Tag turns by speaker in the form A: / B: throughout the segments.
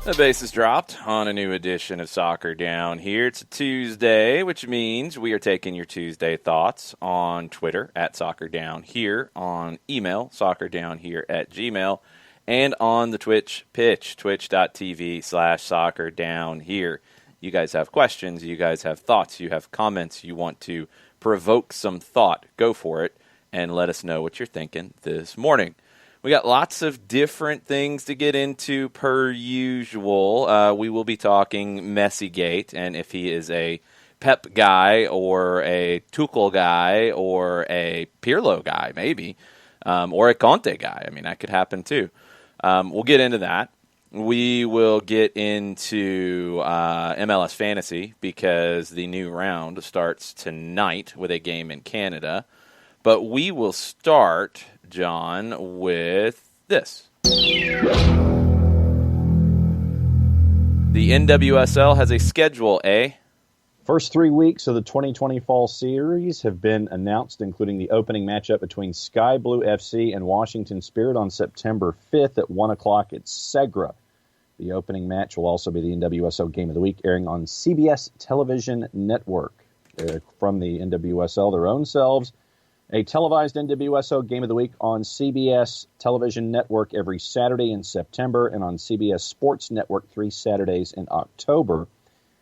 A: The base is dropped on a new edition of Soccer Down Here. It's a Tuesday, which means we are taking your Tuesday thoughts on Twitter at Soccer Down Here, on email, soccerdownhere@gmail, and on the Twitch pitch, twitch.tv/Soccer Down Here. You guys have questions, you guys have thoughts, you have comments, you want to provoke some thought, go for it, and let us know what you're thinking this morning. We got lots of different things to get into per usual. We will be talking Messigate, and if he is a Pep guy or a Tuchel guy or a Pirlo guy, maybe, or a Conte guy. I mean, that could happen too. We'll get into that. We will get into MLS Fantasy because the new round starts tonight with a game in Canada. But we will start, John, with this. The NWSL has a schedule,
B: First 3 weeks of the 2020 Fall Series have been announced, including the opening matchup between Sky Blue FC and Washington Spirit on September 5th at 1 o'clock at Segra. The opening match will also be the NWSL Game of the Week, airing on CBS Television Network. From the NWSL, their own selves, a televised NWSL Game of the Week on CBS Television Network every Saturday in September and on CBS Sports Network 3 Saturdays in October.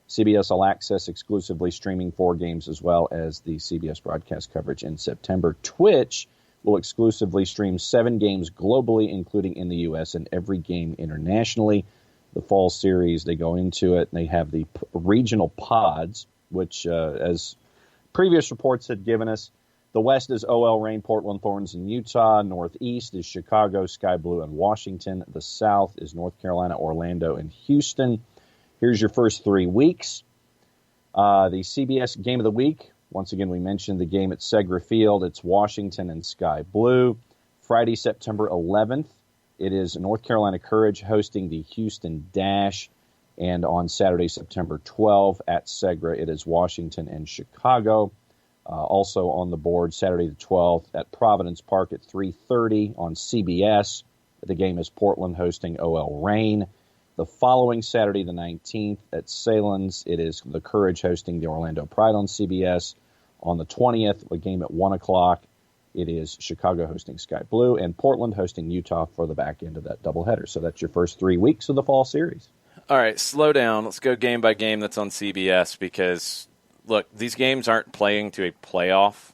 B: CBS will access exclusively streaming 4 games as well as the CBS broadcast coverage in September. Twitch will exclusively stream 7 games globally, including in the U.S., and every game internationally. The fall series, they go into it, and they have the regional pods, which, as previous reports had given us, the West is OL Reign, Portland Thorns, and Utah. Northeast is Chicago, Sky Blue, and Washington. The South is North Carolina, Orlando, and Houston. Here's your first 3 weeks. The CBS Game of the Week. Once again, we mentioned the game at Segra Field. It's Washington and Sky Blue. Friday, September 11th, it is North Carolina Courage hosting the Houston Dash. And on Saturday, September 12th, at Segra, it is Washington and Chicago. Also on the board, Saturday the 12th at Providence Park at 3:30 on CBS. The game is Portland hosting OL Reign. The following Saturday the 19th at Salins, it is the Courage hosting the Orlando Pride on CBS. On the 20th, a game at 1 o'clock, it is Chicago hosting Sky Blue and Portland hosting Utah for the back end of that doubleheader. So that's your first 3 weeks of the fall series.
A: All right, slow down. Let's go game by game that's on CBS because, look, these games aren't playing to a playoff,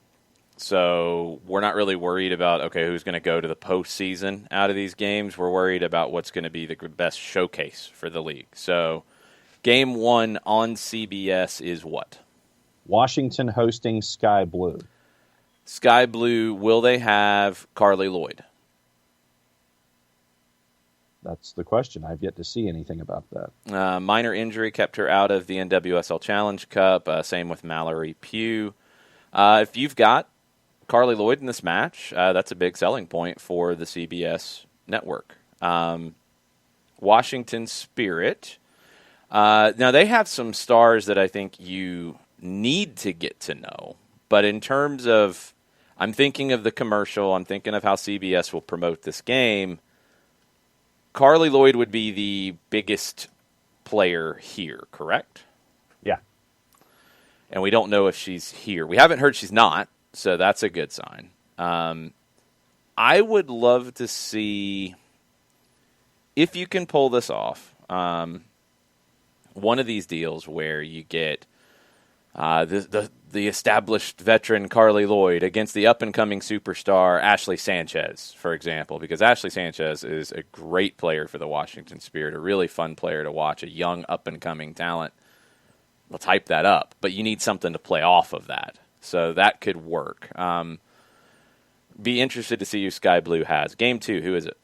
A: so we're not really worried about, okay, who's going to go to the postseason out of these games. We're worried about what's going to be the best showcase for the league. So game 1 on CBS is what?
B: Washington hosting Sky Blue.
A: Sky Blue, will they have Carly Lloyd?
B: That's the question. I've yet to see anything about that.
A: Minor injury kept her out of the NWSL Challenge Cup. Same with Mallory Pugh. If you've got Carly Lloyd in this match, that's a big selling point for the CBS network. Washington Spirit. Now, they have some stars that I think you need to get to know. But in terms of, I'm thinking of the commercial, I'm thinking of how CBS will promote this game. Carly Lloyd would be the biggest player here, correct?
B: Yeah.
A: And we don't know if she's here. We haven't heard she's not, so that's a good sign. I would love to see, if you can pull this off, one of these deals where you get the established veteran Carly Lloyd against the up-and-coming superstar Ashley Sanchez, for example, because Ashley Sanchez is a great player for the Washington Spirit, a really fun player to watch, a young up-and-coming talent. Let's hype that up, but you need something to play off of that, so that could work. Be interested to see who Sky Blue has. Game 2, who is it?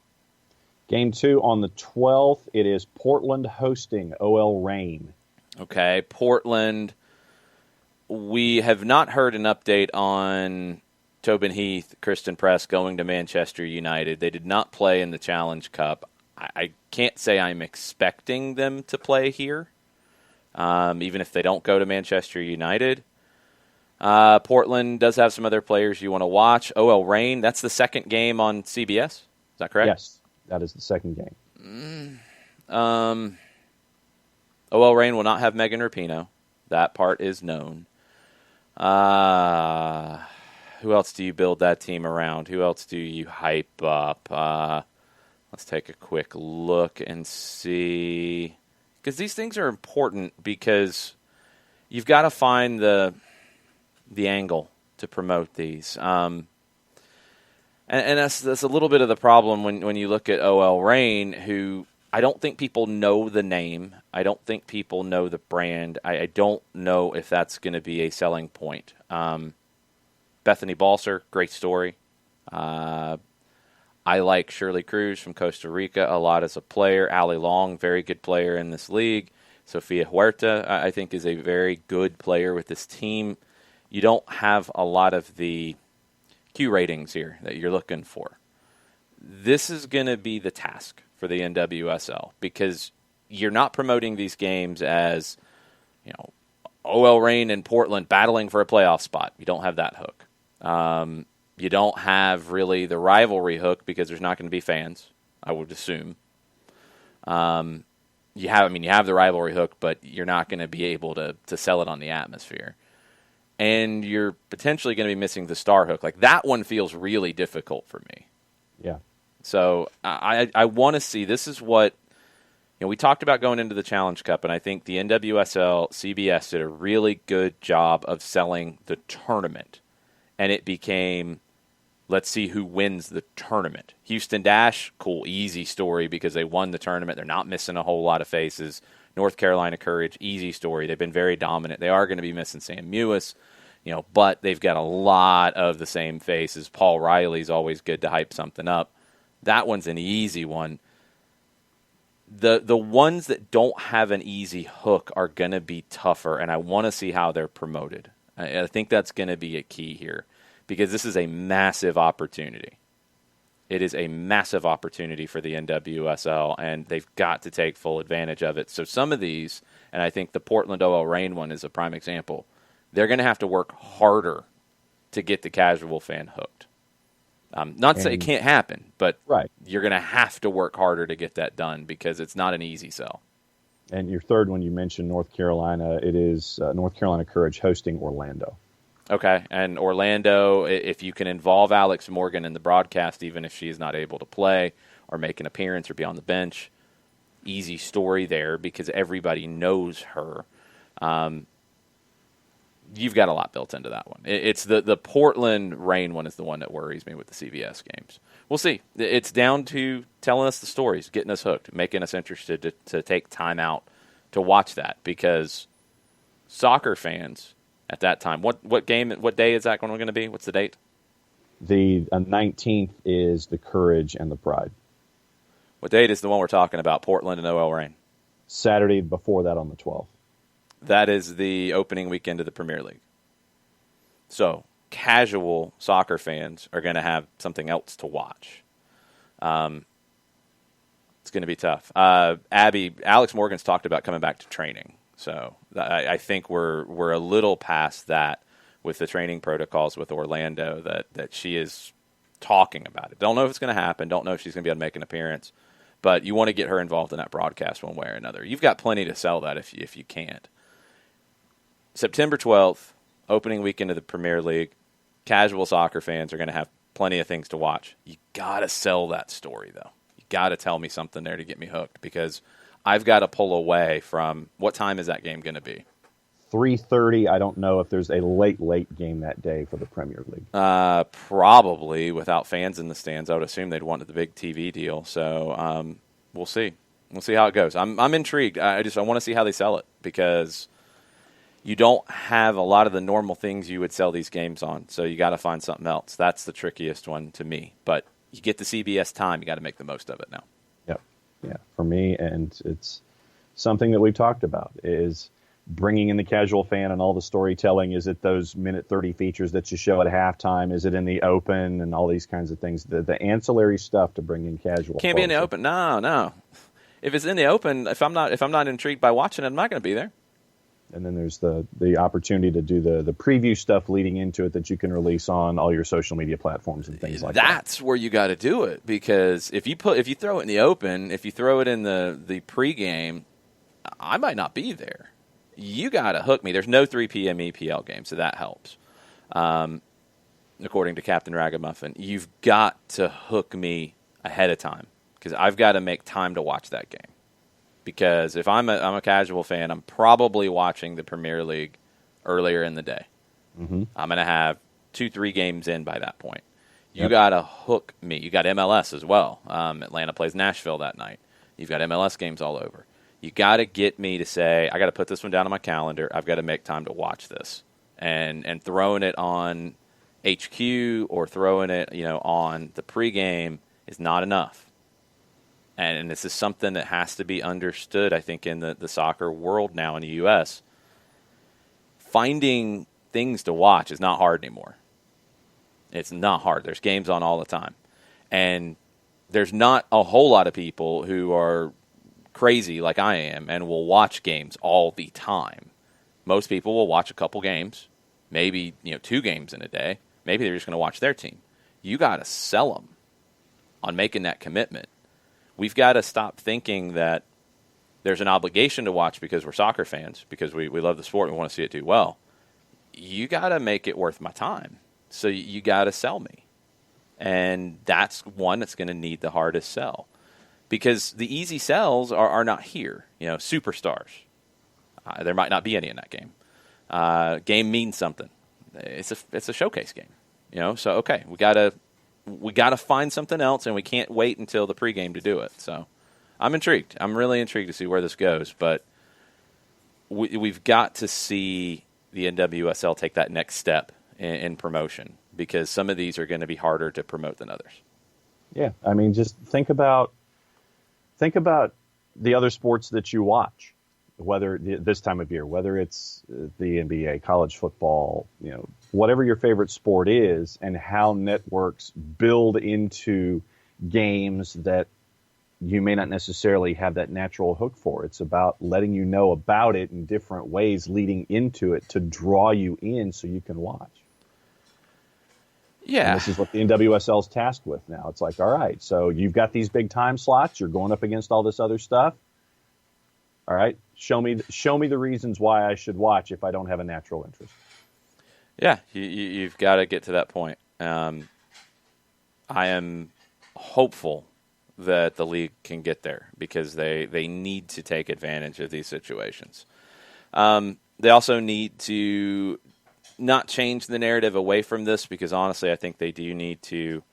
B: Game 2 on the 12th, it is Portland hosting OL Reign.
A: Okay, Portland. We have not heard an update on Tobin Heath, Kristen Press going to Manchester United. They did not play in the Challenge Cup. I can't say I'm expecting them to play here, even if they don't go to Manchester United. Portland does have some other players you want to watch. OL Reign, that's the second game on CBS. Is that correct?
B: Yes, that is the second game.
A: OL Reign will not have Megan Rapinoe. That part is known. Who else do you build that team around? Who else do you hype up? Let's take a quick look and see. Because these things are important because you've got to find the angle to promote these. And that's a little bit of the problem when you look at OL Reign, who I don't think people know the name. I don't think people know the brand. I don't know if that's going to be a selling point. Bethany Balser, great story. I like Shirley Cruz from Costa Rica a lot as a player. Allie Long, very good player in this league. Sofia Huerta, I think, is a very good player with this team. You don't have a lot of the Q ratings here that you're looking for. This is going to be the task for the NWSL because you're not promoting these games as, OL Reign and Portland battling for a playoff spot. You don't have that hook. You don't have really the rivalry hook because there's not going to be fans, I would assume. You have the rivalry hook, but you're not going to be able to sell it on the atmosphere. And you're potentially going to be missing the star hook. Like, that one feels really difficult for me.
B: Yeah.
A: So I want to see, this is what, we talked about going into the Challenge Cup, and I think the NWSL, CBS did a really good job of selling the tournament. And it became, let's see who wins the tournament. Houston Dash, cool, easy story because they won the tournament. They're not missing a whole lot of faces. North Carolina Courage, easy story. They've been very dominant. They are going to be missing Sam Mewis, but they've got a lot of the same faces. Paul Riley's always good to hype something up. That one's an easy one. The ones that don't have an easy hook are going to be tougher, and I want to see how they're promoted. I think that's going to be a key here because this is a massive opportunity. It is a massive opportunity for the NWSL, and they've got to take full advantage of it. So some of these, and I think the Portland OL Reign one is a prime example, they're going to have to work harder to get the casual fan hooked. Not to say it can't happen, but
B: right.
A: You're going to have to work harder to get that done because it's not an easy sell.
B: And your third one, you mentioned North Carolina. It is North Carolina Courage hosting Orlando.
A: Okay, and Orlando, if you can involve Alex Morgan in the broadcast, even if she's not able to play or make an appearance or be on the bench, easy story there because everybody knows her. You've got a lot built into that one. It's the Portland Reign one is the one that worries me with the CBS games. We'll see. It's down to telling us the stories, getting us hooked, making us interested to take time out to watch that because soccer fans at that time, what day is that going to be? What's the date?
B: The 19th is the Courage and the Pride.
A: What date is the one we're talking about, Portland and OL Reign?
B: Saturday before that on the 12th.
A: That is the opening weekend of the Premier League. So casual soccer fans are going to have something else to watch. It's going to be tough. Alex Morgan's talked about coming back to training. So I think we're a little past that with the training protocols with Orlando that she is talking about it. Don't know if it's going to happen. Don't know if she's going to be able to make an appearance. But you want to get her involved in that broadcast one way or another. You've got plenty to sell that if you can't. September 12th, opening weekend of the Premier League. Casual soccer fans are going to have plenty of things to watch. You got to sell that story, though. You got to tell me something there to get me hooked because I've got to pull away from what time is that game going to be?
B: 3:30. I don't know if there's a late game that day for the Premier League.
A: Probably without fans in the stands. I would assume they'd want the big TV deal. So we'll see. We'll see how it goes. I'm intrigued. I want to see how they sell it because you don't have a lot of the normal things you would sell these games on. So you got to find something else. That's the trickiest one to me. But you get the CBS time. You got to make the most of it now.
B: Yep. Yeah. For me, and it's something that we've talked about is bringing in the casual fan and all the storytelling. Is it those minute 30 features that you show at halftime? Is it in the open and all these kinds of things? The ancillary stuff to bring in casual.
A: Can't be in the open. No. If it's in the open, if I'm not intrigued by watching it, I'm not going to be there.
B: And then there's the opportunity to do the preview stuff leading into it that you can release on all your social media platforms and things like that.
A: That's where you got to do it because if you throw it in the open, if you throw it in the pregame, I might not be there. You got to hook me. There's no 3 p.m. EPL game, so that helps. According to Captain Ragamuffin, you've got to hook me ahead of time because I've got to make time to watch that game. Because if I'm a casual fan, I'm probably watching the Premier League earlier in the day. Mm-hmm. I'm going to have 2-3 games in by that point. You got to hook me. You got MLS as well. Atlanta plays Nashville that night. You've got MLS games all over. You got to get me to say, I got to put this one down on my calendar. I've got to make time to watch this. And throwing it on HQ or throwing it, on the pregame is not enough. And this is something that has to be understood, I think, in the soccer world now in the U.S. Finding things to watch is not hard anymore. It's not hard. There's games on all the time. And there's not a whole lot of people who are crazy like I am and will watch games all the time. Most people will watch a couple games, maybe 2 games in a day. Maybe they're just going to watch their team. You got to sell them on making that commitment. We've got to stop thinking that there's an obligation to watch because we're soccer fans, because we love the sport and we want to see it do well. You got to make it worth my time. So you got to sell me. And that's one that's going to need the hardest sell. Because the easy sells are not here. Superstars. There might not be any in that game. Game means something. It's a showcase game. So okay, we gotta find something else, and we can't wait until the pregame to do it. So I'm intrigued. I'm really intrigued to see where this goes. But we've got to see the NWSL take that next step in promotion, because some of these are going to be harder to promote than others.
B: Yeah, I mean, just think about the other sports that you watch, whether this time of year, whether it's the NBA, college football, whatever your favorite sport is, and how networks build into games that you may not necessarily have that natural hook for. It's about letting you know about it in different ways leading into it to draw you in so you can watch.
A: Yeah.
B: And this is what the NWSL is tasked with now. It's like, all right, so you've got these big time slots. You're going up against all this other stuff. All right, show me the reasons why I should watch if I don't have a natural interest.
A: Yeah, you've got to get to that point. I am hopeful that the league can get there because they need to take advantage of these situations. They also need to not change the narrative away from this, because honestly, I think they do need to.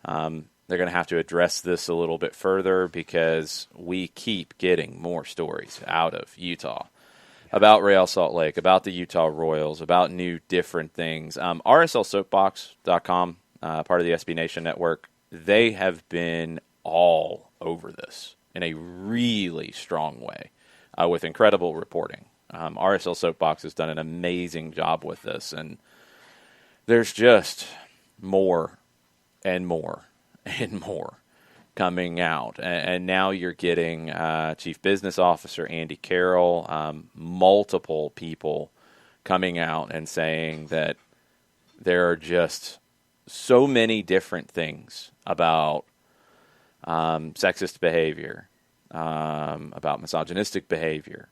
A: They're going to have to address this a little bit further, because we keep getting more stories out of Utah about Real Salt Lake, about the Utah Royals, about new different things. RSLSoapbox.com, part of the SB Nation network, they have been all over this in a really strong way with incredible reporting. RSL Soapbox has done an amazing job with this, and there's just more and more and more coming out. And now you're getting Chief Business Officer Andy Carroll, multiple people coming out and saying that there are just so many different things about sexist behavior, about misogynistic behavior,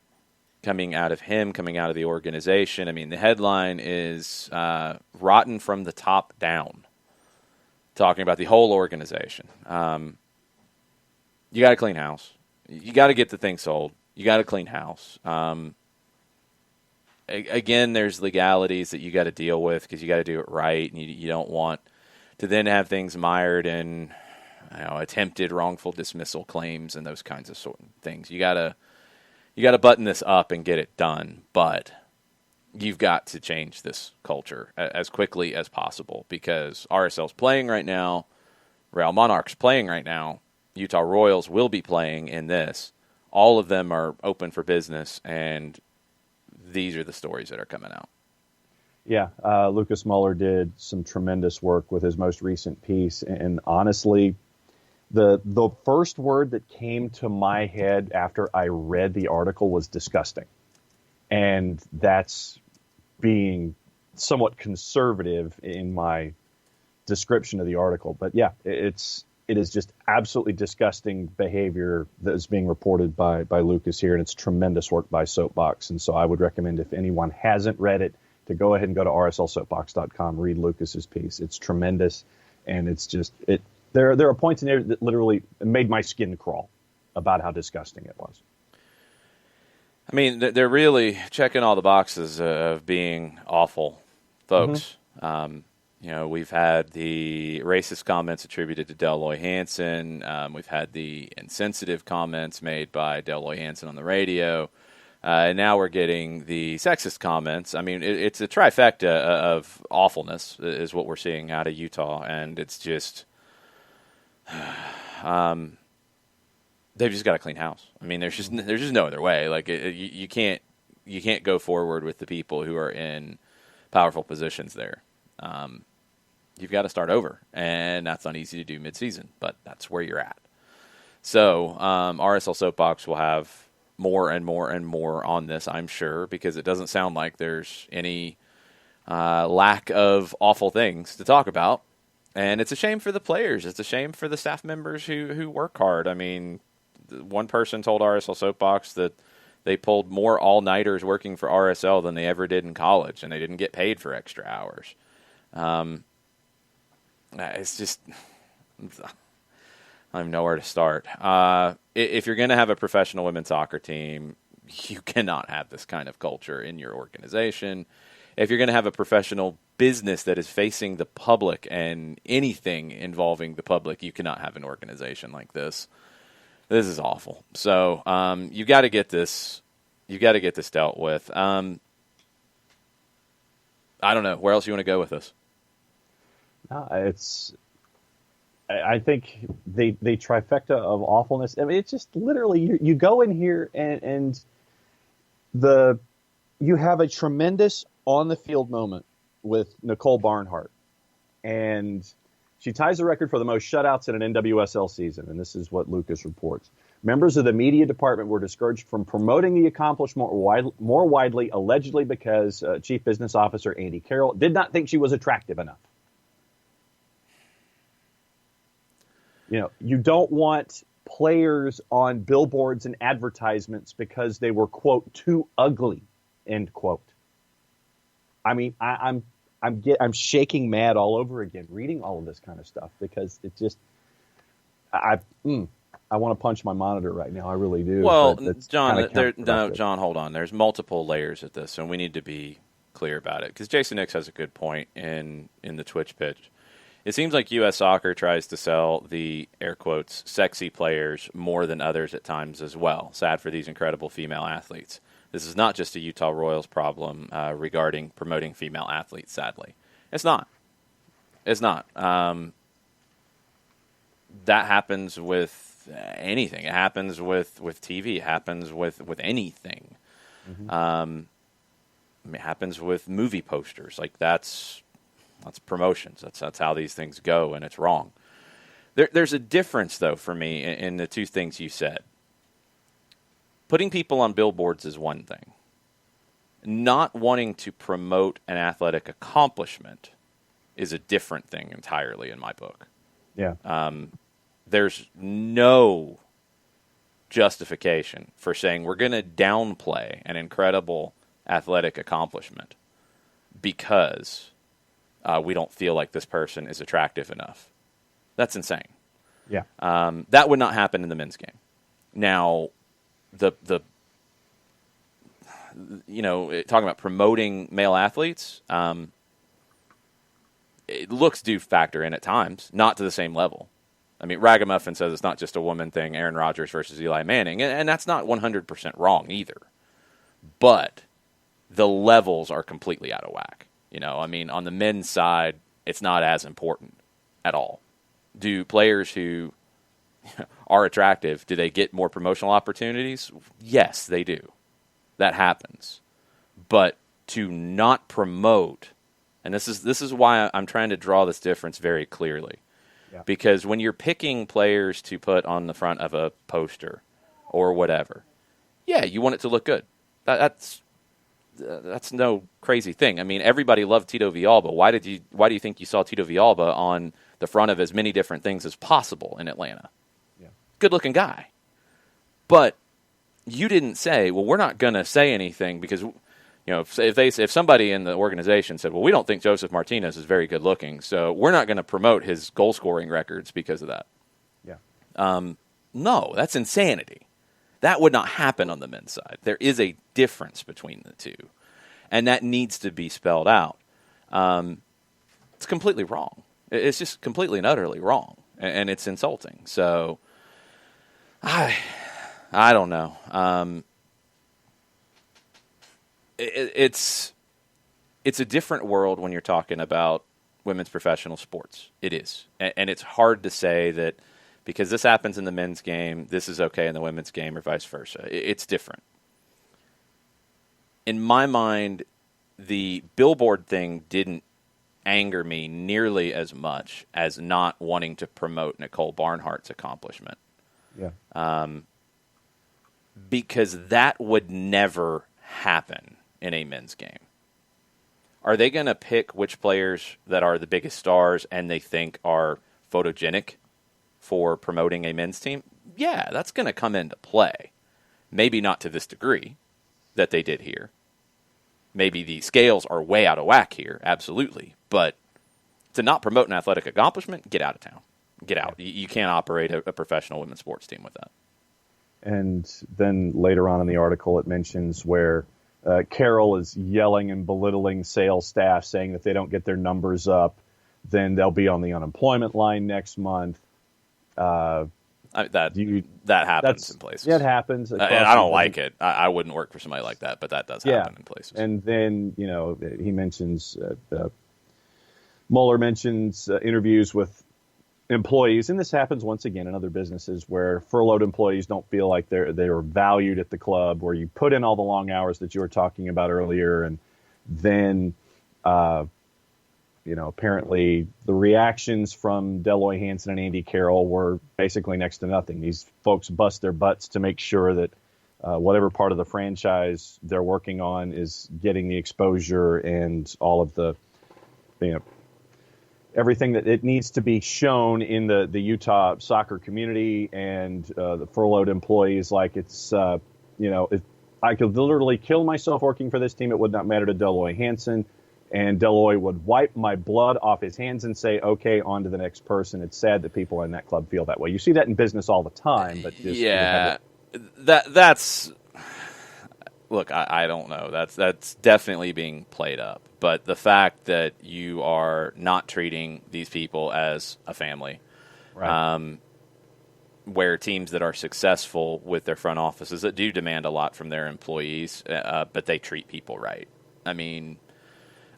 A: coming out of him, coming out of the organization. I mean, the headline is rotten from the top down, talking about the whole organization. You got to clean house. You got to get the thing sold. You got to clean house. Again, there's legalities that you got to deal with because you got to do it right, and you don't want to then have things mired in attempted wrongful dismissal claims and those kinds of things. You got to button this up and get it done, but you've got to change this culture as quickly as possible, because RSL's playing right now, Real Monarchs playing right now, Utah Royals will be playing in this. All of them are open for business, and these are the stories that are coming out.
B: Yeah, Lucas Muller did some tremendous work with his most recent piece, and honestly, the first word that came to my head after I read the article was disgusting. And that's being somewhat conservative in my description of the article. But yeah, it's it is just absolutely disgusting behavior that is being reported by Lucas here, and it's tremendous work by Soapbox. And so I would recommend, if anyone hasn't read it, to go ahead and go to rslsoapbox.com, read Lucas's piece. It's tremendous, and it's just there are points in there that literally made my skin crawl about how disgusting it was.
A: I mean, they're really checking all the boxes of being awful folks. We've had the racist comments attributed to Deloy Hansen. We've had the insensitive comments made by Deloy Hansen on the radio. And now we're getting the sexist comments. I mean, it's a trifecta of awfulness is what we're seeing out of Utah. And it's just they've just got a clean house. I mean, there's just no other way. Like you can't go forward with the people who are in powerful positions there. You've got to start over, and that's not easy to do midseason, but that's where you're at. So RSL Soapbox will have more and more and more on this, I'm sure, because it doesn't sound like there's any lack of awful things to talk about. And it's a shame for the players. It's a shame for the staff members who work hard. I mean, one person told RSL Soapbox that they pulled more all-nighters working for RSL than they ever did in college, and they didn't get paid for extra hours. It's just, I have nowhere to start. If you're going to have a professional women's soccer team, you cannot have this kind of culture in your organization. If you're going to have a professional business that is facing the public and anything involving the public, you cannot have an organization like this. This is awful. So you got to get this. You got to get this dealt with. I don't know where else you want to go with this.
B: I think the trifecta of awfulness. I mean, it's just literally you go in here and you have a tremendous on the field moment with Nicole Barnhart, and she ties the record for the most shutouts in an NWSL season. And this is what Lucas reports. Members of the media department were discouraged from promoting the accomplishment more widely, allegedly because Chief Business Officer Andy Carroll did not think she was attractive enough. You don't want players on billboards and advertisements because they were, quote, too ugly, end quote. I mean, I'm shaking mad all over again reading all of this kind of stuff because it just I want to punch my monitor right now. I really do.
A: Well, John, hold on. There's multiple layers of this, and we need to be clear about it because Jason Nix has a good point in the Twitch pitch. It seems like U.S. Soccer tries to sell the, air quotes, sexy players more than others at times as well. Sad for these incredible female athletes. This is not just a Utah Royals problem regarding promoting female athletes, sadly. It's not. It's not. That happens with anything. It happens with TV. It happens with anything. Mm-hmm. It happens with movie posters. Like, that's promotions. That's how these things go, and it's wrong. There's a difference, though, for me in the two things you said. Putting people on billboards is one thing. Not wanting to promote an athletic accomplishment is a different thing entirely in my book.
B: Yeah.
A: There's no justification for saying we're going to downplay an incredible athletic accomplishment because we don't feel like this person is attractive enough. That's insane.
B: Yeah.
A: That would not happen in the men's game. Now, talking about promoting male athletes, looks do factor in at times, not to the same level. I mean, Ragamuffin says it's not just a woman thing, Aaron Rodgers versus Eli Manning, and that's not 100% wrong either. But the levels are completely out of whack. I mean, on the men's side, it's not as important at all. Do players who are attractive, do they get more promotional opportunities? Yes, they do. That happens. But to not promote, and this is why I'm trying to draw this difference very clearly. Yeah. Because when you're picking players to put on the front of a poster or whatever, yeah, you want it to look good. That's that's no crazy thing. I mean, everybody loved Tito Villalba. Why do you think you saw Tito Villalba on the front of as many different things as possible in Atlanta?
B: Yeah.
A: Good-looking guy. But you didn't say, well, we're not going to say anything because, if somebody in the organization said, well, we don't think Joseph Martinez is very good-looking, so we're not going to promote his goal-scoring records because of that.
B: Yeah.
A: No, that's insanity. That would not happen on the men's side. There is a difference between the two, and that needs to be spelled out. It's completely wrong. It's just completely and utterly wrong, and it's insulting. So, I don't know. It's a different world when you're talking about women's professional sports. It is, and it's hard to say that. Because this happens in the men's game, this is okay in the women's game, or vice versa. It's different. In my mind, the billboard thing didn't anger me nearly as much as not wanting to promote Nicole Barnhart's accomplishment.
B: Yeah.
A: Because that would never happen in a men's game. Are they going to pick which players that are the biggest stars and they think are photogenic for promoting a men's team? Yeah, that's going to come into play. Maybe not to this degree that they did here. Maybe the scales are way out of whack here, absolutely. But to not promote an athletic accomplishment, get out of town. Get out. You can't operate a professional women's sports team with that.
B: And then later on in the article, it mentions where Carroll is yelling and belittling sales staff, saying that if they don't get their numbers up, then they'll be on the unemployment line next month.
A: That happens in places.
B: Yeah, it happens.
A: And I don't like it. I wouldn't work for somebody like that, but that does happen in places.
B: And then, he mentions, Mueller mentions interviews with employees, and this happens once again in other businesses where furloughed employees don't feel like they're valued at the club, where you put in all the long hours that you were talking about earlier, and then apparently the reactions from Deloy Hansen and Andy Carroll were basically next to nothing. These folks bust their butts to make sure that whatever part of the franchise they're working on is getting the exposure and all of the, everything that it needs to be shown in the Utah soccer community and the furloughed employees. Like it's, if I could literally kill myself working for this team, it would not matter to Deloy Hansen. And Deloy would wipe my blood off his hands and say, okay, on to the next person. It's sad that people in that club feel that way. You see that in business all the time. But
A: that's look, I don't know. That's definitely being played up. But the fact that you are not treating these people as a family,
B: right.
A: Where teams that are successful with their front offices that do demand a lot from their employees, but they treat people right. I mean,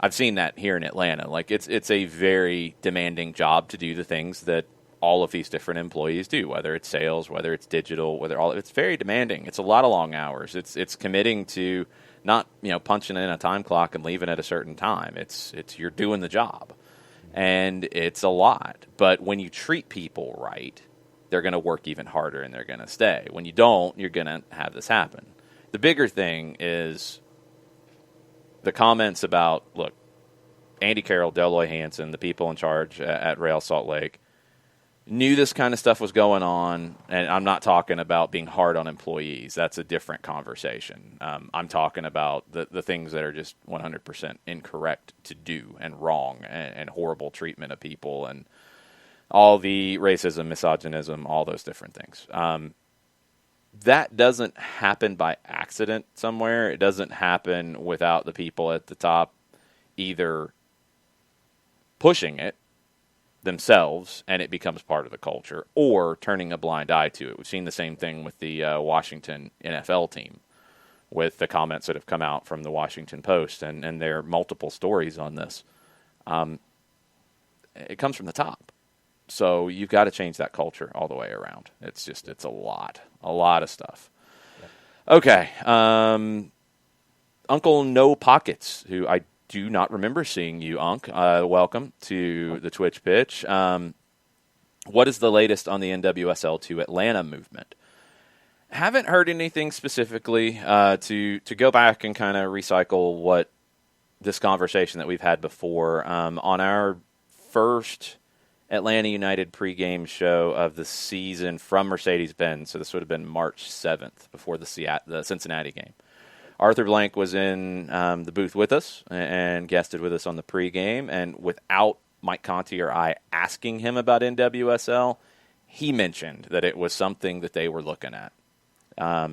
A: I've seen that here in Atlanta. Like it's a very demanding job to do the things that all of these different employees do, whether it's sales, whether it's digital, it's very demanding. It's a lot of long hours. It's committing to not, punching in a time clock and leaving at a certain time. It's you're doing the job. And it's a lot. But when you treat people right, they're going to work even harder and they're going to stay. When you don't, you're going to have this happen. The bigger thing is the comments about, look, Andy Carroll, Deloy Hansen, the people in charge at Real Salt Lake, knew this kind of stuff was going on, and I'm not talking about being hard on employees. That's a different conversation. I'm talking about the things that are just 100% incorrect to do and wrong and horrible treatment of people and all the racism, misogynism, all those different things. That doesn't happen by accident somewhere. It doesn't happen without the people at the top either pushing it themselves and it becomes part of the culture, or turning a blind eye to it. We've seen the same thing with the Washington NFL team with the comments that have come out from the Washington Post, and there are multiple stories on this. It comes from the top. So you've got to change that culture all the way around. It's a lot of stuff. Yeah. Okay. Uncle No Pockets, who I do not remember seeing you, Unc. Welcome to the Twitch pitch. What is the latest on the NWSL to Atlanta movement? Haven't heard anything specifically. To go back and kind of recycle what this conversation that we've had before, on our first Atlanta United pregame show of the season from Mercedes-Benz, so this would have been March 7th before the Cincinnati game. Arthur Blank was in the booth with us and guested with us on the pregame, and without Mike Conti or I asking him about NWSL, he mentioned that it was something that they were looking at.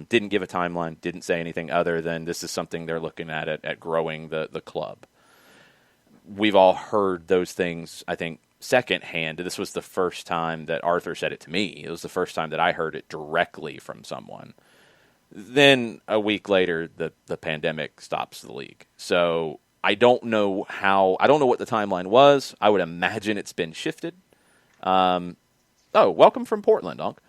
A: Didn't give a timeline, didn't say anything other than this is something they're looking at growing the club. We've all heard those things, I think, secondhand. This was the first time that Arthur said it to me. It was the first time that I heard it directly from someone. Then a week later, the pandemic stops the league. So I don't know what the timeline was. I would imagine it's been shifted. Welcome from Portland, Unc.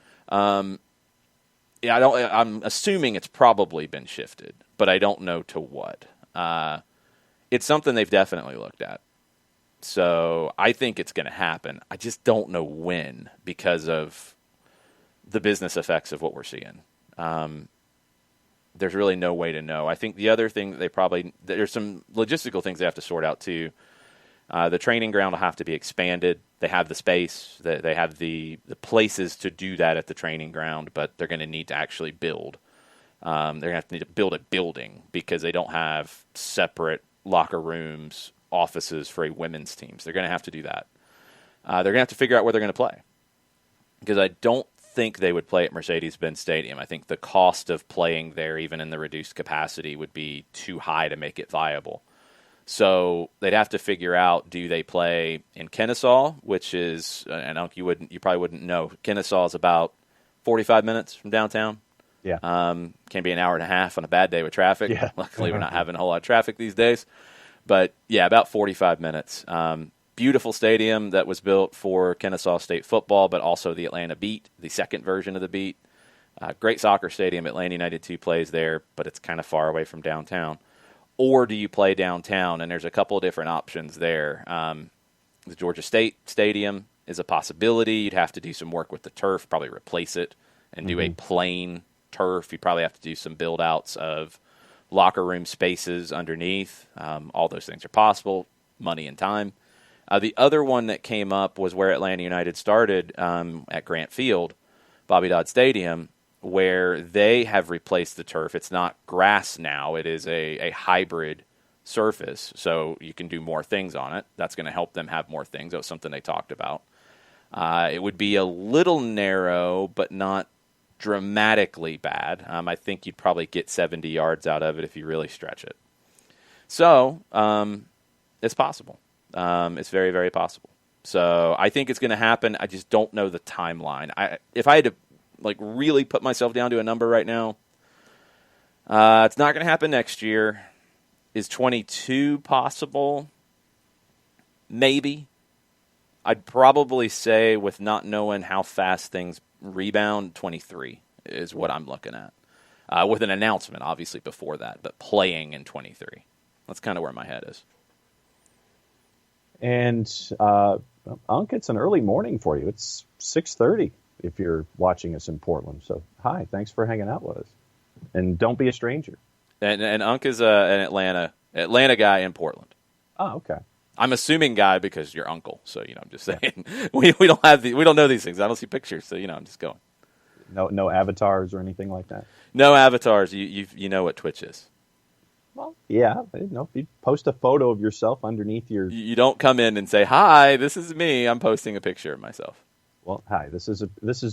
A: I'm assuming it's probably been shifted, but I don't know to what. It's something they've definitely looked at. So I think it's going to happen. I just don't know when because of the business effects of what we're seeing. There's really no way to know. I think the other thing that there's some logistical things they have to sort out too. The training ground will have to be expanded. They have the space. They have the places to do that at the training ground, but they're going to need to actually build. They're going to have to need to build a building because they don't have separate locker rooms, offices for a women's teams. They're going to have to do that. They're going to have to figure out where they're going to play because I don't think they would play at Mercedes-Benz Stadium. I think the cost of playing there, even in the reduced capacity, would be too high to make it viable. So they'd have to figure out, do they play in Kennesaw, which is, and you probably wouldn't know, Kennesaw is about 45 minutes from downtown.
B: Yeah.
A: Can be an hour and a half on a bad day with traffic.
B: Yeah.
A: Luckily, we're not having a whole lot of traffic these days. But, yeah, about 45 minutes. Beautiful stadium that was built for Kennesaw State football, but also the Atlanta Beat, the second version of the Beat. Great soccer stadium. Atlanta United 2 plays there, but it's kind of far away from downtown. Or do you play downtown? And there's a couple of different options there. The Georgia State Stadium is a possibility. You'd have to do some work with the turf, probably replace it, and do a plain turf. You'd probably have to do some build-outs of locker room spaces underneath. All those things are possible, money and time. The other one that came up was where Atlanta United started at Grant Field, Bobby Dodd Stadium, where they have replaced the turf. It's not grass now. It is a hybrid surface, so you can do more things on it. That's going to help them have more things. That was something they talked about. It would be a little narrow, but not dramatically bad. I think you'd probably get 70 yards out of it if you really stretch it. So it's possible. It's very, very possible. So I think it's going to happen. I just don't know the timeline. If I had to really put myself down to a number right now, it's not going to happen next year. Is 22 possible? Maybe. I'd probably say, with not knowing how fast things rebound, 23 is what I'm looking at. With an announcement, obviously, before that, but playing in 23. That's kind of where my head is.
B: And, Unc, it's an early morning for you. It's 6:30 if you're watching us in Portland. So, hi, thanks for hanging out with us. And don't be a stranger.
A: And Unc is an Atlanta guy in Portland.
B: Oh, okay.
A: I'm assuming guy because you're uncle. So, I'm just saying. we don't know these things. I don't see pictures. So, I'm just going.
B: No avatars or anything like that?
A: No avatars. You know what Twitch is.
B: Well, yeah. If you post a photo of yourself underneath your...
A: You don't come in and say, hi, this is me. I'm posting a picture of myself.
B: Well, hi, this is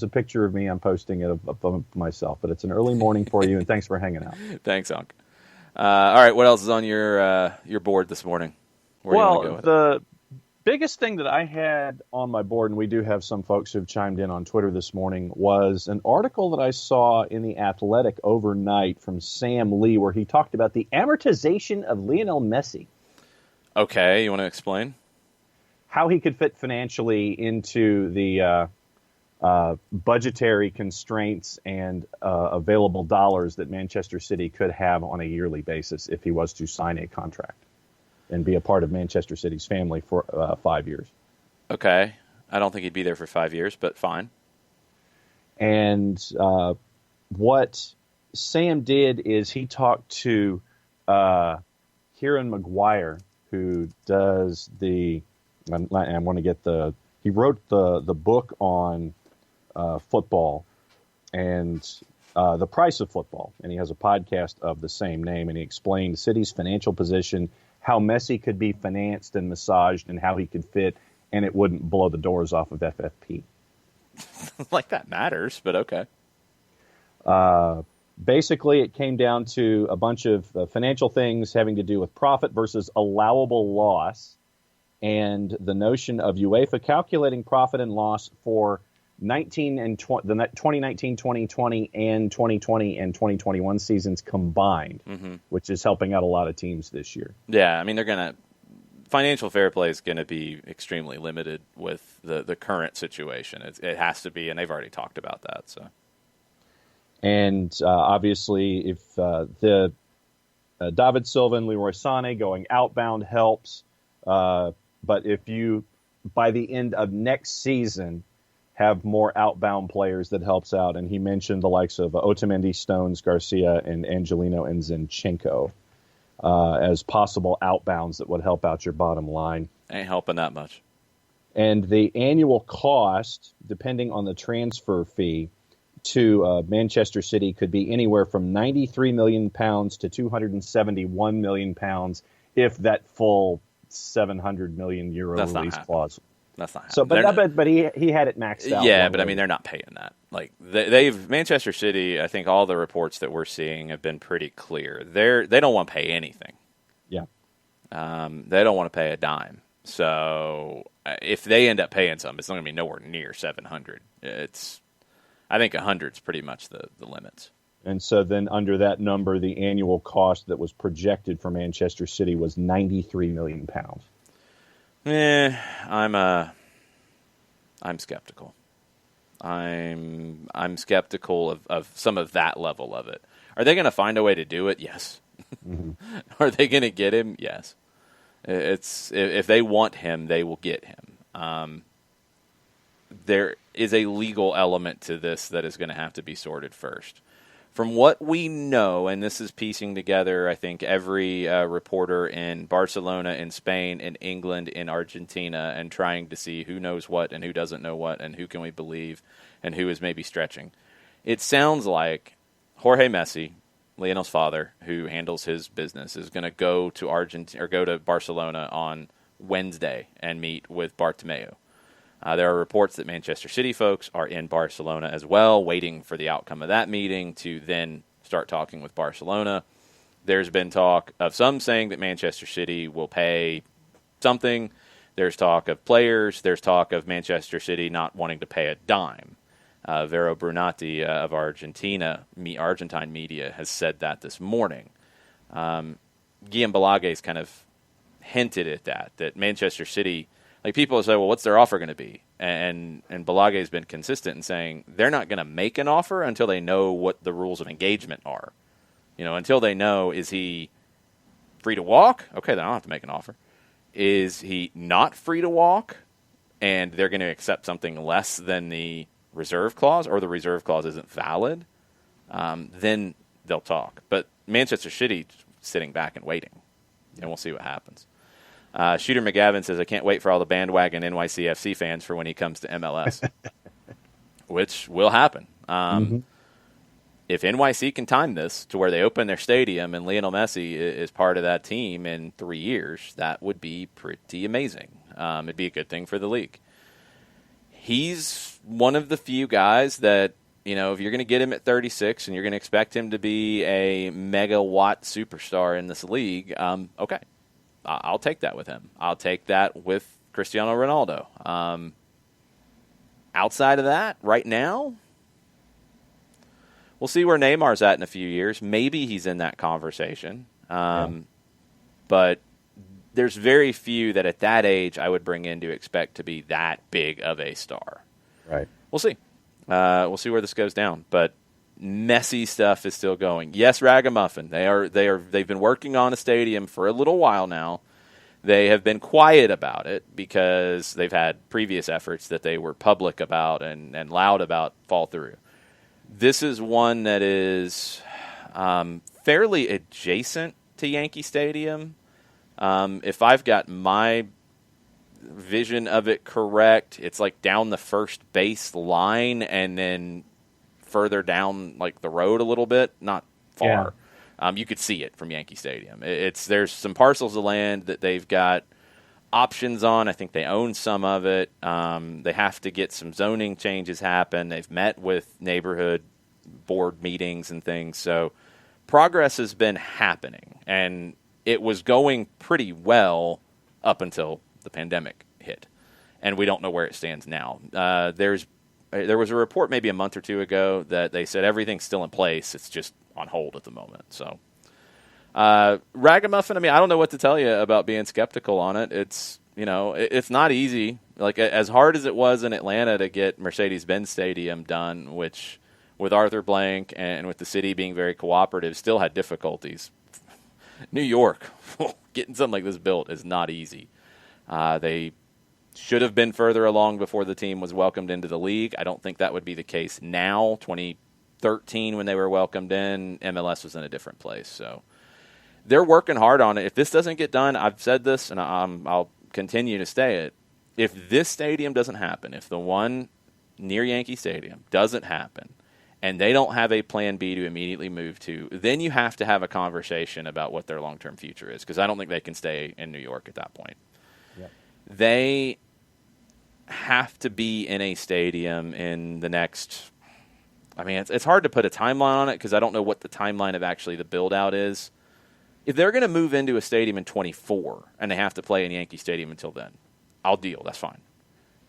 B: a picture of me. I'm posting it of myself. But it's an early morning for you, and thanks for hanging out.
A: Thanks, Unc. All right, what else is on your board this morning?
B: Well, the biggest thing that I had on my board, and we do have some folks who have chimed in on Twitter this morning, was an article that I saw in The Athletic overnight from Sam Lee, where he talked about the amortization of Lionel Messi.
A: Okay, you want to explain?
B: How he could fit financially into the budgetary constraints and available dollars that Manchester City could have on a yearly basis if he was to sign a contract and be a part of Manchester City's family for 5 years.
A: Okay. I don't think he'd be there for 5 years, but fine.
B: And what Sam did is he talked to Kieran Maguire, who does he wrote the book on football and the price of football, and he has a podcast of the same name, and he explained the city's financial position, how Messi could be financed and massaged, and how he could fit, and it wouldn't blow the doors off of FFP.
A: Like that matters, but okay.
B: Basically, it came down to a bunch of financial things having to do with profit versus allowable loss, and the notion of UEFA calculating profit and loss for the 2019, 2020, and 2020 and 2021 seasons combined, which is helping out a lot of teams this year.
A: Yeah, I mean, financial fair play is going to be extremely limited with the current situation. It has to be, and they've already talked about that. So,
B: and obviously, if the David Silva and Leroy Sané going outbound helps, but if you by the end of next season have more outbound players, that helps out. And he mentioned the likes of Otamendi, Stones, Garcia, and Angelino and Zinchenko as possible outbounds that would help out your bottom line.
A: Ain't helping that much.
B: And the annual cost, depending on the transfer fee, to Manchester City could be anywhere from £93 million to £271 million if that full €700 million release clause.
A: That's not happening.
B: So, but he had it maxed out.
A: Yeah, but I mean, they're not paying that. Like they've Manchester City. I think all the reports that we're seeing have been pretty clear. They don't want to pay anything.
B: Yeah.
A: They don't want to pay a dime. So if they end up paying something, it's not going to be nowhere near 700. I think 100 is pretty much the limits.
B: And so then under that number, the annual cost that was projected for Manchester City was £93 million.
A: I'm skeptical. I'm skeptical of some of that level of it. Are they going to find a way to do it? Yes. Mm-hmm. Are they going to get him? Yes. If they want him, they will get him. There is a legal element to this that is going to have to be sorted first. From what we know, and this is piecing together, I think, every reporter in Barcelona, in Spain, in England, in Argentina, and trying to see who knows what and who doesn't know what and who can we believe and who is maybe stretching. It sounds like Jorge Messi, Lionel's father, who handles his business, is going to go to go to Barcelona on Wednesday and meet with Bartomeu. There are reports that Manchester City folks are in Barcelona as well, waiting for the outcome of that meeting to then start talking with Barcelona. There's been talk of some saying that Manchester City will pay something. There's talk of players. There's talk of Manchester City not wanting to pay a dime. Vero Brunati of Argentine media has said that this morning. Guillem Balaguer's kind of hinted at that Manchester City, like people say, well, what's their offer going to be? And Balaguer's been consistent in saying they're not going to make an offer until they know what the rules of engagement are. Until they know, is he free to walk? Okay, then I don't have to make an offer. Is he not free to walk and they're going to accept something less than the reserve clause, or the reserve clause isn't valid? Then they'll talk. But Manchester City sitting back and waiting, and we'll see what happens. Shooter McGavin says, I can't wait for all the bandwagon NYCFC fans for when he comes to MLS, which will happen. If NYC can time this to where they open their stadium and Lionel Messi is part of that team in 3 years, that would be pretty amazing. It'd be a good thing for the league. He's one of the few guys that, if you're going to get him at 36 and you're going to expect him to be a megawatt superstar in this league, okay. I'll take that with him. I'll take that with Cristiano Ronaldo. Outside of that, right now, we'll see where Neymar's at in a few years. Maybe he's in that conversation. But there's very few that at that age I would bring in to expect to be that big of a star.
B: Right.
A: We'll see. We'll see where this goes down. But Messi stuff is still going. Yes, Ragamuffin. They've been working on a stadium for a little while now. They have been quiet about it because they've had previous efforts that they were public about and loud about fall through. This is one that is fairly adjacent to Yankee Stadium. If I've got my vision of it correct, it's like down the first base line and then further down like the road a little bit, not far. Yeah. You could see it from Yankee Stadium. There's some parcels of land that they've got options on. I think they own some of it. They have to get some zoning changes happen. They've met with neighborhood board meetings and things. So progress has been happening, and it was going pretty well up until the pandemic hit, and we don't know where it stands now. There was a report maybe a month or two ago that they said everything's still in place. It's just on hold at the moment. So Ragamuffin, I mean, I don't know what to tell you about being skeptical on it. It's not easy. Like, as hard as it was in Atlanta to get Mercedes-Benz Stadium done, which with Arthur Blank and with the city being very cooperative, still had difficulties. New York, getting something like this built is not easy. They should have been further along before the team was welcomed into the league. I don't think that would be the case now. 2013, when they were welcomed in, MLS was in a different place. So they're working hard on it. If this doesn't get done, I've said this, and I'll continue to say it. If this stadium doesn't happen, if the one near Yankee Stadium doesn't happen, and they don't have a plan B to immediately move to, then you have to have a conversation about what their long-term future is, because I don't think they can stay in New York at that point. Yep. They have to be in a stadium in the next, I mean, it's hard to put a timeline on it because I don't know what the timeline of actually the build-out is. If they're going to move into a stadium in 24 and they have to play in Yankee Stadium until then, I'll deal. That's fine.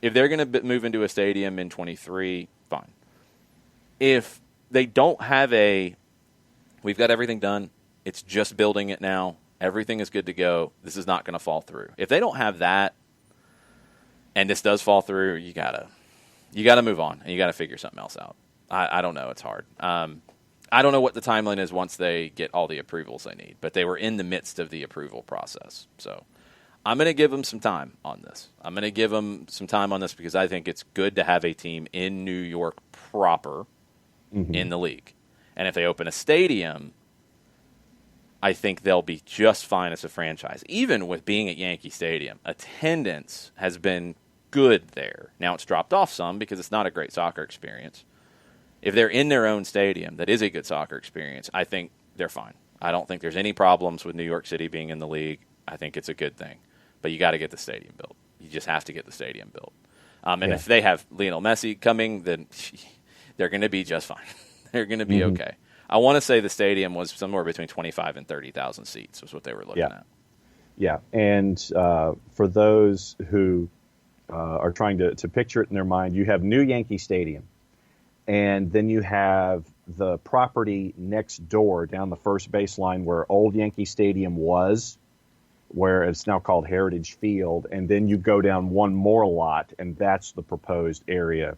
A: If they're going to move into a stadium in 23, fine. If they don't have we've got everything done, it's just building it now, everything is good to go, this is not going to fall through. If they don't have that, and this does fall through, you gotta move on, and you got to figure something else out. I don't know. It's hard. I don't know what the timeline is once they get all the approvals they need, but they were in the midst of the approval process. So I'm going to give them some time on this. Because I think it's good to have a team in New York proper in the league. And if they open a stadium, I think they'll be just fine as a franchise. Even with being at Yankee Stadium, attendance has been good there. Now it's dropped off some because it's not a great soccer experience. If they're in their own stadium that is a good soccer experience, I think they're fine. I don't think there's any problems with New York City being in the league. I think it's a good thing. But you got to get the stadium built. You just have to get the stadium built. If they have Lionel Messi coming, then they're going to be just fine. They're going to be okay. I want to say the stadium was somewhere between 25 and 30,000 seats was what they were looking at.
B: Yeah, and for those who are trying to picture it in their mind, you have new Yankee Stadium, and then you have the property next door down the first baseline where old Yankee Stadium was, where it's now called Heritage Field, and then you go down one more lot, and that's the proposed area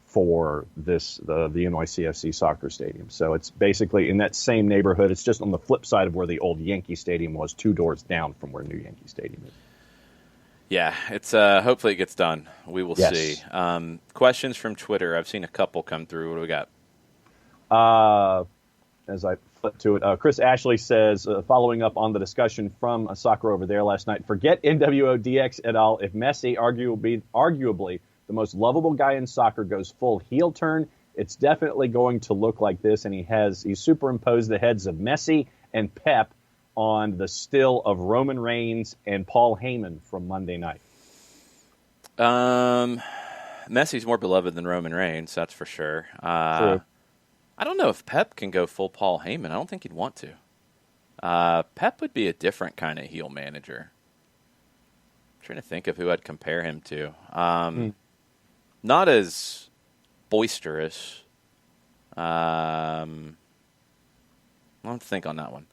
B: for the NYCFC soccer stadium. So it's basically in that same neighborhood. It's just on the flip side of where the old Yankee Stadium was, 2 doors down from where new Yankee Stadium is.
A: Yeah, it's hopefully it gets done. We will see. Questions from Twitter. I've seen a couple come through. What do we got?
B: As I flip to it, Chris Ashley says, following up on the discussion from Soccer Over There last night, forget NWODX et al. If Messi, arguably the most lovable guy in soccer, goes full heel turn, it's definitely going to look like this. And he superimposed the heads of Messi and Pep on the still of Roman Reigns and Paul Heyman from Monday night.
A: Messi's more beloved than Roman Reigns, that's for sure.
B: True.
A: I don't know if Pep can go full Paul Heyman. I don't think he'd want to. Pep would be a different kind of heel manager. I'm trying to think of who I'd compare him to. Not as boisterous. I'll have to think on that one.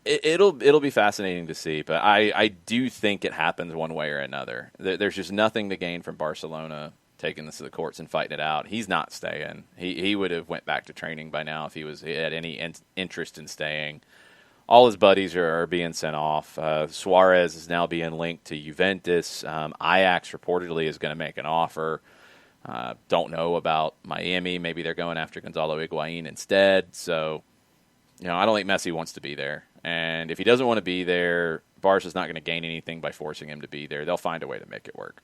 A: It'll be fascinating to see, but I do think it happens one way or another. There's just nothing to gain from Barcelona taking this to the courts and fighting it out. He's not staying. He would have went back to training by now if he had any interest in staying. All his buddies are being sent off. Suarez is now being linked to Juventus. Ajax reportedly is going to make an offer. Don't know about Miami. Maybe they're going after Gonzalo Higuain instead. So, I don't think Messi wants to be there. And if he doesn't want to be there, Barca's not going to gain anything by forcing him to be there. They'll find a way to make it work.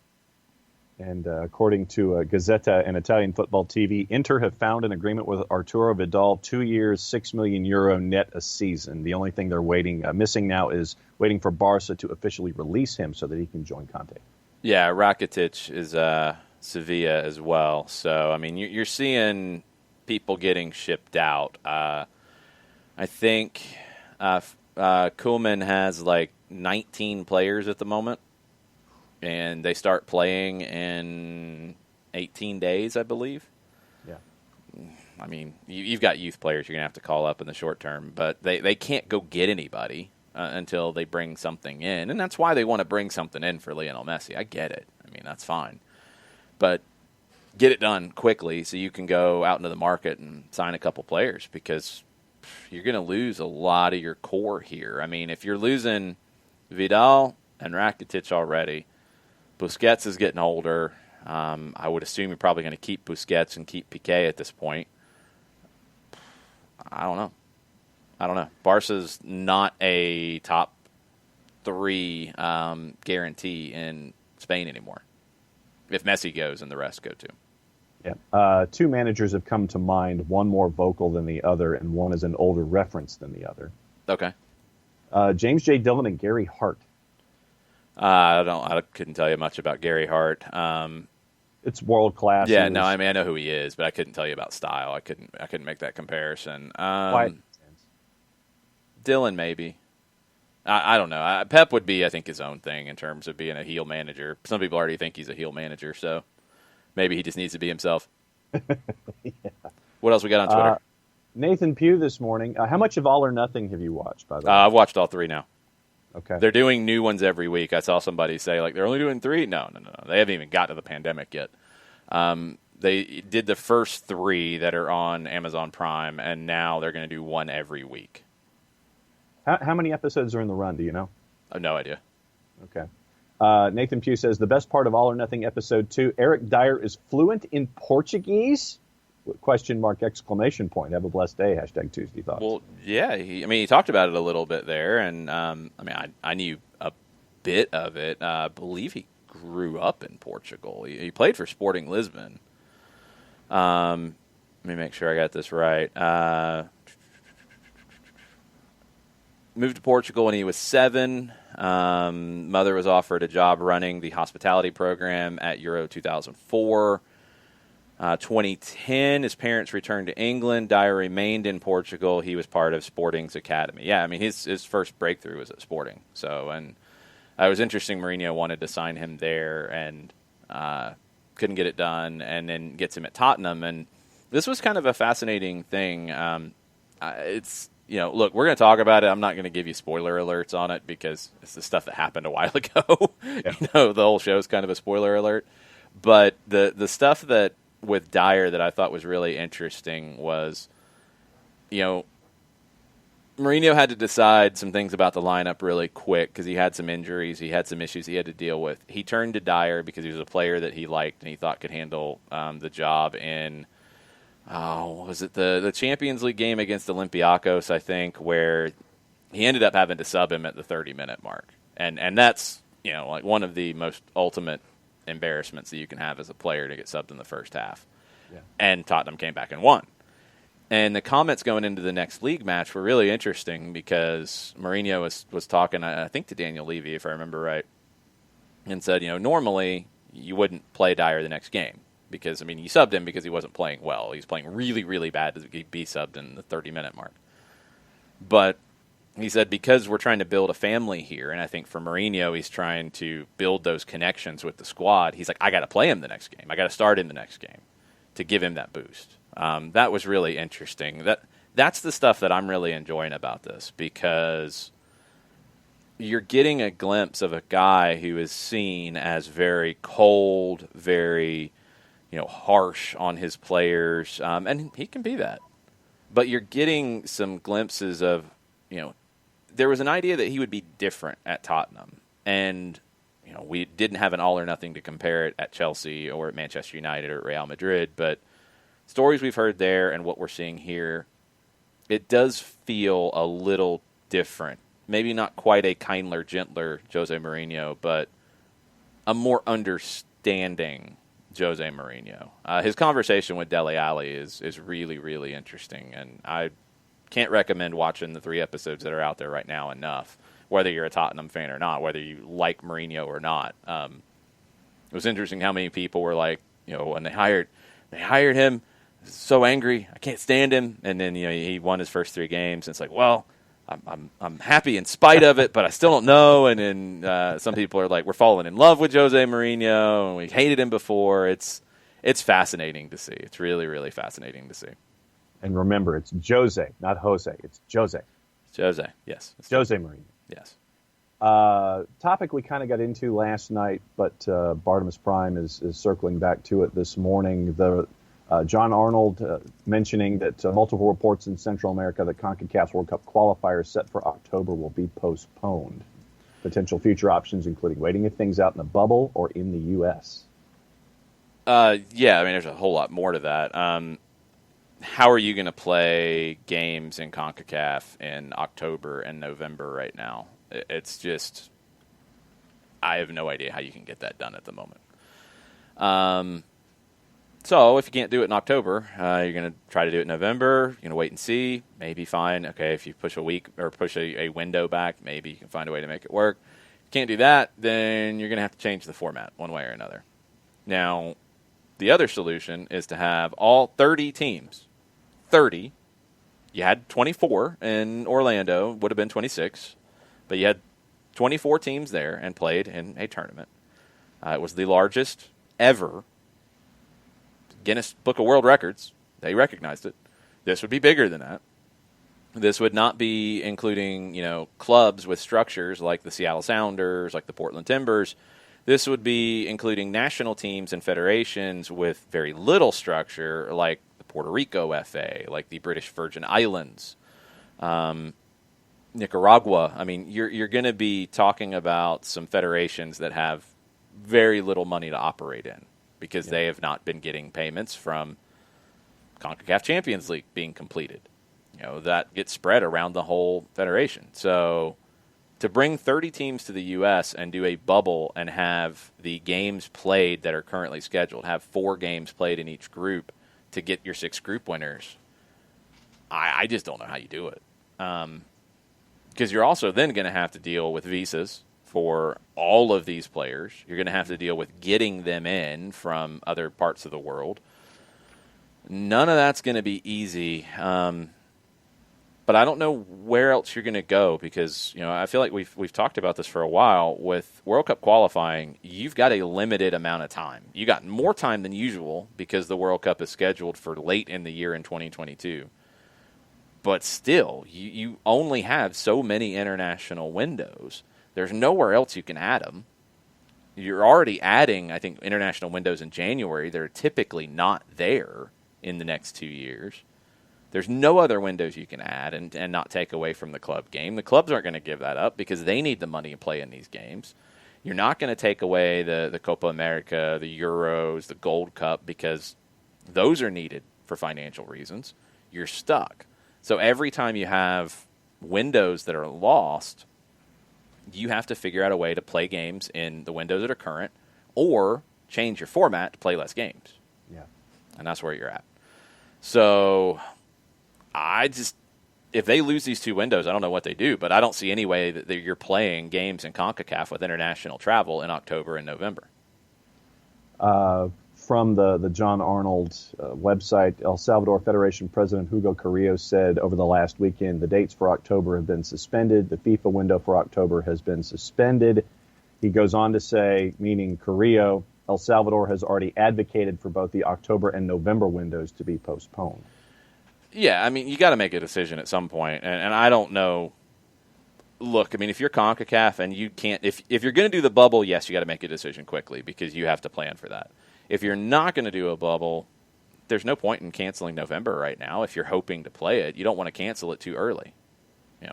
B: And according to Gazzetta and Italian Football TV, Inter have found an agreement with Arturo Vidal, 2 years, €6 million net a season. The only thing they're missing now is waiting for Barca to officially release him so that he can join Conte.
A: Yeah, Rakitic is Sevilla as well. So, you're seeing people getting shipped out. I think Koeman has 19 players at the moment. And they start playing in 18 days, I believe.
B: Yeah.
A: You've got youth players you're going to have to call up in the short term, but they can't go get anybody until they bring something in. And that's why they want to bring something in for Lionel Messi. I get it. That's fine. But get it done quickly so you can go out into the market and sign a couple players because you're going to lose a lot of your core here. If you're losing Vidal and Rakitic already, Busquets is getting older. I would assume you're probably going to keep Busquets and keep Piqué at this point. I don't know. Barca's not a top 3 guarantee in Spain anymore. If Messi goes and the rest go too.
B: Yeah. 2 managers have come to mind, one more vocal than the other, and one is an older reference than the other.
A: Okay.
B: James J. Dillon and Gary Hart.
A: I couldn't tell you much about Gary Hart.
B: It's world class.
A: Yeah, no, I know who he is, but I couldn't tell you about style. I couldn't make that comparison. Dylan, maybe. I don't know. Pep would be, I think, his own thing in terms of being a heel manager. Some people already think he's a heel manager, so maybe he just needs to be himself. Yeah. What else we got on Twitter?
B: Nathan Pugh this morning. How much of All or Nothing have you watched, by the way?
A: I've watched all 3 now.
B: Okay.
A: They're doing new ones every week. I saw somebody say, they're only doing 3? No. They haven't even got to the pandemic yet. They did the first 3 that are on Amazon Prime, and now they're going to do one every week.
B: How many episodes are in the run, do you know?
A: I have no idea.
B: Okay. Nathan Pugh says, the best part of All or Nothing episode 2, Eric Dyer is fluent in Portuguese? ! Exclamation point. Have a blessed day. # Tuesday Thoughts.
A: Well, yeah. He talked about it a little bit there, and I knew a bit of it. I believe he grew up in Portugal. He played for Sporting Lisbon. Let me make sure I got this right. Moved to Portugal when he was 7. Mother was offered a job running the hospitality program at Euro 2004. 2010, his parents returned to England. Dyer remained in Portugal. He was part of Sporting's academy. Yeah, his first breakthrough was at Sporting. So, and it was interesting. Mourinho wanted to sign him there and couldn't get it done, and then gets him at Tottenham. And this was kind of a fascinating thing. Look, we're going to talk about it. I'm not going to give you spoiler alerts on it because it's the stuff that happened a while ago. Yeah. The whole show is kind of a spoiler alert. But the stuff that with Dyer that I thought was really interesting was, Mourinho had to decide some things about the lineup really quick because he had some injuries, he had some issues he had to deal with. He turned to Dyer because he was a player that he liked and he thought could handle the job in, was it the Champions League game against Olympiacos, I think, where he ended up having to sub him at the 30-minute mark. And that's, one of the most ultimate embarrassments that you can have as a player to get subbed in the first half. Yeah. And Tottenham came back and won. And the comments going into the next league match were really interesting because Mourinho was talking, I think, to Daniel Levy, if I remember right, and said, normally you wouldn't play Dyer the next game because, you subbed him because he wasn't playing well. He was playing really, really bad to be subbed in the 30-minute mark. But he said, because we're trying to build a family here, and I think for Mourinho, he's trying to build those connections with the squad. He's like, I got to play him the next game. I got to start him the next game to give him that boost. That was really interesting. That's the stuff that I'm really enjoying about this because you're getting a glimpse of a guy who is seen as very cold, very, harsh on his players, and he can be that. But you're getting some glimpses of, there was an idea that he would be different at Tottenham. And, we didn't have an all or nothing to compare it at Chelsea or at Manchester United or at Real Madrid, but stories we've heard there and what we're seeing here, it does feel a little different. Maybe not quite a kinder, gentler Jose Mourinho, but a more understanding Jose Mourinho. His conversation with Dele Alli is really, really interesting, and I can't recommend watching the 3 episodes that are out there right now enough, whether you're a Tottenham fan or not, whether you like Mourinho or not. It was interesting how many people were like, when they hired him, so angry, I can't stand him, and then he won his first 3 games, and it's like, well, I'm happy in spite of it, but I still don't know. And then some people are like, we're falling in love with Jose Mourinho, and we hated him before. It's fascinating to see. It's really, really fascinating to see.
B: And remember, it's Jose, not Jose. It's Jose.
A: It's Jose, yes.
B: It's Jose Mourinho.
A: Yes.
B: Topic we kind of got into last night, but Bartimus Prime is circling back to it this morning. John Arnold mentioning that multiple reports in Central America that CONCACAF's World Cup qualifiers set for October will be postponed. Potential future options including waiting things out in the bubble or in the U.S.
A: Yeah, there's a whole lot more to that. How are you going to play games in CONCACAF in October and November right now? It's just, I have no idea how you can get that done at the moment. So if you can't do it in October, you're going to try to do it in November. You're going to wait and see. Maybe fine. Okay, if you push a week or push a window back, maybe you can find a way to make it work. If you can't do that, then you're going to have to change the format one way or another. Now, the other solution is to have all 30 teams. 30. You had 24 in Orlando, would have been 26. But you had 24 teams there and played in a tournament. It was the largest ever. Guinness Book of World Records, they recognized it. This would be bigger than that. This would not be including, clubs with structures like the Seattle Sounders, like the Portland Timbers. This would be including national teams and federations with very little structure, like the Puerto Rico FA, like the British Virgin Islands, Nicaragua. You're going to be talking about some federations that have very little money to operate in, because they have not been getting payments from CONCACAF Champions League being completed. That gets spread around the whole federation. So to bring 30 teams to the U.S. and do a bubble and have the games played that are currently scheduled, have 4 games played in each group to get your 6 group winners, I just don't know how you do it. Because you're also then going to have to deal with visas for all of these players. You're going to have to deal with getting them in from other parts of the world. None of that's going to be easy. But I don't know where else you're going to go, because I feel like we've talked about this for a while. With World Cup qualifying, you've got a limited amount of time. You got more time than usual because the World Cup is scheduled for late in the year in 2022. But still, you only have so many international windows. There's nowhere else you can add them. You're already adding, I think, international windows in January. They're typically not there in the next 2 years. There's no other windows you can add and not take away from the club game. The clubs aren't going to give that up because they need the money to play in these games. You're not going to take away the Copa America, the Euros, the Gold Cup, because those are needed for financial reasons. You're stuck. So every time you have windows that are lost, you have to figure out a way to play games in the windows that are current or change your format to play less games.
B: Yeah.
A: And that's where you're at. So if they lose these 2 windows, I don't know what they do, but I don't see any way that you're playing games in CONCACAF with international travel in October and November.
B: From the John Arnold website, El Salvador Federation President Hugo Carrillo said over the last weekend the dates for October have been suspended. The FIFA window for October has been suspended. He goes on to say, meaning Carrillo, El Salvador has already advocated for both the October and November windows to be postponed.
A: Yeah, you got to make a decision at some point, and I don't know. Look, if you're CONCACAF and you can't, if you're going to do the bubble, yes, you got to make a decision quickly because you have to plan for that. If you're not going to do a bubble, there's no point in canceling November right now. If you're hoping to play it, you don't want to cancel it too early.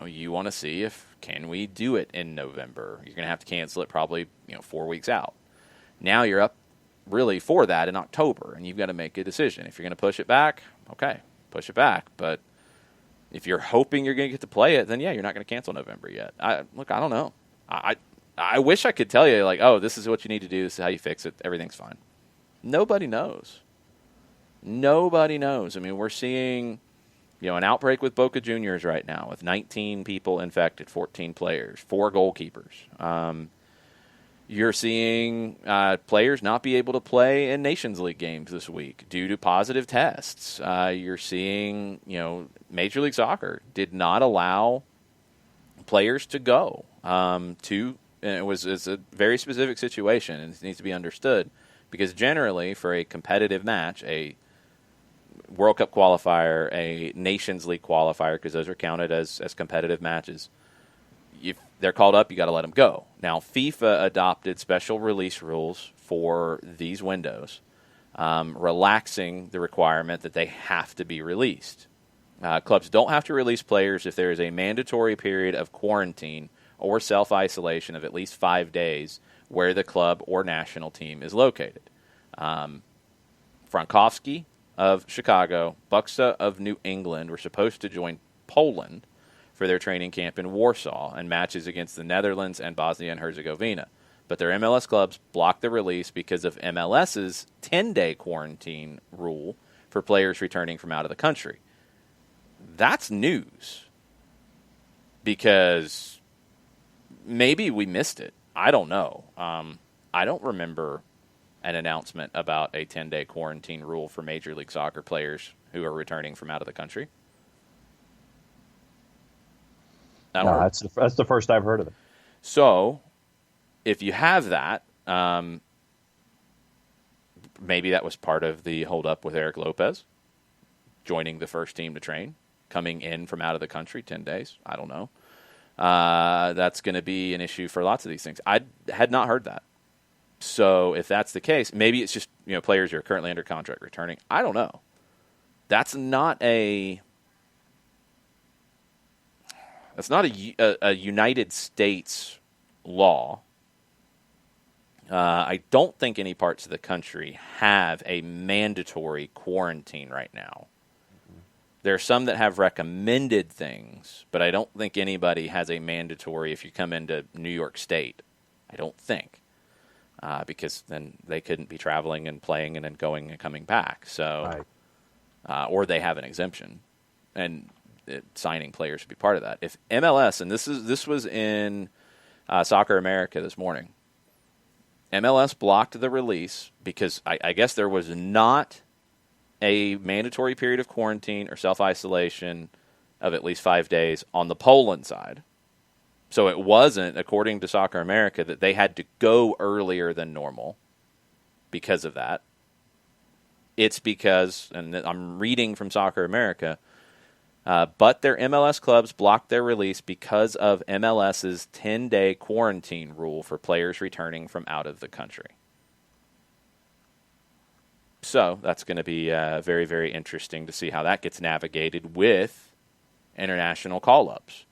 A: You want to see can we do it in November? You're going to have to cancel it probably 4 weeks out. Now you're up really for that in October, and you've got to make a decision. If you're going to push it back, okay, push it back. But if you're hoping you're going to get to play it, then yeah, you're not going to cancel November yet. I don't know. I wish I could tell you, like, oh, this is what you need to do. This is how you fix it. Everything's fine. Nobody knows. Nobody knows. I mean, we're seeing, an outbreak with Boca Juniors right now with 19 people infected, 14 players, 4 goalkeepers. You're seeing players not be able to play in Nations League games this week due to positive tests. You're seeing, Major League Soccer did not allow players to go and it's a very specific situation, and it needs to be understood because generally for a competitive match, a World Cup qualifier, a Nations League qualifier, because those are counted as competitive matches, if they're called up, you got to let them go. Now, FIFA adopted special release rules for these windows, relaxing the requirement that they have to be released. Clubs don't have to release players if there is a mandatory period of quarantine or self-isolation of at least 5 days where the club or national team is located. Frankowski of Chicago, Buxa of New England were supposed to join Poland for their training camp in Warsaw and matches against the Netherlands and Bosnia and Herzegovina. But their MLS clubs blocked the release because of MLS's 10-day quarantine rule for players returning from out of the country. That's news because maybe we missed it. I don't know. I don't remember an announcement about a 10-day quarantine rule for Major League Soccer players who are returning from out of the country.
B: No, that's the first I've heard of it.
A: So, if you have that, maybe that was part of the holdup with Eric Lopez joining the first team to train, coming in from out of the country 10 days. I don't know. That's going to be an issue for lots of these things. I had not heard that. So if that's the case, maybe it's just players who are currently under contract returning. I don't know. That's not a United States law. I don't think any parts of the country have a mandatory quarantine right now. There are some that have recommended things, but I don't think anybody has a mandatory if you come into New York State. I don't think. Because then they couldn't be traveling and playing and then going and coming back. So, right. Or they have an exemption, and signing players would be part of that. If MLS, and this was in Soccer America this morning, MLS blocked the release because I guess there was not a mandatory period of quarantine or self-isolation of at least 5 days on the Poland side. So it wasn't, according to Soccer America, that they had to go earlier than normal because of that. It's because, and I'm reading from Soccer America, but their MLS clubs blocked their release because of MLS's 10-day quarantine rule for players returning from out of the country. So that's going to be very, very interesting to see how that gets navigated with international call-ups.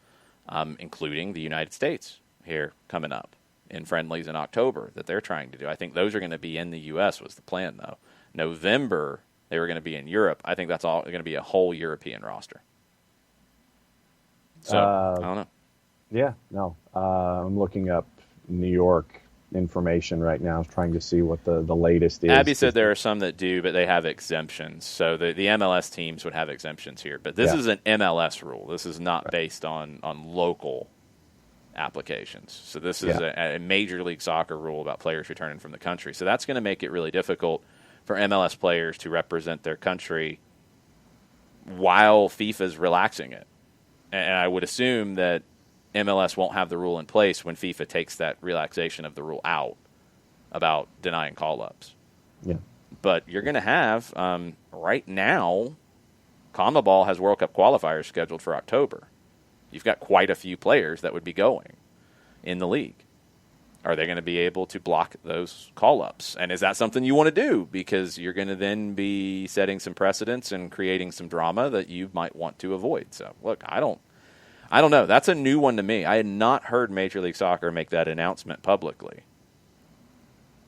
A: Including the United States here coming up in friendlies in October that they're trying to do. I think those are going to be in the U.S. was the plan, though. November, they were going to be in Europe. I think that's all going to be a whole European roster. So, I don't know.
B: Yeah, no. I'm looking up New York information right now, trying to see what the latest is.
A: Abby said there are some that do, but they have exemptions. So the MLS teams would have exemptions here. But this is an MLS rule. This is not based on local applications. So this is a Major League Soccer rule about players returning from the country. So that's going to make it really difficult for MLS players to represent their country while FIFA's relaxing it. And I would assume that MLS won't have the rule in place when FIFA takes that relaxation of the rule out about denying call-ups.
B: Yeah.
A: But you're going to have, right now, CONMEBOL has World Cup qualifiers scheduled for October. You've got quite a few players that would be going in the league. Are they going to be able to block those call-ups? And is that something you want to do? Because you're going to then be setting some precedents and creating some drama that you might want to avoid. So, look, I don't know. That's a new one to me. I had not heard Major League Soccer make that announcement publicly.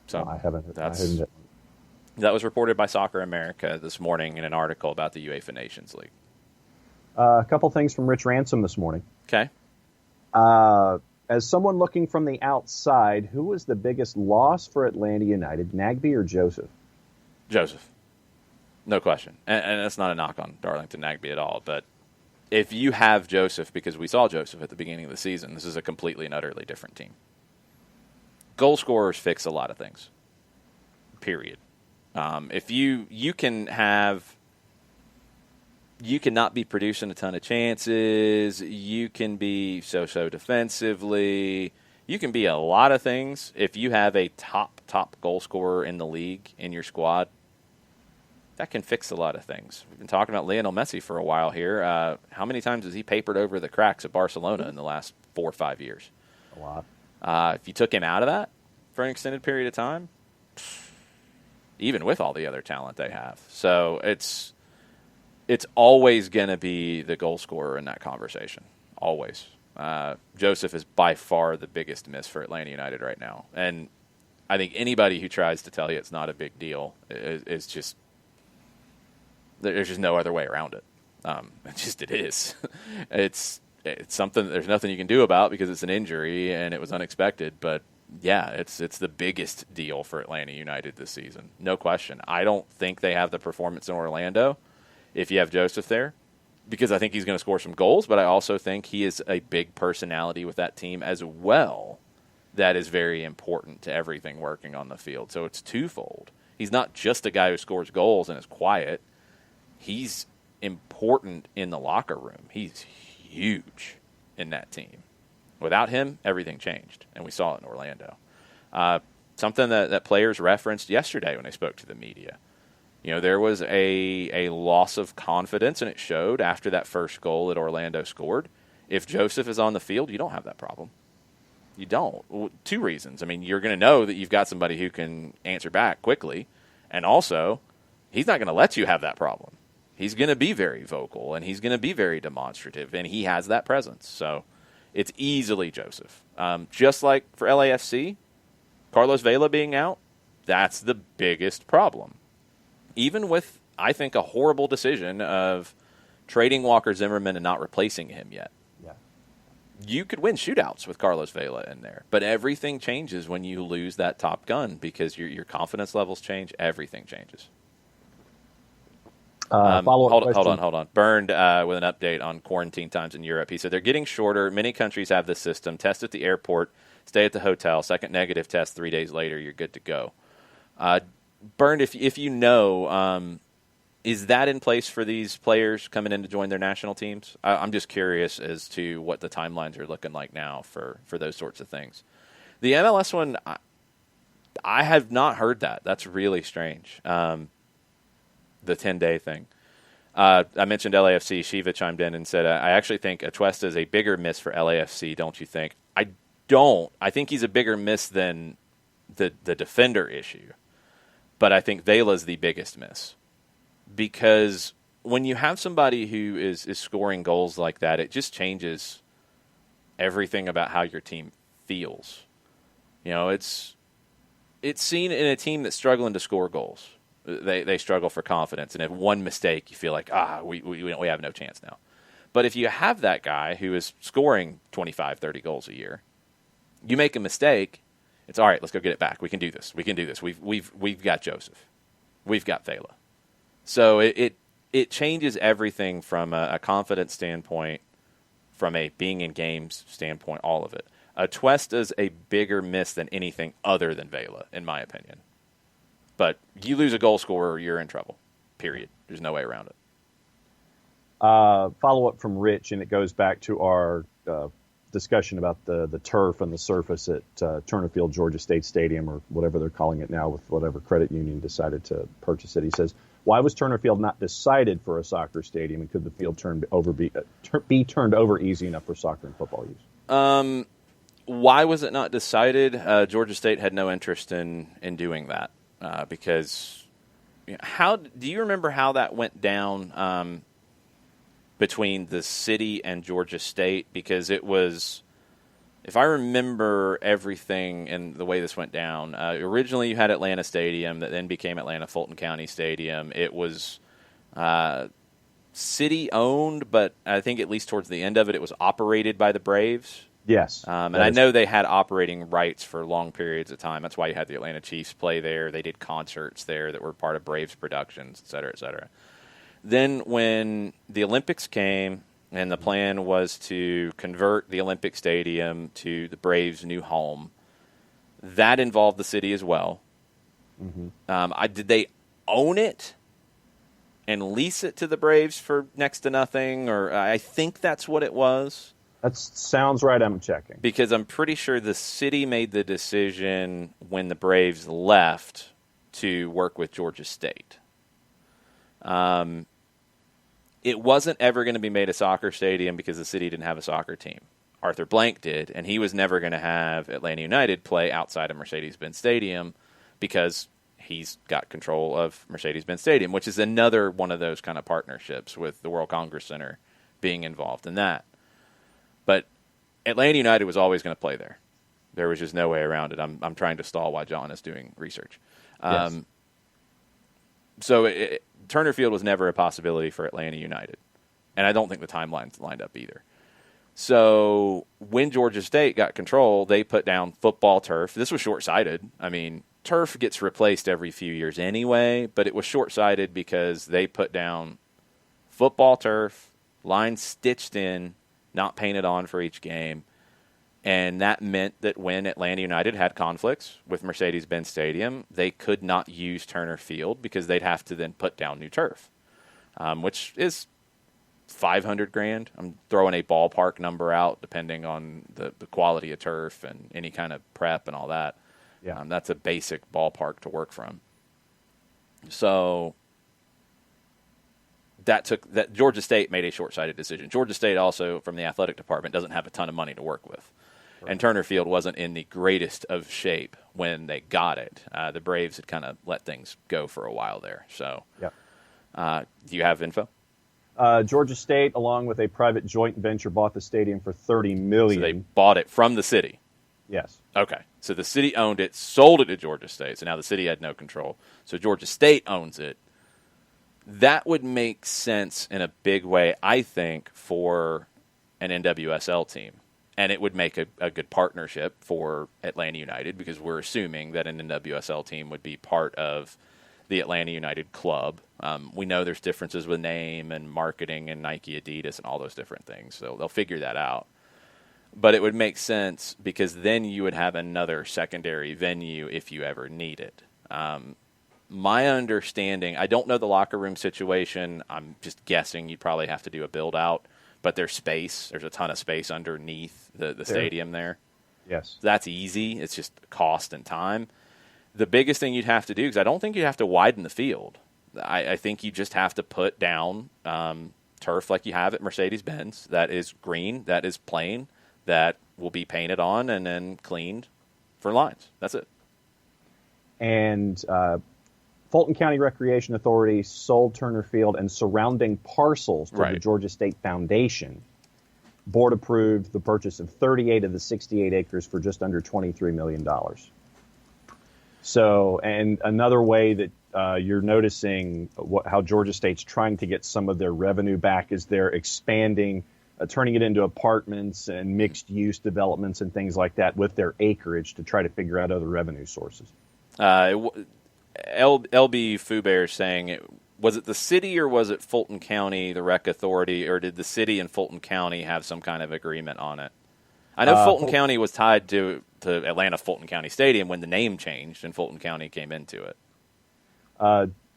A: So
B: I haven't.
A: That was reported by Soccer America this morning in an article about the UEFA Nations League.
B: A couple things from Rich Ransom this morning.
A: Okay.
B: As someone looking from the outside, who was the biggest loss for Atlanta United, Nagbe or Joseph?
A: Joseph. No question. And that's not a knock on Darlington Nagbe at all. But if you have Joseph, because we saw Joseph at the beginning of the season, this is a completely and utterly different team. Goal scorers fix a lot of things. Period. If you cannot be producing a ton of chances. You can be so defensively. You can be a lot of things. If you have a top goal scorer in the league in your squad, that can fix a lot of things. We've been talking about Lionel Messi for a while here. How many times has he papered over the cracks of Barcelona in the last 4 or 5 years?
B: A lot.
A: If you took him out of that for an extended period of time, even with all the other talent they have. So it's always going to be the goal scorer in that conversation. Always. Joseph is by far the biggest miss for Atlanta United right now. And I think anybody who tries to tell you it's not a big deal is just – there's just no other way around it. It is. It's something – there's nothing you can do about because it's an injury and it was unexpected. But, yeah, it's the biggest deal for Atlanta United this season. No question. I don't think they have the performance in Orlando if you have Joseph there, because I think he's going to score some goals, but I also think he is a big personality with that team as well that is very important to everything working on the field. So it's twofold. He's not just a guy who scores goals and is quiet. He's important in the locker room. He's huge in that team. Without him, everything changed, and we saw it in Orlando. Something that players referenced yesterday when they spoke to the media. You know, there was a loss of confidence, and it showed after that first goal that Orlando scored. If Joseph is on the field, you don't have that problem. You don't. 2 reasons. I mean, you're going to know that you've got somebody who can answer back quickly, and also, he's not going to let you have that problem. He's going to be very vocal, and he's going to be very demonstrative, and he has that presence. So it's easily Joseph. Just like for LAFC, Carlos Vela being out, that's the biggest problem. Even with, I think, a horrible decision of trading Walker Zimmerman and not replacing him yet.
B: Yeah.
A: You could win shootouts with Carlos Vela in there. But everything changes when you lose that top gun because your confidence levels change. Everything changes.
B: Hold
A: on. Burned with an update on quarantine times in Europe. He said they're getting shorter. Many countries have this system. Test at the airport, stay at the hotel. Second negative test 3 days later, you're good to go. Burned, if you know, is that in place for these players coming in to join their national teams? I'm just curious as to what the timelines are looking like now for those sorts of things. The MLS one, I have not heard that. That's really strange. The 10-day thing. I mentioned LAFC. Shiva chimed in and said, I actually think Atuesta is a bigger miss for LAFC, don't you think? I don't. I think he's a bigger miss than the defender issue. But I think Vela's the biggest miss. Because when you have somebody who is scoring goals like that, it just changes everything about how your team feels. You know, it's seen in a team that's struggling to score goals. They struggle for confidence. And if one mistake, you feel like, we have no chance now. But if you have that guy who is scoring 25, 30 goals a year, you make a mistake, it's all right, let's go get it back. We can do this. We've got Joseph. We've got Vela. So it changes everything from a confidence standpoint, from a being in games standpoint, all of it. Atuesta's a bigger miss than anything other than Vela, in my opinion. But you lose a goal scorer, you're in trouble. Period. There's no way around it.
B: Follow-up from Rich, and it goes back to our discussion about the turf and the surface at Turner Field, Georgia State Stadium, or whatever they're calling it now with whatever credit union decided to purchase it. He says, why was Turner Field not decided for a soccer stadium, and could the field be turned over easy enough for soccer and football use?
A: Why was it not decided? Georgia State had no interest in doing that because how do you remember how that went down? between the city and Georgia State, because it was, if I remember everything and the way this went down, originally you had Atlanta Stadium that then became Atlanta Fulton County Stadium. It was city-owned, but I think at least towards the end of it, it was operated by the Braves.
B: Yes.
A: And I know they had operating rights for long periods of time. That's why you had the Atlanta Chiefs play there. They did concerts there that were part of Braves productions, et cetera, et cetera. Then when the Olympics came and the plan was to convert the Olympic Stadium to the Braves' new home, that involved the city as well. Mm-hmm. Did they own it and lease it to the Braves for next to nothing? Or I think that's what it was.
B: That sounds right. I'm checking.
A: Because I'm pretty sure the city made the decision when the Braves left to work with Georgia State. It wasn't ever going to be made a soccer stadium because the city didn't have a soccer team. Arthur Blank did, and he was never going to have Atlanta United play outside of Mercedes-Benz Stadium because he's got control of Mercedes-Benz Stadium, which is another one of those kind of partnerships with the World Congress Center being involved in that. But Atlanta United was always going to play there. There was just no way around it. I'm trying to stall while John is doing research.
B: Yes.
A: So Turner Field was never a possibility for Atlanta United. And I don't think the timelines lined up either. So when Georgia State got control, they put down football turf. This was short-sighted. I mean, turf gets replaced every few years anyway, but it was short-sighted because they put down football turf, lines stitched in, not painted on for each game. And that meant that when Atlanta United had conflicts with Mercedes-Benz Stadium, they could not use Turner Field because they'd have to then put down new turf, which is $500,000. I'm throwing a ballpark number out depending on the quality of turf and any kind of prep and all that.
B: Yeah.
A: That's a basic ballpark to work from. So that Georgia State made a short-sighted decision. Georgia State also, from the athletic department, doesn't have a ton of money to work with. Right. And Turner Field wasn't in the greatest of shape when they got it. The Braves had kind of let things go for a while there. So, do you have info?
B: Georgia State, along with a private joint venture, bought the stadium for $30 million.
A: So they bought it from the city?
B: Yes.
A: Okay. So the city owned it, sold it to Georgia State. So now the city had no control. So Georgia State owns it. That would make sense in a big way, I think, for an NWSL team. And it would make a good partnership for Atlanta United because we're assuming that an NWSL team would be part of the Atlanta United club. We know there's differences with name and marketing and Nike, Adidas, and all those different things. So they'll figure that out. But it would make sense because then you would have another secondary venue if you ever need it. My understanding, I don't know the locker room situation. I'm just guessing you'd probably have to do a build-out. But there's space. There's a ton of space underneath the stadium there.
B: Yes.
A: That's easy. It's just cost and time. The biggest thing you'd have to do, because I don't think you'd have to widen the field. I think you just have to put down turf like you have at Mercedes-Benz that is green, that is plain, that will be painted on and then cleaned for lines. That's it.
B: And Fulton County Recreation Authority sold Turner Field and surrounding parcels to the Georgia State Foundation. Board approved the purchase of 38 of the 68 acres for just under $23 million. So, and another way that you're noticing how Georgia State's trying to get some of their revenue back is they're expanding, turning it into apartments and mixed-use developments and things like that with their acreage to try to figure out other revenue sources.
A: LB Fubear saying, was it the city or was it Fulton County, the rec authority, or did the city and Fulton County have some kind of agreement on it? I know Fulton County was tied to Atlanta Fulton County Stadium when the name changed and Fulton County came into it.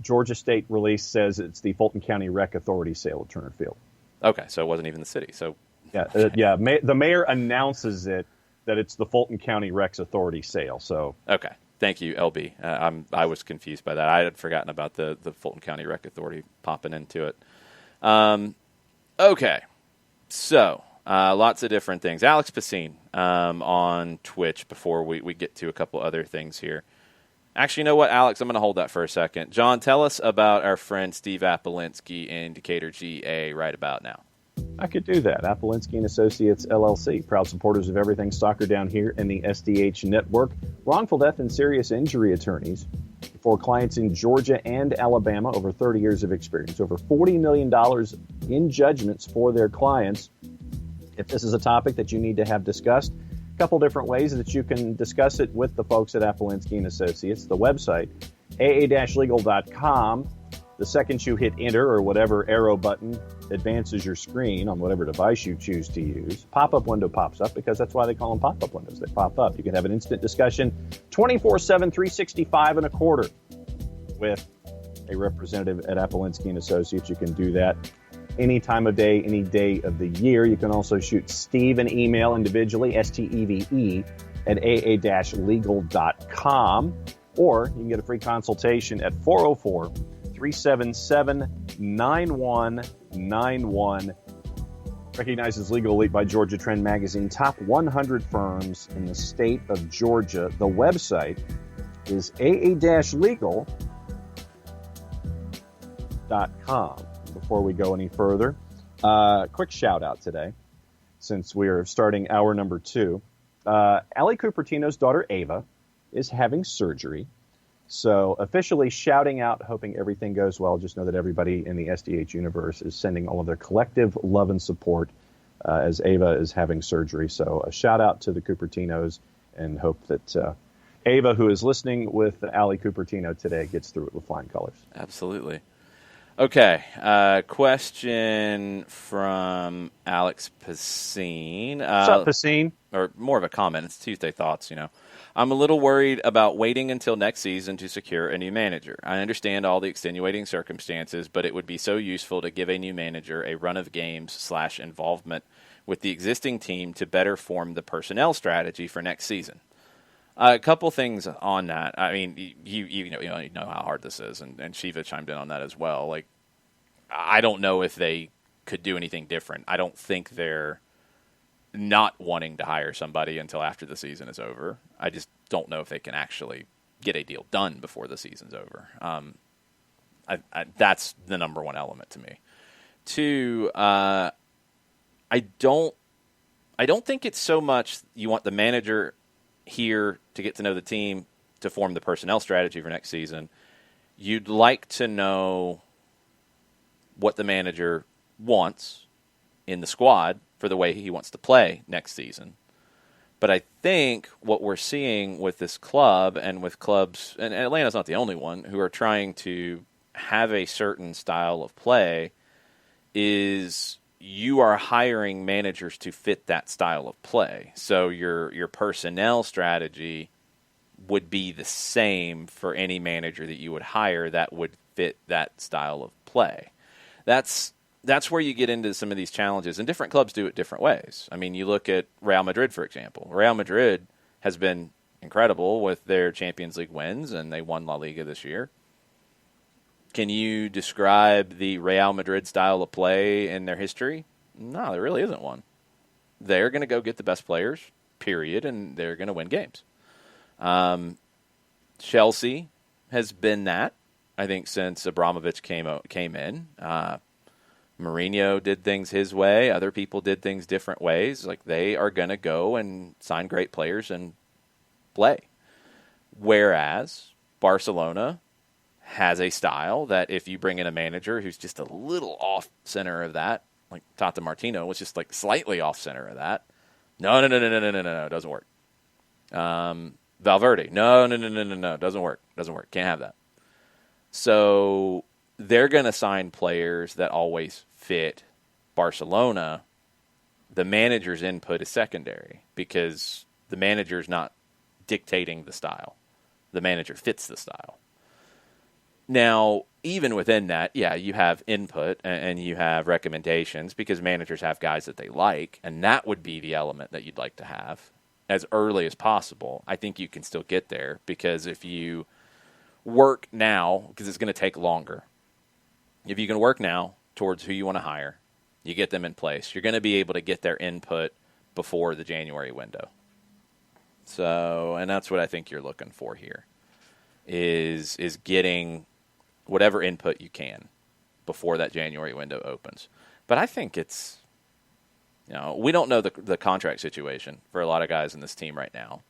B: Georgia State release says it's the Fulton County Rec Authority sale of Turner Field.
A: Okay, so it wasn't even the city. So
B: the mayor announces that it's the Fulton County Recs Authority sale. So
A: okay. Thank you, LB. I was confused by that. I had forgotten about the Fulton County Rec Authority popping into it. Okay, so lots of different things. Alex Pacine on Twitch before we get to a couple other things here. Actually, you know what, Alex? I'm going to hold that for a second. John, tell us about our friend Steve Apolinski in Decatur, GA right about now.
B: I could do that. Apolinski and Associates, LLC, proud supporters of everything soccer down here in the SDH network. Wrongful death and serious injury attorneys for clients in Georgia and Alabama, over 30 years of experience, over $40 million in judgments for their clients. If this is a topic that you need to have discussed, a couple different ways that you can discuss it with the folks at Apolinski and Associates. The website, aa-legal.com. The second you hit enter or whatever arrow button advances your screen on whatever device you choose to use, pop-up window pops up, because that's why they call them pop-up windows. They pop up. You can have an instant discussion 24/7, 365 and a quarter with a representative at Apolinski and Associates. You can do that any time of day, any day of the year. You can also shoot Steve an email individually, STEVE, at aa-legal.com, or you can get a free consultation at 404-377-9191. Recognized as Legal Elite by Georgia Trend Magazine, top 100 firms in the state of Georgia. The website is aa-legal.com. Before we go any further, quick shout out today, since we are starting hour number 2. Ali Cupertino's daughter Ava is having surgery. So officially shouting out, hoping everything goes well. Just know that everybody in the SDH universe is sending all of their collective love and support as Ava is having surgery. So a shout out to the Cupertinos, and hope that Ava, who is listening with Ali Cupertino today, gets through it with flying colors.
A: Absolutely. Okay, question from Alex Pacine.
B: What's up, Pacine?
A: Or more of a comment. It's Tuesday Thoughts, I'm a little worried about waiting until next season to secure a new manager. I understand all the extenuating circumstances, but it would be so useful to give a new manager a run of games / involvement with the existing team to better form the personnel strategy for next season. A couple things on that. I mean, you know how hard this is, and Shiva chimed in on that as well. Like, I don't know if they could do anything different. I don't think they're not wanting to hire somebody until after the season is over. I just don't know if they can actually get a deal done before the season's over. That's the number one element to me. 2, I don't think it's so much you want the manager here to get to know the team to form the personnel strategy for next season. You'd like to know what the manager wants in the squad for the way he wants to play next season. But I think what we're seeing with this club and with clubs, and Atlanta's not the only one, who are trying to have a certain style of play, is you are hiring managers to fit that style of play. So your personnel strategy would be the same for any manager that you would hire that would fit that style of play. That's where you get into some of these challenges, and different clubs do it different ways. I mean, you look at Real Madrid, for example. Real Madrid has been incredible with their Champions League wins, and they won La Liga this year. Can you describe the Real Madrid style of play in their history? No, there really isn't one. They're going to go get the best players, period, and they're going to win games. Chelsea has been that, I think, since Abramovich came in. Mourinho did things his way. Other people did things different ways. Like, they are going to go and sign great players and play. Whereas Barcelona has a style that if you bring in a manager who's just a little off center of that, like Tata Martino was just like slightly off center of that. No, it doesn't work. Valverde, no, doesn't work. Can't have that. So they're going to sign players that always fit Barcelona. The manager's input is secondary because the manager's not dictating the style. The manager fits the style. Now, even within that, yeah, you have input and you have recommendations because managers have guys that they like, and that would be the element that you'd like to have as early as possible. I think you can still get there because if you work now, because it's going to take longer, if you can work now towards who you want to hire, you get them in place, you're going to be able to get their input before the January window. So, and that's what I think you're looking for here, is getting whatever input you can before that January window opens. But I think it's We don't know the contract situation for a lot of guys in this team right now.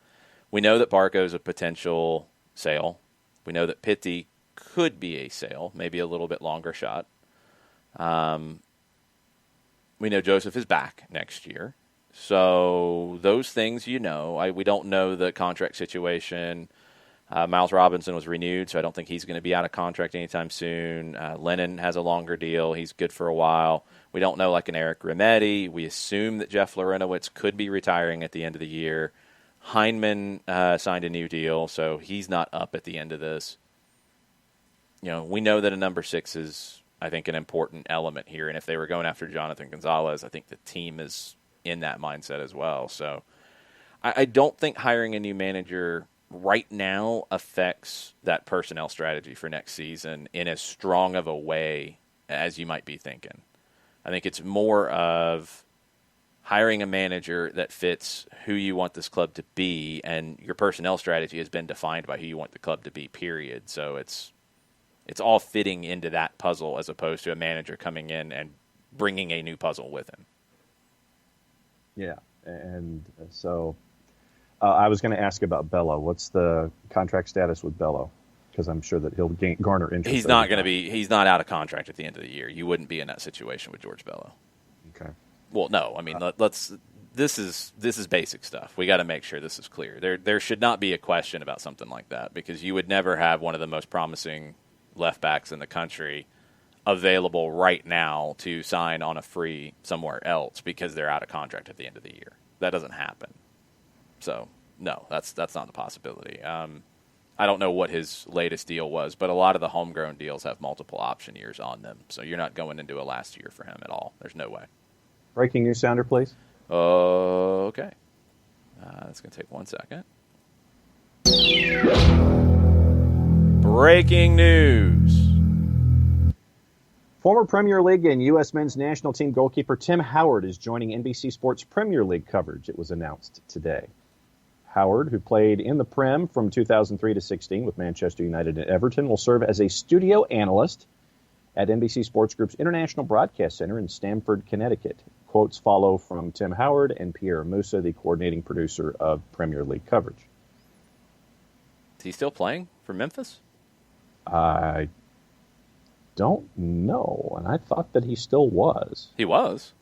A: We know that Barco's a potential sale. We know that Pitti could be a sale, maybe a little bit longer shot. We know Joseph is back next year. So those things, we don't know the contract situation. Miles Robinson was renewed, so I don't think he's going to be out of contract anytime soon. Lennon has a longer deal. He's good for a while. We don't know like an Eric Remetti. We assume that Jeff Larenowitz could be retiring at the end of the year. Heineman signed a new deal, so he's not up at the end of this. We know that a number 6 is, I think, an important element here. And if they were going after Jonathan Gonzalez, I think the team is in that mindset as well. So I don't think hiring a new manager right now affects that personnel strategy for next season in as strong of a way as you might be thinking. I think it's more of hiring a manager that fits who you want this club to be, and your personnel strategy has been defined by who you want the club to be, period. So it's all fitting into that puzzle as opposed to a manager coming in and bringing a new puzzle with him.
B: Yeah, and so I was going to ask about Bello. What's the contract status with Bello? Because I'm sure that he'll garner interest.
A: He's not out of contract at the end of the year. You wouldn't be in that situation with George Bello.
B: Okay.
A: Well, no. I mean, this is basic stuff. We got to make sure this is clear. There should not be a question about something like that, because you would never have one of the most promising left backs in the country available right now to sign on a free somewhere else because they're out of contract at the end of the year. That doesn't happen. So, no, that's not a possibility. I don't know what his latest deal was, but a lot of the homegrown deals have multiple option years on them. So you're not going into a last year for him at all. There's no way.
B: Breaking news sounder, please.
A: Okay. That's going to take 1 second. Breaking news.
B: Former Premier League and U.S. men's national team goalkeeper Tim Howard is joining NBC Sports Premier League coverage, it was announced today. Howard, who played in the Prem from 2003 to 16 with Manchester United and Everton, will serve as a studio analyst at NBC Sports Group's International Broadcast Center in Stamford, Connecticut. Quotes follow from Tim Howard and Pierre Musa, the coordinating producer of Premier League coverage.
A: Is he still playing for Memphis?
B: I don't know, and I thought that he still was.
A: He was?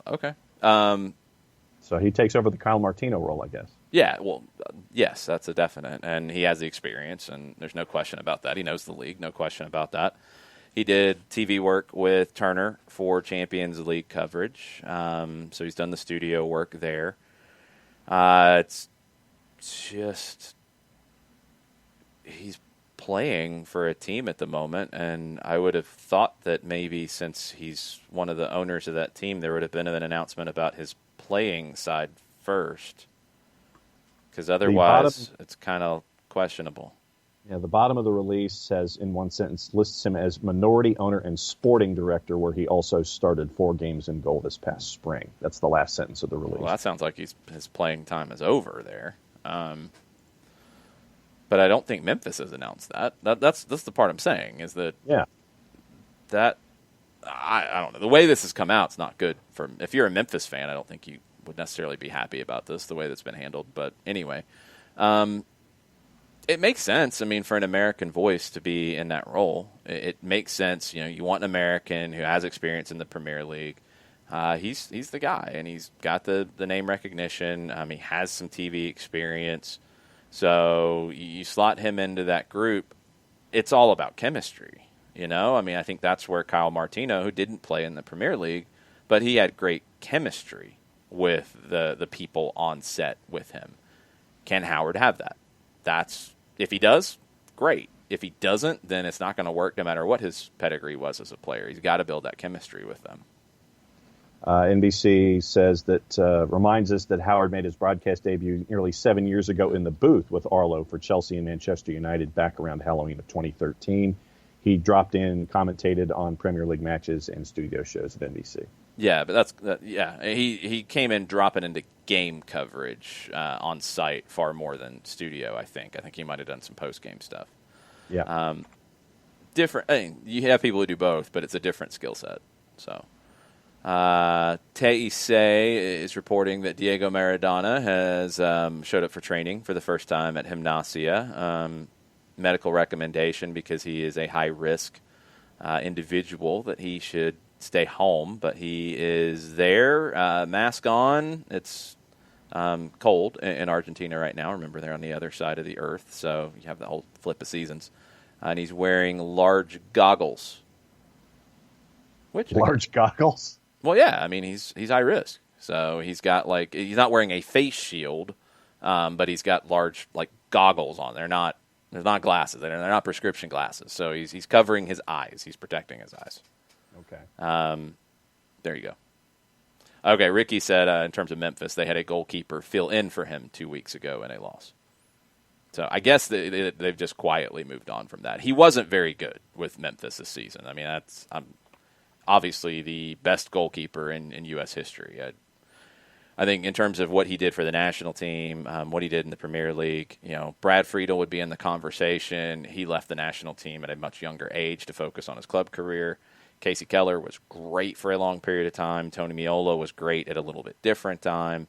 A: Okay.
B: So he takes over the Kyle Martino role, I guess.
A: Yeah, well, yes, that's a definite. And he has the experience, and there's no question about that. He knows the league, no question about that. He did TV work with Turner for Champions League coverage, so he's done the studio work there. It's just he's playing for a team at the moment, and I would have thought that maybe since he's one of the owners of that team, there would have been an announcement about his playing side first, because otherwise it's kind of questionable.
B: Yeah, the bottom of the release says, in one sentence, lists him as minority owner and sporting director, where he also started 4 games in goal this past spring. That's the last sentence of the release.
A: Well, that sounds like his playing time is over there. But I don't think Memphis has announced that. That's the part I'm saying, is that I don't know. The way this has come out, it's not good. If you're a Memphis fan, I don't think you would necessarily be happy about this, the way that's been handled. But anyway, it makes sense. I mean, for an American voice to be in that role, it makes sense. You want an American who has experience in the Premier League. He's the guy, and he's got the name recognition. He has some TV experience. So you slot him into that group. It's all about chemistry. I think that's where Kyle Martino, who didn't play in the Premier League, but he had great chemistry with the people on set with him. Can Howard have that? If he does, great. If he doesn't, then it's not going to work no matter what his pedigree was as a player. He's got to build that chemistry with them.
B: NBC says reminds us that Howard made his broadcast debut nearly 7 years ago in the booth with Arlo for Chelsea and Manchester United back around Halloween of 2013. He dropped in, commentated on Premier League matches and studio shows at NBC.
A: Yeah, but he came in dropping into game coverage on site far more than studio, I think. I think he might have done some post-game stuff.
B: Yeah.
A: Different. You have people who do both, but it's a different skill set. So Teise is reporting that Diego Maradona has showed up for training for the first time at Gimnasia. Medical recommendation because he is a high-risk individual that he should stay home, but he is there, mask on. It's cold in Argentina right now. Remember, they're on the other side of the earth, so you have the whole flip of seasons. And he's wearing large goggles.
B: Large goggles?
A: Well, yeah. I mean, he's high risk. So he's got, he's not wearing a face shield, but he's got large, goggles on. They're not glasses. They're not prescription glasses. So he's covering his eyes. He's protecting his eyes.
B: Okay.
A: There you go. Okay, Ricky said in terms of Memphis, they had a goalkeeper fill in for him 2 weeks ago in a loss. So I guess they've just quietly moved on from that. He wasn't very good with Memphis this season. I mean, that's obviously the best goalkeeper in U.S. history. I think in terms of what he did for the national team, what he did in the Premier League, Brad Friedel would be in the conversation. He left the national team at a much younger age to focus on his club career. Casey Keller was great for a long period of time. Tony Meola was great at a little bit different time.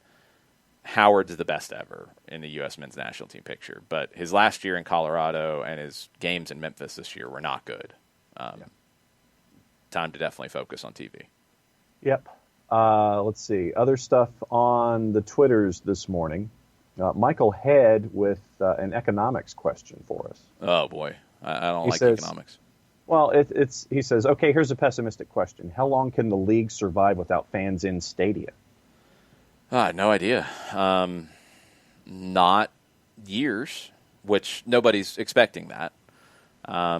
A: Howard's the best ever in the U.S. men's national team picture. But his last year in Colorado and his games in Memphis this year were not good. Time to definitely focus on TV.
B: Yep. Let's see. Other stuff on the Twitters this morning. Michael Head with an economics question for us.
A: Oh, boy. I don't like economics.
B: Well, he says, okay, here's a pessimistic question. How long can the league survive without fans in Stadia?
A: No idea. Not years, which nobody's expecting that. I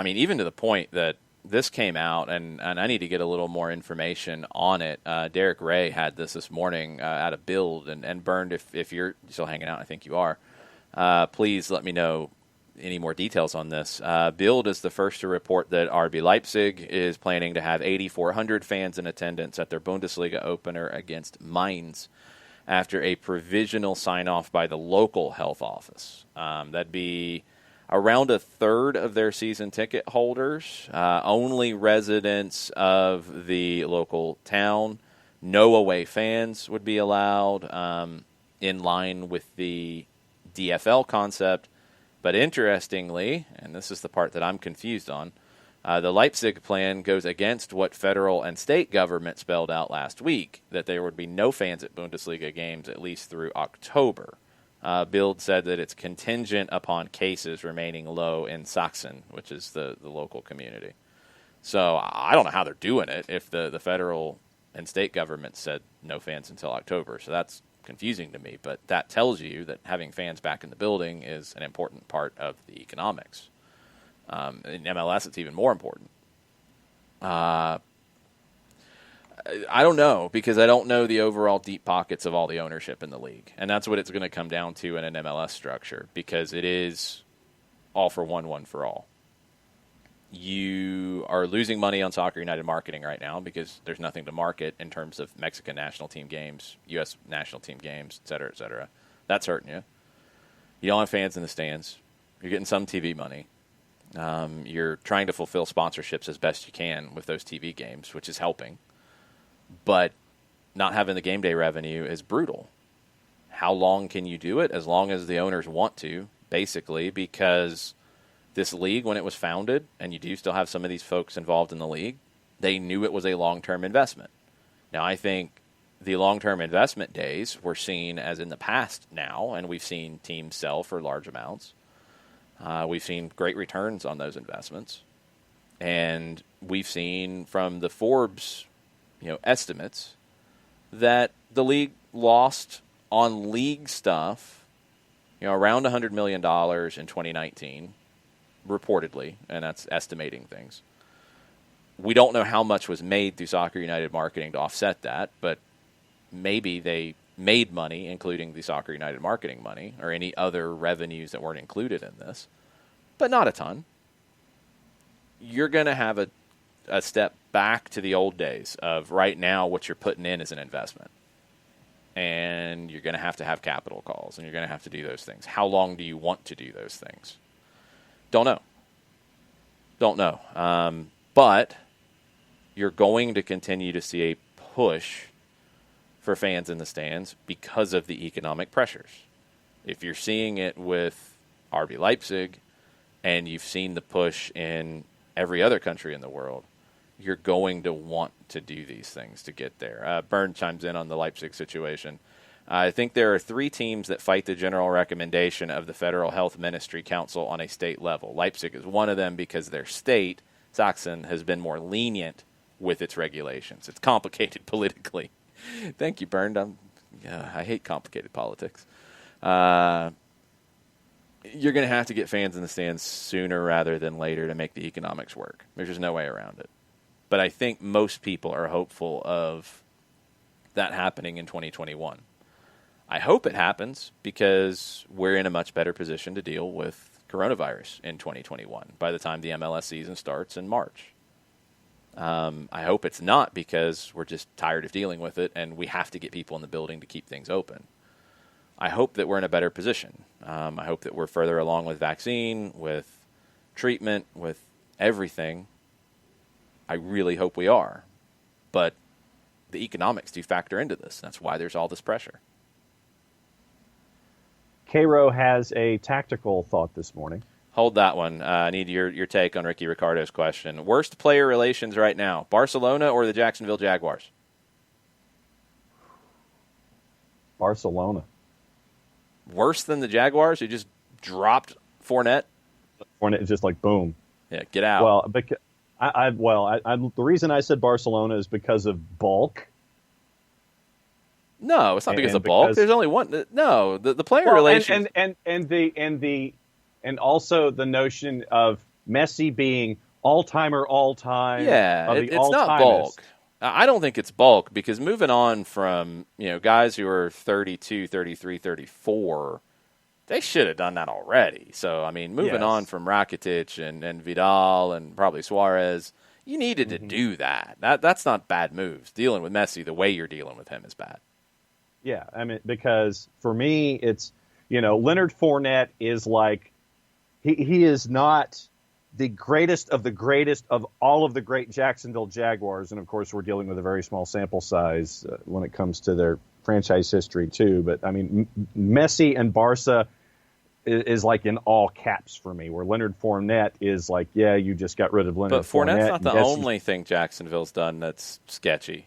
A: mean, even to the point that this came out, and I need to get a little more information on it. Derek Ray had this morning out of Build, and Bernd, if you're still hanging out, I think you are, please let me know any more details on this. Build is the first to report that RB Leipzig is planning to have 8,400 fans in attendance at their Bundesliga opener against Mainz after a provisional sign-off by the local health office. That'd be around a third of their season ticket holders, only residents of the local town. No away fans would be allowed, in line with the DFL concept. But interestingly, and this is the part that I'm confused on, the Leipzig plan goes against what federal and state government spelled out last week, that there would be no fans at Bundesliga games at least through October. Bild said that it's contingent upon cases remaining low in Sachsen, which is the local community. So I don't know how they're doing it if the federal and state government said no fans until October. So that's confusing to me, but that tells you that having fans back in the building is an important part of the economics. In MLS, it's even more important. I don't know, because I don't know the overall deep pockets of all the ownership in the league, and that's what it's going to come down to in an MLS structure, because it is all for one for all. You are losing money on Soccer United marketing right now because there's nothing to market in terms of Mexican national team games, U.S. national team games, et cetera, et cetera. That's hurting you. You don't have fans in the stands. You're getting some TV money. You're trying to fulfill sponsorships as best you can with those TV games, which is helping. But not having the game day revenue is brutal. How long can you do it? As long as the owners want to, basically, because this league, when it was founded, and you do still have some of these folks involved in the league, they knew it was a long-term investment. Now, I think the long-term investment days were seen as in the past now, and we've seen teams sell for large amounts. We've seen great returns on those investments. And we've seen from the Forbes estimates that the league lost on league stuff around $100 million in 2019, reportedly, and that's estimating things. We don't know how much was made through Soccer United marketing to offset that, but maybe they made money, including the Soccer United marketing money, or any other revenues that weren't included in this, but not a ton. You're going to have a step back to the old days of right now what you're putting in is an investment. And you're going to have capital calls, and you're going to have to do those things. How long do you want to do those things? Don't know. But you're going to continue to see a push for fans in the stands because of the economic pressures. If you're seeing it with RB Leipzig and you've seen the push in every other country in the world, you're going to want to do these things to get there. Byrne chimes in on the Leipzig situation. I think there are 3 teams that fight the general recommendation of the Federal Health Ministry Council on a state level. Leipzig is one of them because their state, Sachsen, has been more lenient with its regulations. It's complicated politically. Thank you, Byrne. I hate complicated politics. You're going to have to get fans in the stands sooner rather than later to make the economics work. There's just no way around it. But I think most people are hopeful of that happening in 2021. I hope it happens because we're in a much better position to deal with coronavirus in 2021 by the time the MLS season starts in March. I hope it's not because we're just tired of dealing with it and we have to get people in the building to keep things open. I hope that we're in a better position. I hope that we're further along with vaccine, with treatment, with everything. I really hope we are. But the economics do factor into this. That's why there's all this pressure.
B: Cairo has a tactical thought this morning.
A: Hold that one. I need your take on Ricky Ricardo's question. Worst player relations right now, Barcelona or the Jacksonville Jaguars?
B: Barcelona.
A: Worse than the Jaguars, who just dropped Fournette?
B: Fournette is just like, boom.
A: Yeah, get out.
B: Well, because the reason I said Barcelona is because of bulk.
A: No, it's not because of bulk. There's only one. No, the player relations
B: and also the notion of Messi being all-timer, all-time.
A: Yeah, it's not bulk. I don't think it's bulk because moving on from guys who are 32, 33, 34, they should have done that already. So, I mean, moving on from Rakitic and Vidal and probably Suarez, you needed to do that. That's not bad moves. Dealing with Messi the way you're dealing with him is bad.
B: Yeah, I mean, because for me, it's, Leonard Fournette is like, he is not the greatest of all of the great Jacksonville Jaguars. And, of course, we're dealing with a very small sample size when it comes to their franchise history, too. But, I mean, Messi and Barca is like in all caps for me, where Leonard Fournette is like, yeah, you just got rid of Leonard Fournette.
A: But Fournette's not the only thing Jacksonville's done that's sketchy.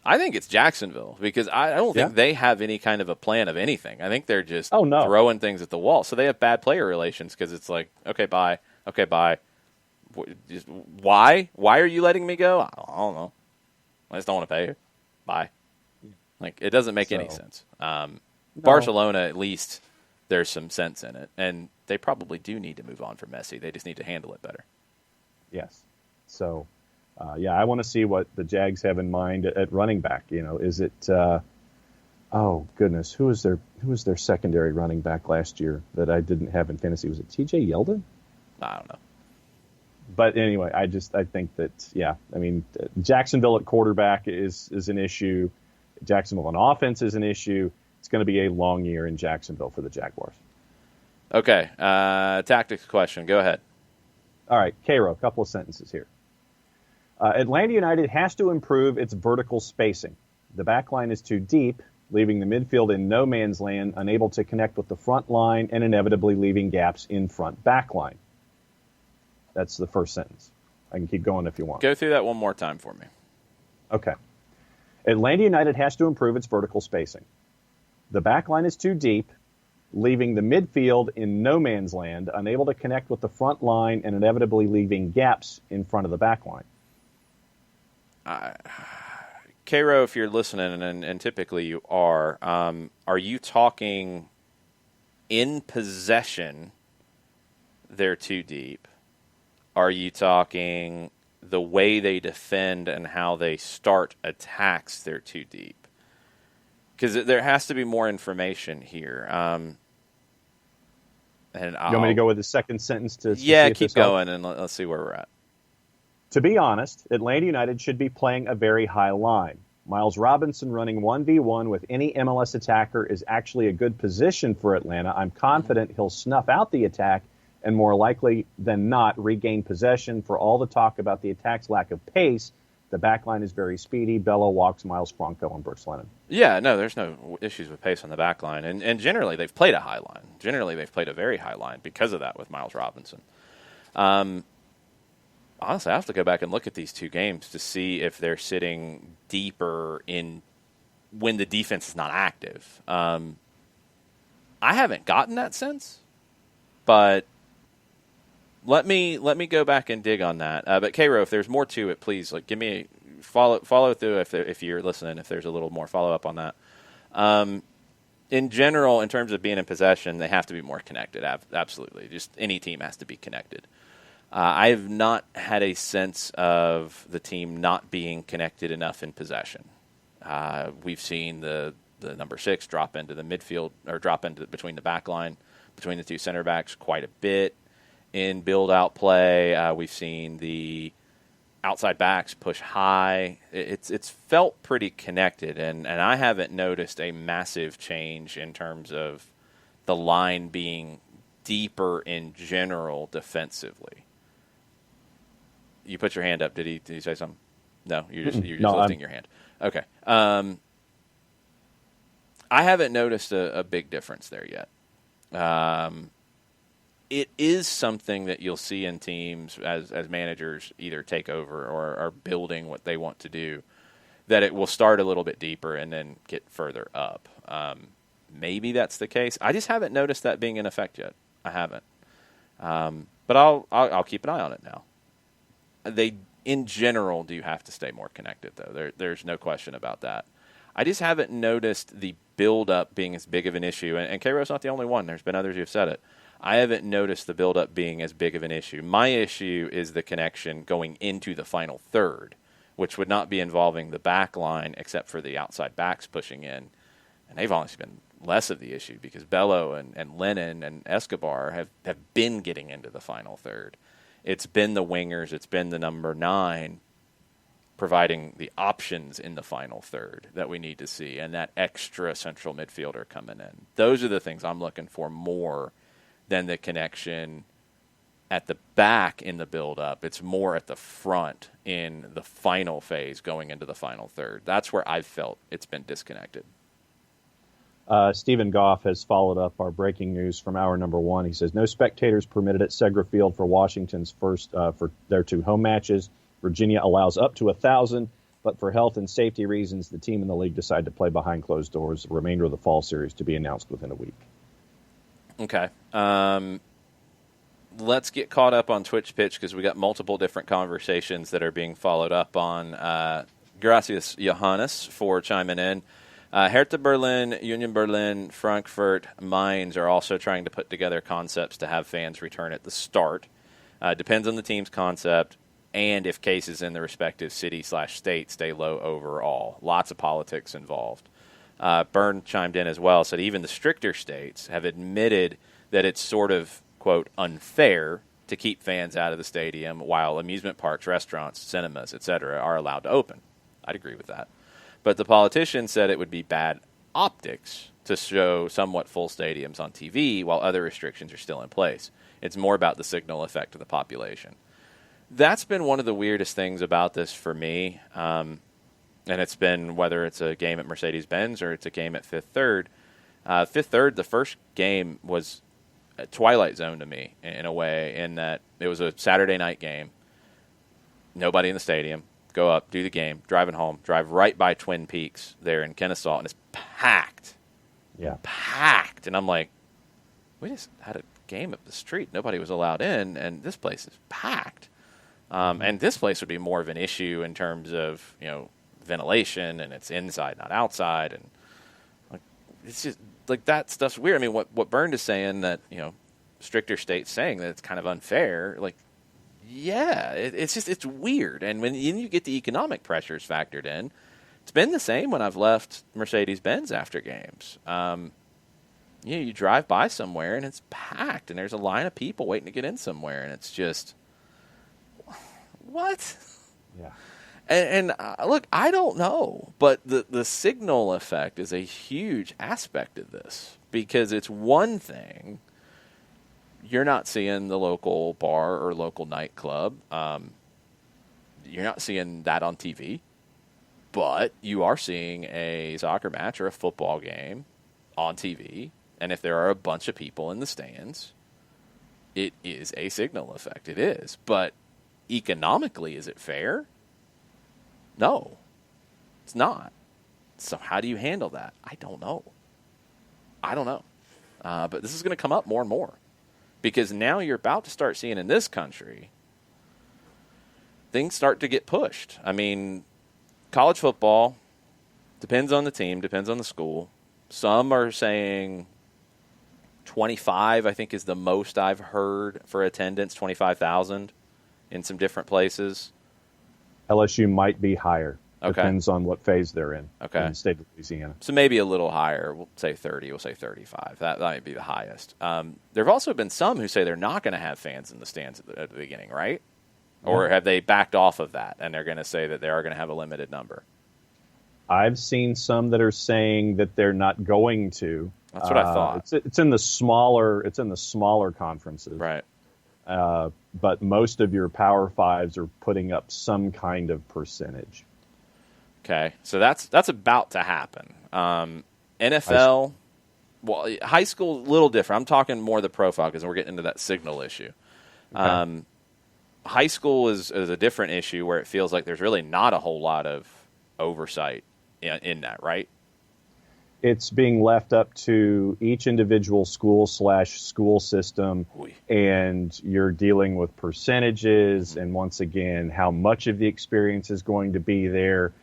A: I think it's Jacksonville because I don't think they have any kind of a plan of anything. I think they're just throwing things at the wall. So they have bad player relations because it's like, okay, bye. Okay, bye. Why? Why are you letting me go? I don't know. I just don't want to pay you. Bye. Like, it doesn't make any sense. Barcelona, at least, there's some sense in it. And they probably do need to move on from Messi. They just need to handle it better.
B: Yes. So... I want to see what the Jags have in mind at running back. Is it? Oh goodness, who was their secondary running back last year that I didn't have in fantasy? Was it T.J. Yeldon?
A: I don't know.
B: But anyway, I think that I mean, Jacksonville at quarterback is an issue. Jacksonville on offense is an issue. It's going to be a long year in Jacksonville for the Jaguars.
A: Okay, tactics question. Go ahead.
B: All right, Cairo, a couple of sentences here. Atlanta United has to improve its vertical spacing. The back line is too deep, leaving the midfield in no man's land, unable to connect with the front line, and inevitably leaving gaps in front back line. That's the first sentence. I can keep going if you want.
A: Go through that one more time for me.
B: Okay. Atlanta United has to improve its vertical spacing. The back line is too deep, leaving the midfield in no man's land, unable to connect with the front line, and inevitably leaving gaps in front of the back line.
A: Cairo, if you're listening, and typically you are you talking in possession, they're too deep? Are you talking the way they defend and how they start attacks, they're too deep? Because there has to be more information here. And
B: you want me to go with the second sentence?
A: Keep going, and let's see where we're at.
B: To be honest, Atlanta United should be playing a very high line. Miles Robinson running 1v1 with any MLS attacker is actually a good position for Atlanta. I'm confident he'll snuff out the attack and more likely than not regain possession. For all the talk about the attack's lack of pace, the backline is very speedy. Bello, Walks, Miles, Franco, and Brooks Lennon.
A: Yeah, no, there's no issues with pace on the backline. And generally, they've played a high line. Generally, they've played a very high line because of that with Miles Robinson. Honestly, I have to go back and look at these two games to see if they're sitting deeper in when the defense is not active. I haven't gotten that sense, but let me go back and dig on that. But Cairo, if there's more to it, please give me follow through if you're listening. If there's a little more follow up on that. In general, in terms of being in possession, they have to be more connected. Absolutely, just any team has to be connected. I have not had a sense of the team not being connected enough in possession. We've seen the number 6 drop into the midfield or drop into between the back line, between the two center backs quite a bit in build-out play. We've seen the outside backs push high. It's felt pretty connected, and I haven't noticed a massive change in terms of the line being deeper in general defensively. You put your hand up. Did he say something? No, you're just lifting your hand. Okay. I haven't noticed a big difference there yet. It is something that you'll see in teams as managers either take over or are building what they want to do, that it will start a little bit deeper and then get further up. Maybe that's the case. I just haven't noticed that being in effect yet. I haven't. But I'll keep an eye on it now. They, in general, do have to stay more connected, though. There's no question about that. I just haven't noticed the build-up being as big of an issue. And Cairo's not the only one. There's been others who have said it. I haven't noticed the build-up being as big of an issue. My issue is the connection going into the final third, which would not be involving the back line except for the outside backs pushing in. And they've honestly been less of the issue because Bello and Lennon and Escobar have been getting into the final third. It's been the wingers, it's been the number 9 providing the options in the final third that we need to see, and that extra central midfielder coming in. Those are the things I'm looking for more than the connection at the back in the build-up. It's more at the front in the final phase going into the final third. That's where I've felt it's been disconnected.
B: Stephen Goff has followed up our breaking news from hour number 1. He says, no spectators permitted at Segra Field for Washington's first for their 2 home matches. Virginia allows up to 1,000, but for health and safety reasons, the team and the league decided to play behind closed doors. The remainder of the fall series to be announced within a week.
A: Okay. Let's get caught up on Twitch Pitch because we got multiple different conversations that are being followed up on. Gracias, Johannes, for chiming in. Hertha Berlin, Union Berlin, Frankfurt, Mainz are also trying to put together concepts to have fans return at the start. Depends on the team's concept and if cases in the respective city/state stay low overall. Lots of politics involved. Byrne chimed in as well, said even the stricter states have admitted that it's sort of, quote, unfair to keep fans out of the stadium while amusement parks, restaurants, cinemas, etc. are allowed to open. I'd agree with that. But the politician said it would be bad optics to show somewhat full stadiums on TV while other restrictions are still in place. It's more about the signal effect to the population. That's been one of the weirdest things about this for me, and it's been whether it's a game at Mercedes-Benz or it's a game at Fifth Third. Fifth Third, the first game was a Twilight Zone to me in a way, in that it was a Saturday night game, nobody in the stadium. Go up, do the game, driving home, drive right by Twin Peaks there in Kennesaw, and it's packed.
B: Yeah.
A: Packed. And I'm like, we just had a game up the street. Nobody was allowed in, and this place is packed. And this place would be more of an issue in terms of, ventilation, and it's inside, not outside. And like, it's just, like, that stuff's weird. I mean, what Byrne is saying that, stricter states saying that it's kind of unfair, like, yeah, it's weird. And when you get the economic pressures factored in, it's been the same when I've left Mercedes-Benz after games. You drive by somewhere and it's packed and there's a line of people waiting to get in somewhere, and it's just, what?
B: Yeah.
A: And look, I don't know, but the signal effect is a huge aspect of this, because it's one thing you're not seeing the local bar or local nightclub. You're not seeing that on TV, but you are seeing a soccer match or a football game on TV. And if there are a bunch of people in the stands, it is a signal effect. It is. But economically, is it fair? No, it's not. So how do you handle that? I don't know. But this is going to come up more and more because now you're about to start seeing in this country things start to get pushed. I mean, college football depends on the team, depends on the school. Some are saying 25, I think, is the most I've heard for attendance, 25,000 in some different places.
B: LSU might be higher.
A: Okay.
B: Depends on what phase they're in
A: in
B: the state of Louisiana.
A: So maybe a little higher. We'll say 30. We'll say 35. That might be the highest. There have also been some who say they're not going to have fans in the stands at the beginning, right? Or have they backed off of that and they're going to say that they are going to have a limited number?
B: I've seen some that are saying that they're not going to.
A: That's what I thought.
B: It's in the smaller conferences,
A: right?
B: But most of your Power Fives are putting up some kind of percentage.
A: Okay, so that's about to happen. NFL, well, high school, a little different. I'm talking more the profile because we're getting into that signal issue. Okay. High school is a different issue where it feels like there's really not a whole lot of oversight in that, right?
B: It's being left up to each individual school/school system, and you're dealing with percentages, and once again, how much of the experience is going to be there.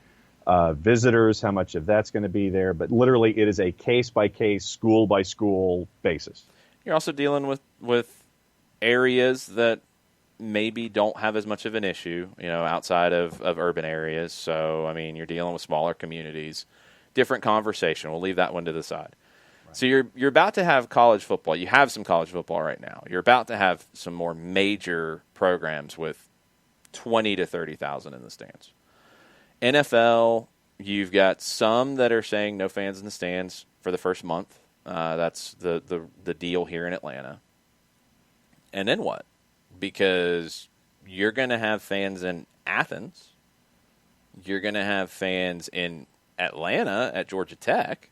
B: Visitors, how much of that's going to be there. But literally, it is a case-by-case, school-by-school basis.
A: You're also dealing with areas that maybe don't have as much of an issue, outside of urban areas. So, I mean, you're dealing with smaller communities. Different conversation. We'll leave that one to the side. Right. So you're about to have college football. You have some college football right now. You're about to have some more major programs with 20 to 30,000 in the stands. NFL, you've got some that are saying no fans in the stands for the first month. That's the deal here in Atlanta. And then what? Because you're going to have fans in Athens. You're going to have fans in Atlanta at Georgia Tech.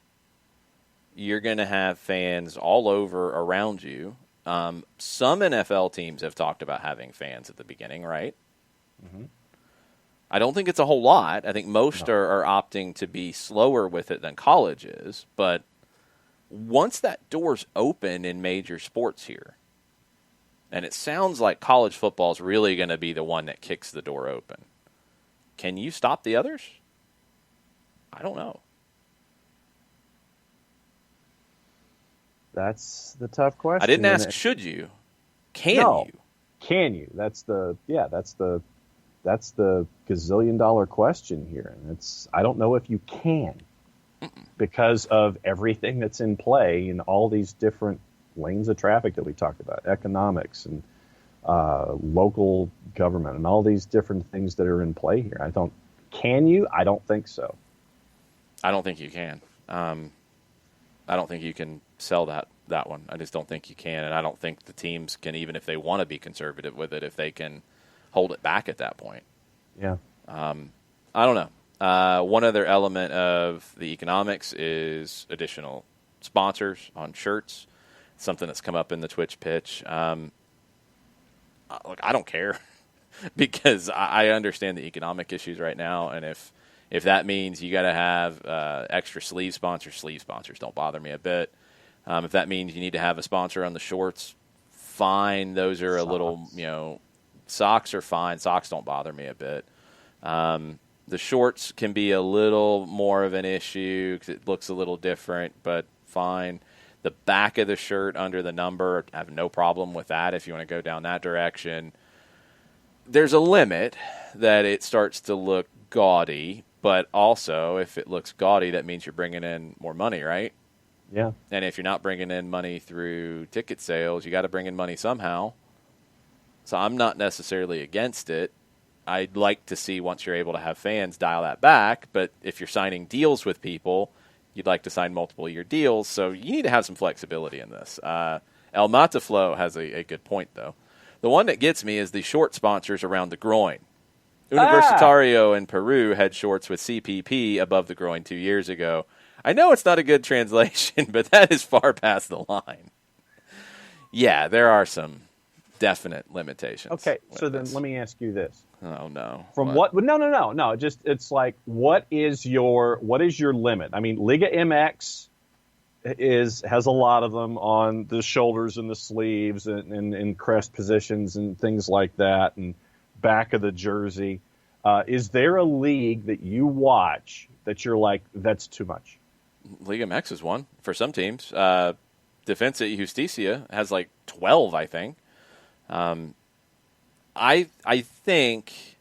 A: You're going to have fans all over around you. Some NFL teams have talked about having fans at the beginning, right? Mm-hmm. I don't think it's a whole lot. I think most are opting to be slower with it than college is. But once that door's open in major sports here, and it sounds like college football is really going to be the one that kicks the door open, can you stop the others? I don't know.
B: That's the tough question.
A: I didn't ask should you. Can you?
B: Can you? That's the gazillion-dollar question here. And I don't know if you can. Because of everything that's in play in all these different lanes of traffic that we talked about, economics and local government and all these different things that are in play here. Can you? I don't think so.
A: I don't think you can. I don't think you can sell that one. I just don't think you can, and I don't think the teams can, even if they want to be conservative with it, if they can hold it back at that point.
B: Yeah.
A: I don't know. One other element of the economics is additional sponsors on shirts. Something that's come up in the Twitch pitch. Look, I don't care because I understand the economic issues right now, and if that means you got to have extra sleeve sponsors don't bother me a bit. If that means you need to have a sponsor on the shorts, fine. Those are a little, socks are fine. Socks don't bother me a bit. The shorts can be a little more of an issue because it looks a little different, but fine. The back of the shirt under the number, I have no problem with that if you want to go down that direction. There's a limit that it starts to look gaudy, but also if it looks gaudy, that means you're bringing in more money, right?
B: Yeah.
A: And if you're not bringing in money through ticket sales, you got to bring in money somehow. So I'm not necessarily against it. I'd like to see, once you're able to have fans, dial that back. But if you're signing deals with people, you'd like to sign multiple-year deals. So you need to have some flexibility in this. El Mataflow has a good point, though. The one that gets me is the short sponsors around the groin. Universitario in Peru had shorts with CPP above the groin 2 years ago. I know it's not a good translation, but that is far past the line. Yeah, there are some definite limitations.
B: Okay, so then let me ask you this.
A: Oh, no.
B: From what? No. Just it's like, what is your limit? I mean, Liga MX has a lot of them on the shoulders and the sleeves and crest positions and things like that, and back of the jersey. Is there a league that you watch that you're like, that's too much?
A: Liga MX is one for some teams. Defensa y Justicia has like 12, I think. I think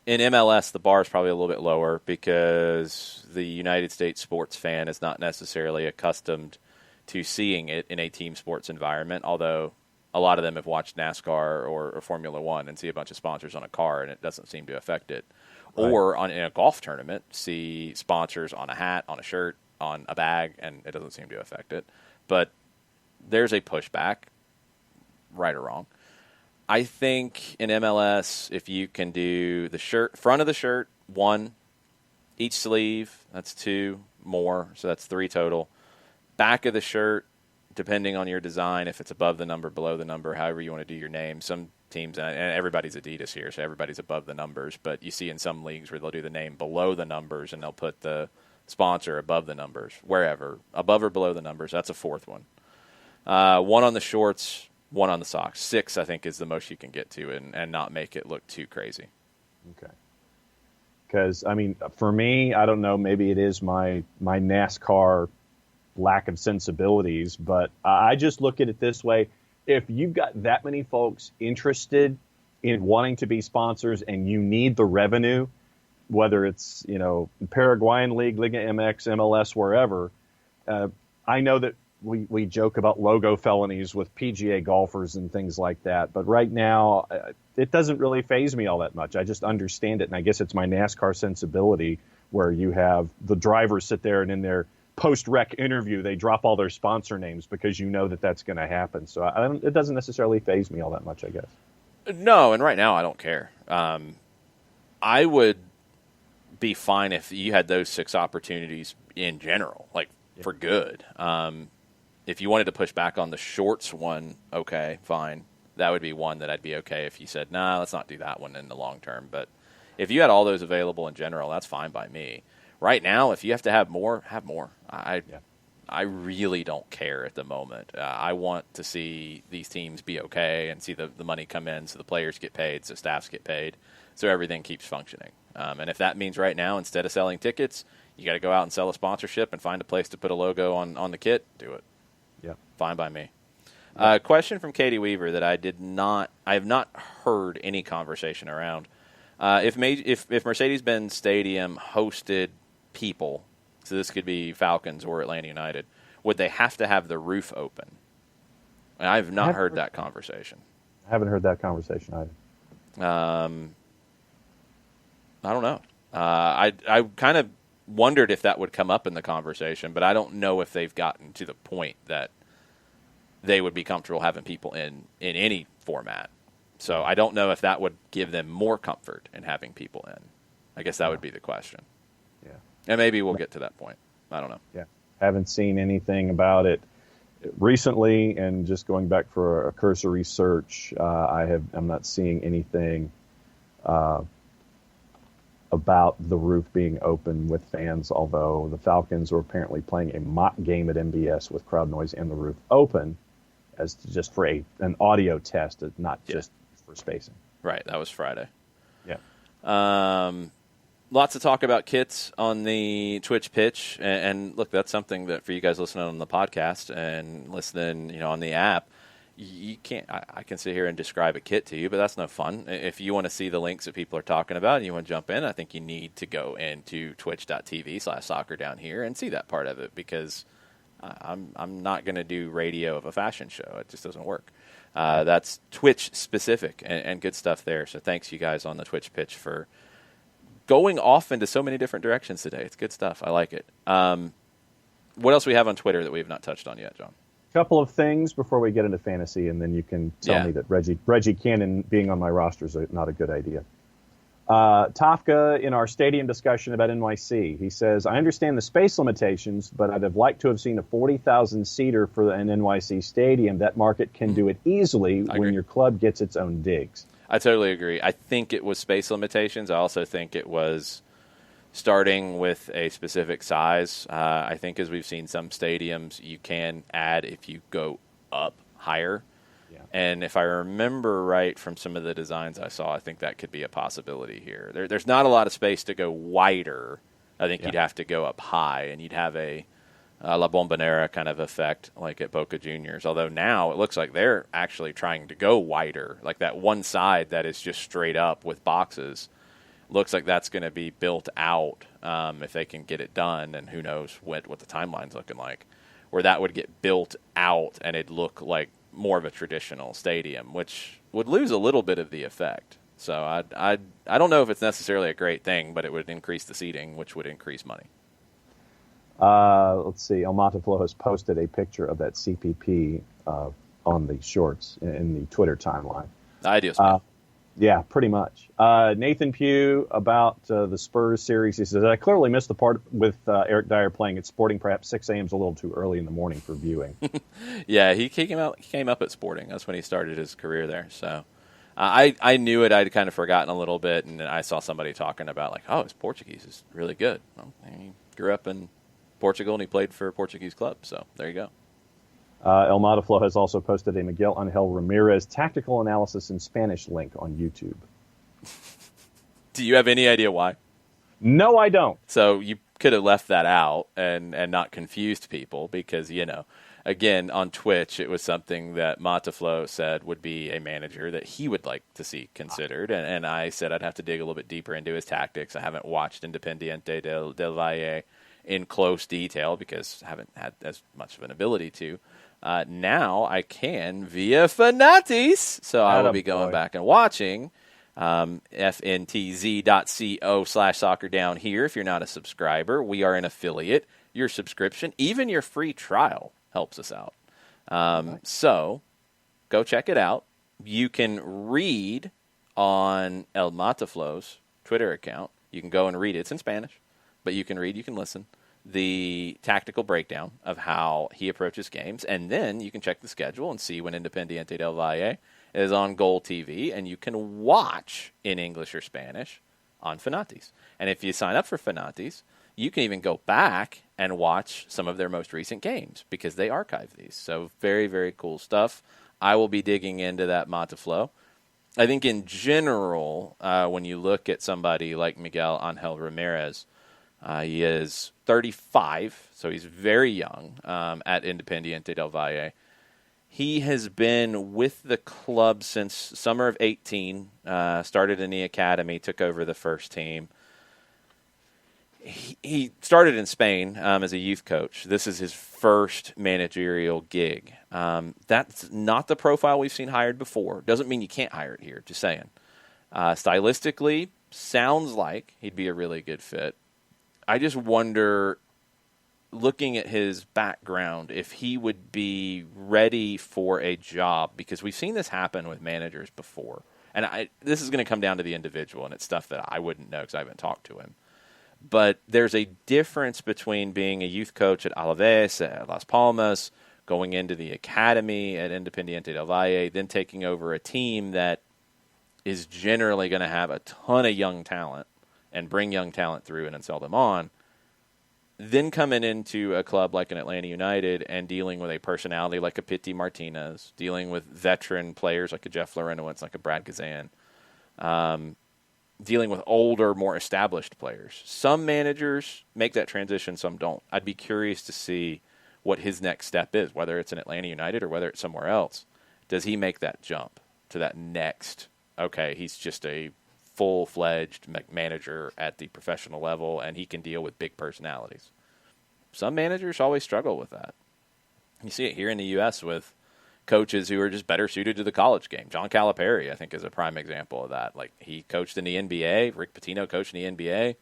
A: in MLS the bar is probably a little bit lower because the United States sports fan is not necessarily accustomed to seeing it in a team sports environment, although a lot of them have watched NASCAR or Formula One and see a bunch of sponsors on a car, and it doesn't seem to affect it. Right. Or in a golf tournament, see sponsors on a hat, on a shirt, on a bag, and it doesn't seem to affect it. But there's a pushback, right or wrong. I think in MLS, if you can do the shirt, front of the shirt, 1, each sleeve, that's 2 more, so that's 3 total. Back of the shirt, depending on your design, if it's above the number, below the number, however you want to do your name. Some teams, and everybody's Adidas here, so everybody's above the numbers, but you see in some leagues where they'll do the name below the numbers and they'll put the sponsor above the numbers, wherever, above or below the numbers. That's a 4th one. 1 on the shorts, 1 on the socks. 6, I think, is the most you can get to and not make it look too crazy.
B: Okay. Because, I mean, for me, I don't know, maybe it is my NASCAR lack of sensibilities, but I just look at it this way. If you've got that many folks interested in wanting to be sponsors and you need the revenue, whether it's, Paraguayan League, Liga MX, MLS, wherever, I know that we joke about logo felonies with PGA golfers and things like that. But right now, it doesn't really faze me all that much. I just understand it. And I guess it's my NASCAR sensibility where you have the drivers sit there and in their post-rec interview, they drop all their sponsor names because you know that that's going to happen. So it doesn't necessarily faze me all that much, I guess.
A: No, and right now I don't care. I would be fine if you had those 6 opportunities in general, for good. If you wanted to push back on the shorts one, okay, fine. That would be one that I'd be okay if you said, nah, let's not do that one in the long term. But if you had all those available in general, that's fine by me. Right now, if you have to have more, have more. I really don't care at the moment. I want to see these teams be okay and see the money come in so the players get paid, so staffs get paid, so everything keeps functioning. And if that means right now, instead of selling tickets, you got to go out and sell a sponsorship and find a place to put a logo on the kit, do it.
B: Yeah,
A: fine by me. Question from Katie Weaver that I have not heard any conversation around. If Mercedes-Benz Stadium hosted people, so this could be Falcons or Atlanta United, would they have to have the roof open? And I have not heard that conversation.
B: I haven't heard that conversation either.
A: I don't know. I kind of wondered if that would come up in the conversation, but I don't know if they've gotten to the point that they would be comfortable having people in any format. So I don't know if that would give them more comfort in having people in. I guess that would be the question.
B: Yeah.
A: And maybe we'll get to that point. I don't know.
B: Yeah. Haven't seen anything about it recently, and just going back for a cursory search, I'm not seeing anything about the roof being open with fans, although the Falcons were apparently playing a mock game at MBS with crowd noise and the roof open as just for an audio test, not just for spacing.
A: Right. That was Friday.
B: Yeah.
A: Lots of talk about kits on the Twitch pitch. And look, that's something that for you guys listening on the podcast and listening, on the app, you can't. I can sit here and describe a kit to you, but that's no fun. If you want to see the links that people are talking about and you want to jump in, I think you need to go into twitch.tv/soccer down here and see that part of it, because I'm not going to do radio of a fashion show. It just doesn't work. That's Twitch specific and good stuff there. So thanks you guys on the Twitch pitch for going off into so many different directions today. It's good stuff. I like it. What else we have on Twitter that we have not touched on yet, John?
B: Couple of things before we get into fantasy, and then you can tell me that Reggie Cannon being on my roster is not a good idea. Tafka, in our stadium discussion about NYC, he says, I understand the space limitations, but I'd have liked to have seen a 40,000-seater for an NYC stadium. That market can do it easily when your club gets its own digs.
A: I totally agree. I think it was space limitations. I also think it was starting with a specific size. I think as we've seen some stadiums, you can add if you go up higher. Yeah. And if I remember right from some of the designs I saw, I think that could be a possibility here. There's not a lot of space to go wider. I think you'd have to go up high, and you'd have a La Bombonera kind of effect like at Boca Juniors. Although now it looks like they're actually trying to go wider, like that one side that is just straight up with boxes. Looks like that's going to be built out if they can get it done, and who knows what the timeline's looking like, where that would get built out and it'd look like more of a traditional stadium, which would lose a little bit of the effect. So I don't know if it's necessarily a great thing, but it would increase the seating, which would increase money.
B: Let's see. El Mataflo has posted a picture of that CPP on the shorts in the Twitter timeline.
A: The ideal spot.
B: Yeah, pretty much. Nathan Pugh about the Spurs series. He says, I clearly missed the part with Eric Dyer playing at Sporting. Perhaps 6 a.m. is a little too early in the morning for viewing.
A: Yeah, he came up at Sporting. That's when he started his career there. So I knew it. I'd kind of forgotten a little bit, and then I saw somebody talking about, like, his Portuguese is really good. Well, he grew up in Portugal, and he played for a Portuguese club. So there you go.
B: El Mataflo has also posted a Miguel Angel Ramirez tactical analysis in Spanish link on YouTube.
A: Do you have any idea why?
B: No, I don't.
A: So you could have left that out and not confused people because, again, on Twitch, it was something that Mataflo said would be a manager that he would like to see considered. And I said I'd have to dig a little bit deeper into his tactics. I haven't watched Independiente del Valle in close detail because I haven't had as much of an ability to. Now I can via Fanatis, so I will be going back and watching fntz.co/soccerdown here. If you're not a subscriber, we are an affiliate. Your subscription, even your free trial, helps us out. So go check it out. You can read on El Mataflo's Twitter account. You can go and read it. It's in Spanish, but you can read, you can listen. The tactical breakdown of how he approaches games, and then you can check the schedule and see when Independiente del Valle is on Goal TV, and you can watch in English or Spanish on Fanatis. And if you sign up for Fanatis, you can even go back and watch some of their most recent games because they archive these. So very, very cool stuff. I will be digging into that Mataflo. I think in general, when you look at somebody like Miguel Angel Ramirez, he is 35, so he's very young at Independiente del Valle. He has been with the club since summer of 18, started in the academy, took over the first team. He started in Spain as a youth coach. This is his first managerial gig. That's not the profile we've seen hired before. Doesn't mean you can't hire it here, just saying. Stylistically, sounds like he'd be a really good fit. I just wonder, looking at his background, if he would be ready for a job, because we've seen this happen with managers before. And this is going to come down to the individual, and it's stuff that I wouldn't know because I haven't talked to him. But there's a difference between being a youth coach at Alaves, at Las Palmas, going into the academy at Independiente del Valle, then taking over a team that is generally going to have a ton of young talent and bring young talent through and then sell them on, then coming into a club like an Atlanta United and dealing with a personality like a Pity Martinez, dealing with veteran players like a Jeff Lorenowitz, like a Brad Kazan, dealing with older, more established players. Some managers make that transition, some don't. I'd be curious to see what his next step is, whether it's in Atlanta United or whether it's somewhere else. Does he make that jump to that next, okay, he's just a full-fledged manager at the professional level, and he can deal with big personalities. Some managers always struggle with that. You see it here in the U.S. with coaches who are just better suited to the college game. John Calipari, I think, is a prime example of that. Like, he coached in the NBA. Rick Pitino coached in the NBA.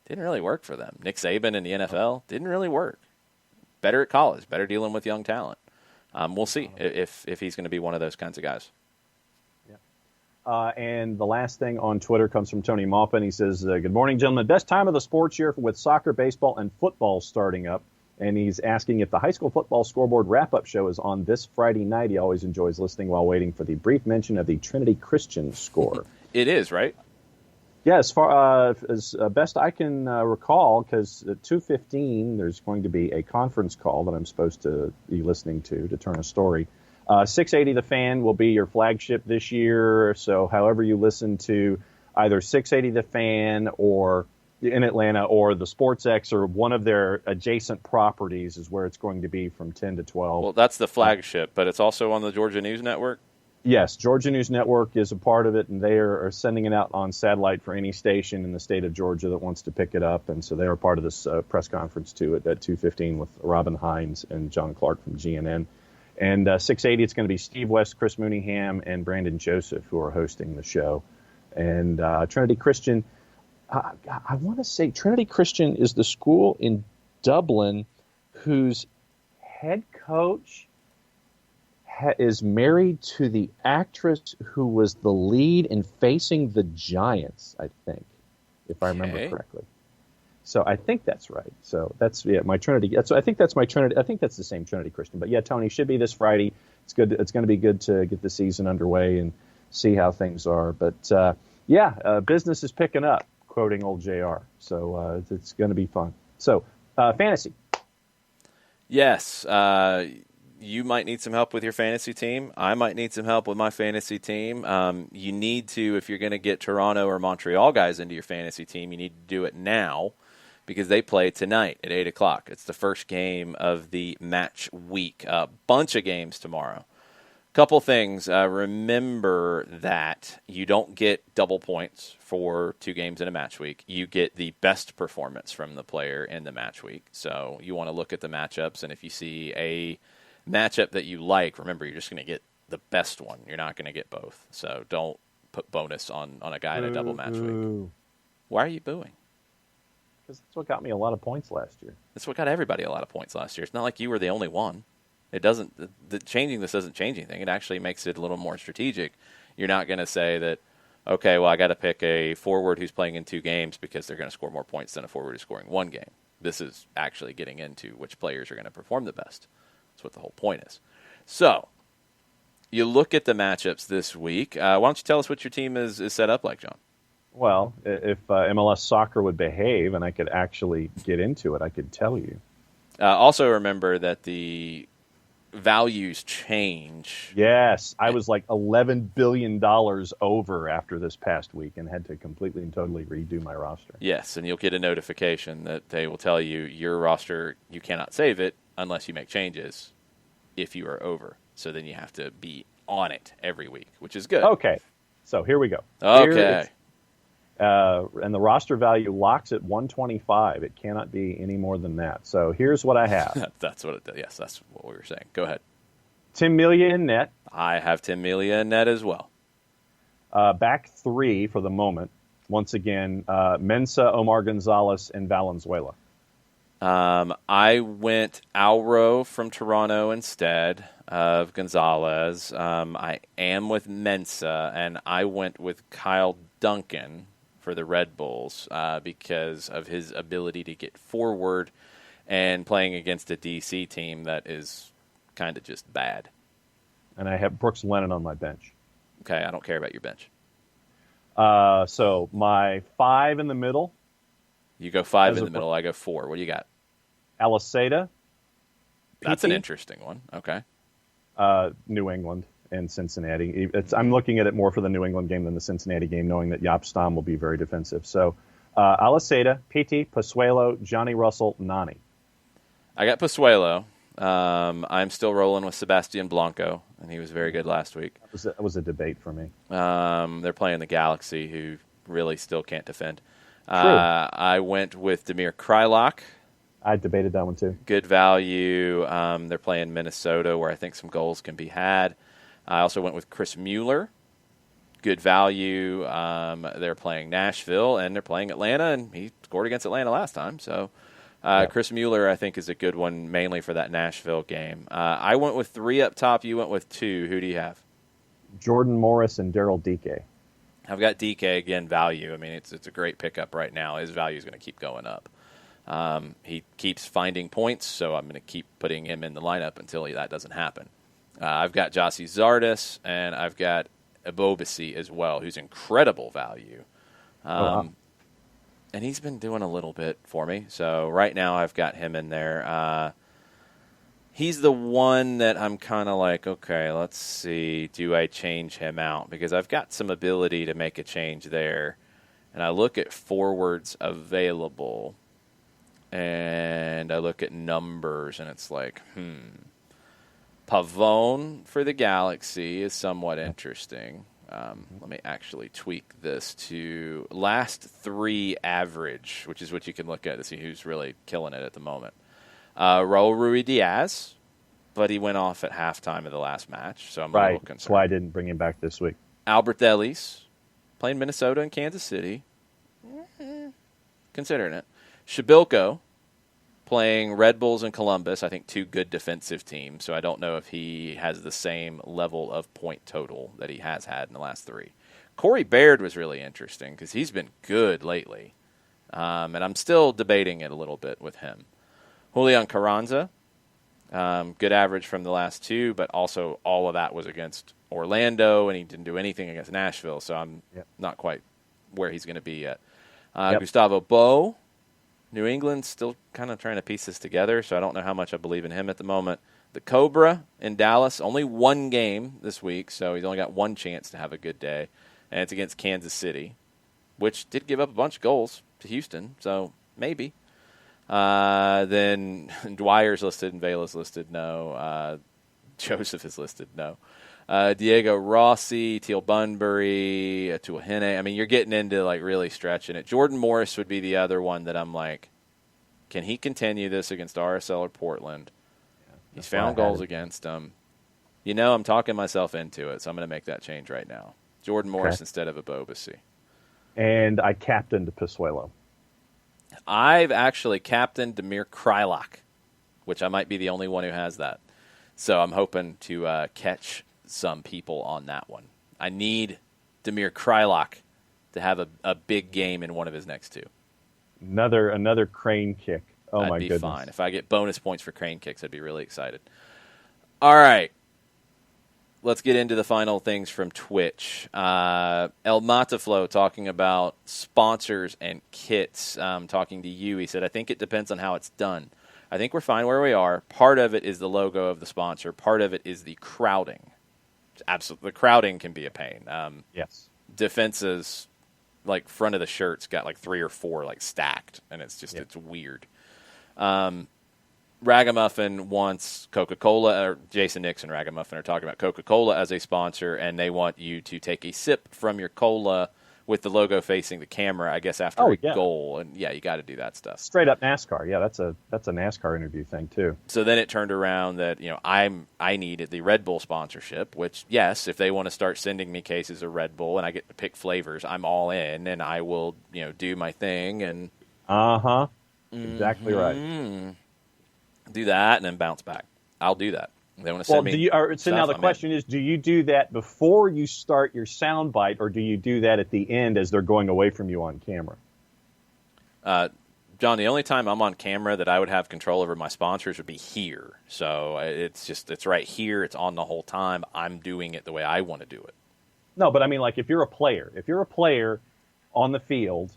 A: Didn't really work for them. Nick Saban in the NFL didn't really work. Better at college, better dealing with young talent. We'll see if he's going to be one of those kinds of guys.
B: And the last thing on Twitter comes from Tony Maupin. He says, good morning, gentlemen. Best time of the sports year with soccer, baseball, and football starting up. And he's asking if the high school football scoreboard wrap-up show is on this Friday night. He always enjoys listening while waiting for the brief mention of the Trinity Christian score.
A: It is, right?
B: Yeah, as far as best I can recall, because at 2:15 there's going to be a conference call that I'm supposed to be listening to turn a story. 680 The Fan will be your flagship this year. So however you listen to either 680 The Fan or in Atlanta or the SportsX or one of their adjacent properties is where it's going to be from 10 to 12.
A: Well, that's the flagship, but it's also on the Georgia News Network?
B: Yes, Georgia News Network is a part of it, and they are sending it out on satellite for any station in the state of Georgia that wants to pick it up. And so they are part of this press conference, too, at 2:15 with Robin Hines and John Clark from GNN. And 680, it's going to be Steve West, Chris Mooneyham, and Brandon Joseph who are hosting the show. And Trinity Christian, I want to say Trinity Christian is the school in Dublin whose head coach is married to the actress who was the lead in Facing the Giants, I think, if I remember correctly. So I think that's right. So that's my Trinity. I think that's my Trinity. I think that's the same Trinity Christian. But yeah, Tony, should be this Friday. It's good. It's going to be good to get the season underway and see how things are. But business is picking up. Quoting old JR. So it's going to be fun. So fantasy.
A: Yes. You might need some help with your fantasy team. I might need some help with my fantasy team. You need to, if you're going to get Toronto or Montreal guys into your fantasy team, you need to do it now because they play tonight at 8 o'clock. It's the first game of the match week. A bunch of games tomorrow. Couple things. Remember that you don't get double points for 2 games in a match week. You get the best performance from the player in the match week. So you want to look at the matchups, and if you see a matchup that you like, remember you're just going to get the best one. You're not going to get both. So don't put bonus on a guy in a double match week. Why are you booing?
B: Because that's what got me a lot of points last year.
A: That's what got everybody a lot of points last year. It's not like you were the only one. It doesn't. Changing this doesn't change anything. It actually makes it a little more strategic. You're not going to say that, okay, well, I got to pick a forward who's playing in 2 games because they're going to score more points than a forward who's scoring 1 game. This is actually getting into which players are going to perform the best. That's what the whole point is. So you look at the matchups this week. Why don't you tell us what your team is set up like, John?
B: Well, if MLS Soccer would behave and I could actually get into it, I could tell you.
A: Also remember that the values change.
B: Yes, I was like $11 billion over after this past week and had to completely and totally redo my roster.
A: Yes, and you'll get a notification that they will tell you your roster, you cannot save it unless you make changes if you are over. So then you have to be on it every week, which is good.
B: Okay, so here we go.
A: Okay.
B: And the roster value locks at 125. It cannot be any more than that. So here's what I have.
A: That's what yes, that's what we were saying. Go ahead.
B: Tim Melia in net.
A: I have Tim Melia in net as well.
B: Back 3 for the moment. Once again, Mensah, Omar Gonzalez, and Valenzuela.
A: I went Alro from Toronto instead of Gonzalez. I am with Mensah, and I went with Kyle Duncan for the Red Bulls because of his ability to get forward and playing against a DC team that is kind of just bad.
B: And I have Brooks Lennon on my bench.
A: Okay, I don't care about your bench.
B: So my 5 in the middle.
A: You go 5 in the middle, I go 4. What do you got?
B: Aliseda.
A: That's an interesting one. Okay.
B: New England and Cincinnati. I'm looking at it more for the New England game than the Cincinnati game, knowing that Jaap Stam will be very defensive. So Aliseda, PT, Pozuelo, Johnny Russell, Nani.
A: I got Pozuelo. I'm still rolling with Sebastian Blanco, and he was very good last week.
B: That was a debate for me.
A: They're playing the Galaxy, who really still can't defend.
B: True.
A: I went with Damir Kreilach.
B: I debated that one too.
A: Good value. They're playing Minnesota, where I think some goals can be had. I also went with Chris Mueller. Good value. They're playing Nashville, and they're playing Atlanta, and he scored against Atlanta last time. So
B: Yep.
A: Chris Mueller, I think, is a good one, mainly for that Nashville game. I went with 3 up top. You went with 2. Who do you have?
B: Jordan Morris and Daryl Dike.
A: I've got DK again, value. I mean, it's a great pickup right now. His value is going to keep going up. He keeps finding points, so I'm going to keep putting him in the lineup until that doesn't happen. I've got Jossie Zardes, and I've got Ebobisse as well, who's incredible value.
B: Wow.
A: And he's been doing a little bit for me. So right now I've got him in there. He's the one that I'm kind of like, okay, let's see, do I change him out? Because I've got some ability to make a change there. And I look at forwards available, and I look at numbers, and it's like, Pavone for the Galaxy is somewhat interesting. Let me actually tweak this to last 3 average, which is what you can look at to see who's really killing it at the moment. Raul Ruidiaz, but he went off at halftime of the last match, so I'm a little concerned.
B: That's why I didn't bring him back this week.
A: Albert Ellis, playing Minnesota and Kansas City. Considering it. Shabilko, playing Red Bulls and Columbus, I think 2 good defensive teams, so I don't know if he has the same level of point total that he has had in the last 3. Corey Baird was really interesting because he's been good lately, and I'm still debating it a little bit with him. Julian Carranza, good average from the last 2, but also all of that was against Orlando, and he didn't do anything against Nashville, so I'm not quite where he's going to be yet. Gustavo Bo, New England's still kind of trying to piece this together, so I don't know how much I believe in him at the moment. The Cobra in Dallas, only 1 game this week, so he's only got 1 chance to have a good day, and it's against Kansas City, which did give up a bunch of goals to Houston, so maybe. Then Dwyer's listed and Vela's listed, no. Joseph is listed, no. Diego Rossi, Teal Bunbury, Tuahine. I mean, you're getting into, like, really stretching it. Jordan Morris would be the other one that I'm like, can he continue this against RSL or Portland? He's found goals against them. You know, I'm talking myself into it, so I'm going to make that change right now. Jordan Morris instead of Ebobisse.
B: And I captained Pisuelo.
A: I've actually captained Damir Kreilach, which I might be the only one who has that. So I'm hoping to catch some people on that one. I need Damir Kreilach to have a big game in one of his next 2.
B: Another crane kick. Oh, my goodness.
A: I'd be fine. If I get bonus points for crane kicks, I'd be really excited. All right. Let's get into the final things from Twitch. El Mataflow talking about sponsors and kits. Talking to you, he said, I think it depends on how it's done. I think we're fine where we are. Part of it is the logo of the sponsor. Part of it is the crowding. Absolutely. The crowding can be a pain.
B: Yes.
A: Defenses, like, front of the shirt's got like 3 or 4 like stacked, and it's just it's weird. Ragamuffin wants Coca-Cola, or Jason Nixon and Ragamuffin are talking about Coca-Cola as a sponsor, and they want you to take a sip from your cola with the logo facing the camera, I guess, after a goal. And, you got to do that stuff.
B: Straight up NASCAR. Yeah, that's a NASCAR interview thing, too.
A: So then it turned around that, I needed the Red Bull sponsorship, which, yes, if they want to start sending me cases of Red Bull and I get to pick flavors, I'm all in, and I will, do my thing. And
B: exactly right.
A: Do that and then bounce back. I'll do that. They want to send me.
B: So now the question is, do you do that before you start your soundbite, or do you do that at the end as they're going away from you on camera?
A: John, the only time I'm on camera that I would have control over my sponsors would be here. So it's right here. It's on the whole time. I'm doing it the way I want to do it.
B: No, but I mean, like, if you're a player on the field,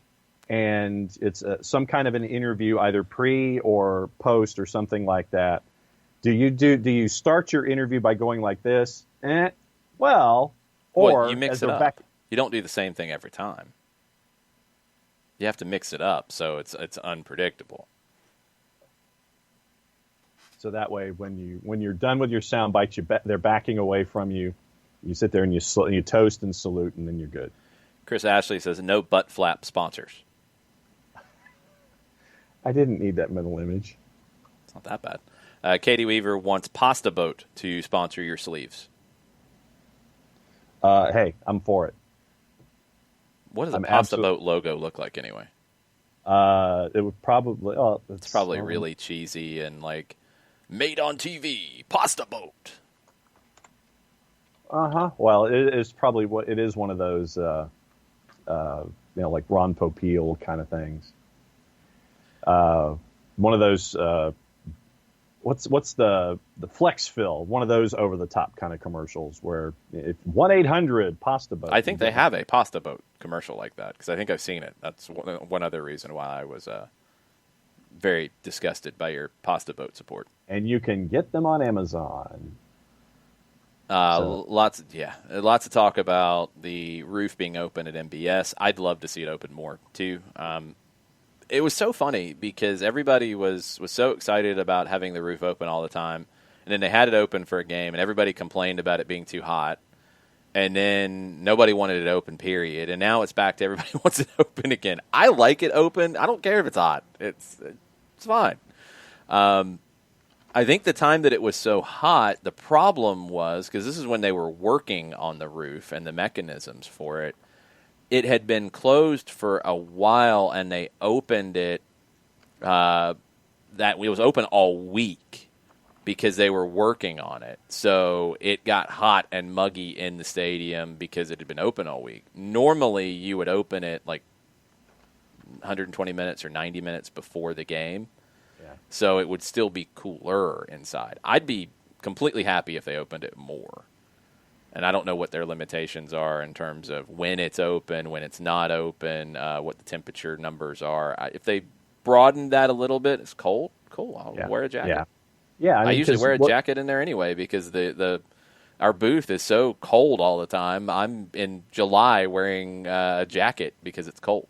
B: and it's some kind of an interview, either pre or post or something like that, do you start your interview by going like this? Or
A: you mix it up. You don't do the same thing every time. You have to mix it up, so it's unpredictable.
B: So that way, when you're done with your sound bites, they're backing away from you. You sit there and you toast and salute, and then you're good.
A: Chris Ashley says no butt flap sponsors.
B: I didn't need that mental image.
A: It's not that bad. Katie Weaver wants Pasta Boat to sponsor your sleeves.
B: Hey, I'm for it.
A: What does a Pasta Boat logo look like anyway?
B: It would probably. Oh,
A: It's probably really cheesy and like made on TV pasta boat.
B: Well, it is probably it is one of those, like Ron Popeil kind of things. One of those. What's the flex fill? One of those over the top kind of commercials where if 1-800 pasta boat.
A: I think they have a pasta boat commercial like that because I think I've seen it. That's one other reason why I was very disgusted by your pasta boat support.
B: And you can get them on Amazon.
A: Lots of talk about the roof being open at MBS. I'd love to see it open more too. It was so funny because everybody was so excited about having the roof open all the time, and then they had it open for a game, and everybody complained about it being too hot, and then nobody wanted it open, period. And now it's back to everybody wants it open again. I like it open. I don't care if it's hot. It's fine. I think the time that it was so hot, the problem was, because this is when they were working on the roof and the mechanisms for it, it had been closed for a while, and they opened it. It was open all week because they were working on it. So it got hot and muggy in the stadium because it had been open all week. Normally, you would open it like 120 minutes or 90 minutes before the game. Yeah. So it would still be cooler inside. I'd be completely happy if they opened it more. And I don't know what their limitations are in terms of when it's open, when it's not open, what the temperature numbers are. If they broadened that a little bit, it's cold. Cool. I'll wear a jacket.
B: Yeah.
A: I usually wear a jacket in there anyway because our booth is so cold all the time. I'm in July wearing a jacket because it's cold.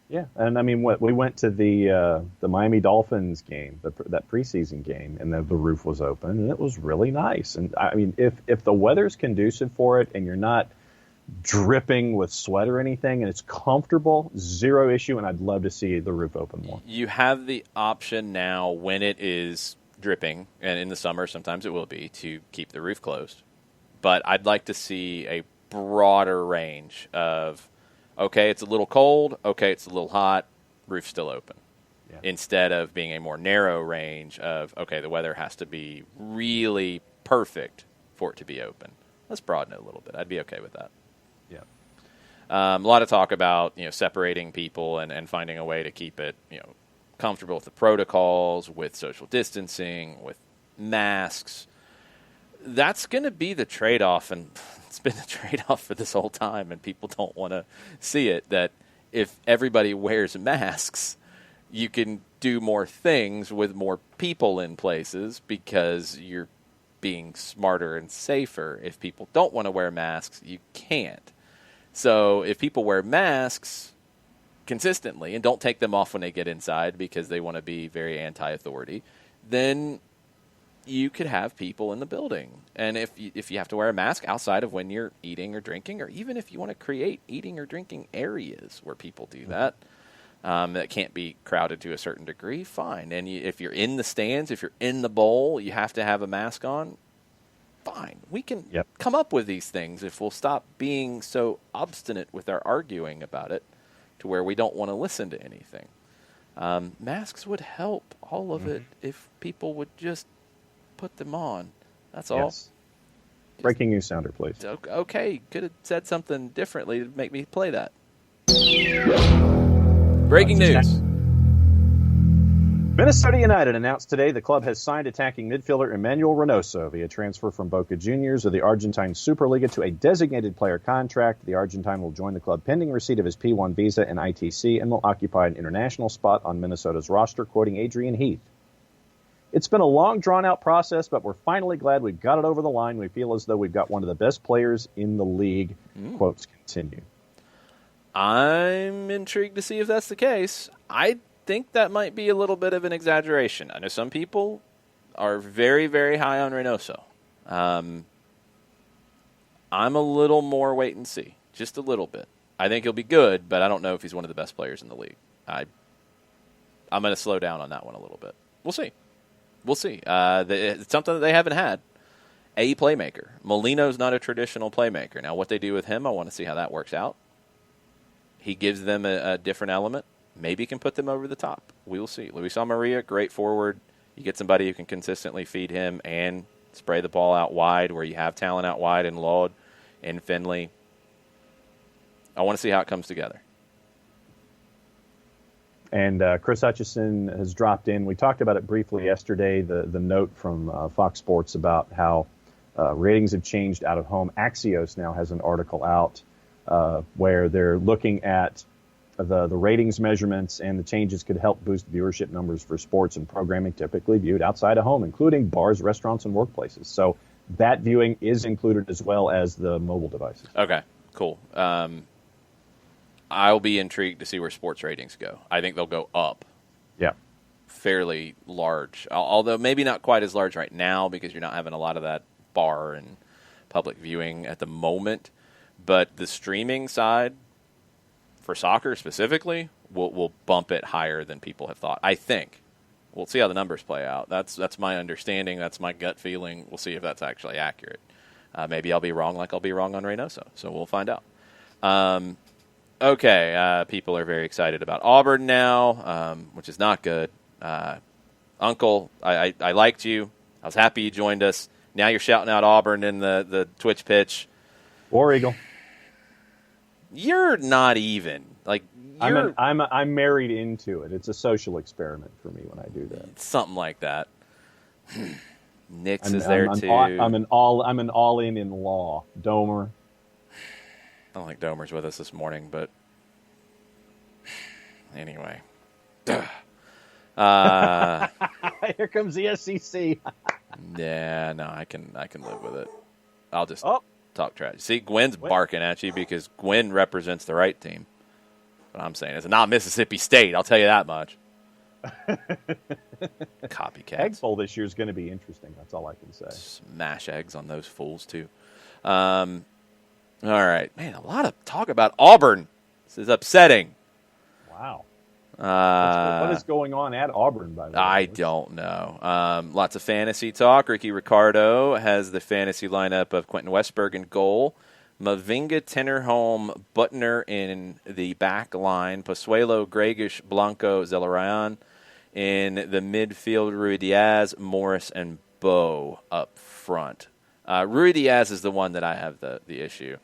B: Yeah, and I mean, we went to the Miami Dolphins game, that preseason game, and the roof was open, and it was really nice. And I mean, if the weather's conducive for it, and you're not dripping with sweat or anything, and it's comfortable, zero issue. And I'd love to see the roof open more.
A: You have the option now when it is dripping, and in the summer sometimes it will be, to keep the roof closed. But I'd like to see a broader range of, okay, it's a little cold, okay, it's a little hot, roof's still open. Yeah. Instead of being a more narrow range of, okay, the weather has to be really perfect for it to be open. Let's broaden it a little bit. I'd be okay with that.
B: Yeah.
A: A lot of talk about, separating people and finding a way to keep it, comfortable with the protocols, with social distancing, with masks. That's going to be the trade-off, and it's been the trade-off for this whole time, and people don't want to see it, that if everybody wears masks, you can do more things with more people in places because you're being smarter and safer. If people don't want to wear masks, you can't. So if people wear masks consistently and don't take them off when they get inside because they want to be very anti-authority, then you could have people in the building. And if you have to wear a mask outside of when you're eating or drinking, or even if you want to create eating or drinking areas where people do that, that can't be crowded to a certain degree, fine. And if you're in the stands, if you're in the bowl, you have to have a mask on, fine. We can come up with these things if we'll stop being so obstinate with our arguing about it to where we don't want to listen to anything. Masks would help all of it if people would just put them on. That's all.
B: Yes. Breaking news sounder, please.
A: Okay, could have said something differently to make me play that. Breaking news.
B: Minnesota United announced today the club has signed attacking midfielder Emmanuel Reynoso via transfer from Boca Juniors of the Argentine Superliga to a designated player contract. The Argentine will join the club pending receipt of his P1 visa and ITC and will occupy an international spot on Minnesota's roster, quoting Adrian Heath. It's been a long, drawn-out process, but we're finally glad we've got it over the line. We feel as though we've got one of the best players in the league, quotes continue.
A: I'm intrigued to see if that's the case. I think that might be a little bit of an exaggeration. I know some people are very, very high on Reynoso. I'm a little more wait and see, just a little bit. I think he'll be good, but I don't know if he's one of the best players in the league. I'm going to slow down on that one a little bit. We'll see. It's something that they haven't had. A playmaker. Molino's not a traditional playmaker. Now, what they do with him, I want to see how that works out. He gives them a different element. maybe can put them over the top. We will see. Luis Amarilla, great forward. You get somebody who can consistently feed him and spray the ball out wide where you have talent out wide in Lod and Finley. I want to see how it comes together.
B: And Chris Hutchison has dropped in. We talked about it briefly yesterday, the note from Fox Sports about how ratings have changed out of home. Axios now has an article out where they're looking at the ratings measurements, and the changes could help boost viewership numbers for sports and programming typically viewed outside of home, including bars, restaurants, and workplaces. So that viewing is included as well as the mobile devices.
A: Okay, cool. I'll be intrigued to see where sports ratings go. I think they'll go up.
B: Yeah.
A: Fairly large, although maybe not quite as large right now because you're not having a lot of that bar and public viewing at the moment. But the streaming side for soccer specifically will bump it higher than people have thought. I think. We'll see how the numbers play out. That's my understanding. That's my gut feeling. We'll see if that's actually accurate. Maybe I'll be wrong like I'll be wrong on Reynoso. So we'll find out. Okay, people are very excited about Auburn now, which is not good. Uncle, I liked you. I was happy you joined us. Now you're shouting out Auburn in the Twitch pitch.
B: War Eagle.
A: You're not even. Like
B: I'm married into it. It's a social experiment for me when I do that.
A: Something like that. Nix is there too.
B: I'm an all-in in law. Domer.
A: I don't think Domer's with us this morning, but anyway.
B: Here comes the SEC.
A: Yeah, no, I can live with it. I'll just talk trash. See, Gwen's barking at you because Gwen represents the right team. What I'm saying is not Mississippi State. I'll tell you that much. Copycats.
B: Egg Bowl this year is going to be interesting. That's all I can say.
A: Smash eggs on those fools too. All right, man. A lot of talk about Auburn. This is upsetting.
B: Wow. What is going on at Auburn, by the way?
A: I don't know. Lots of fantasy talk. Ricky Ricardo has the fantasy lineup of Quentin Westberg in goal, Mavinga, Tennerholm, Butner in the back line, Pozuelo, Gregish, Blanco, Zelarayan in the midfield, Rui Diaz, Morris, and Bo up front. Rui Diaz is the one that I have the issue.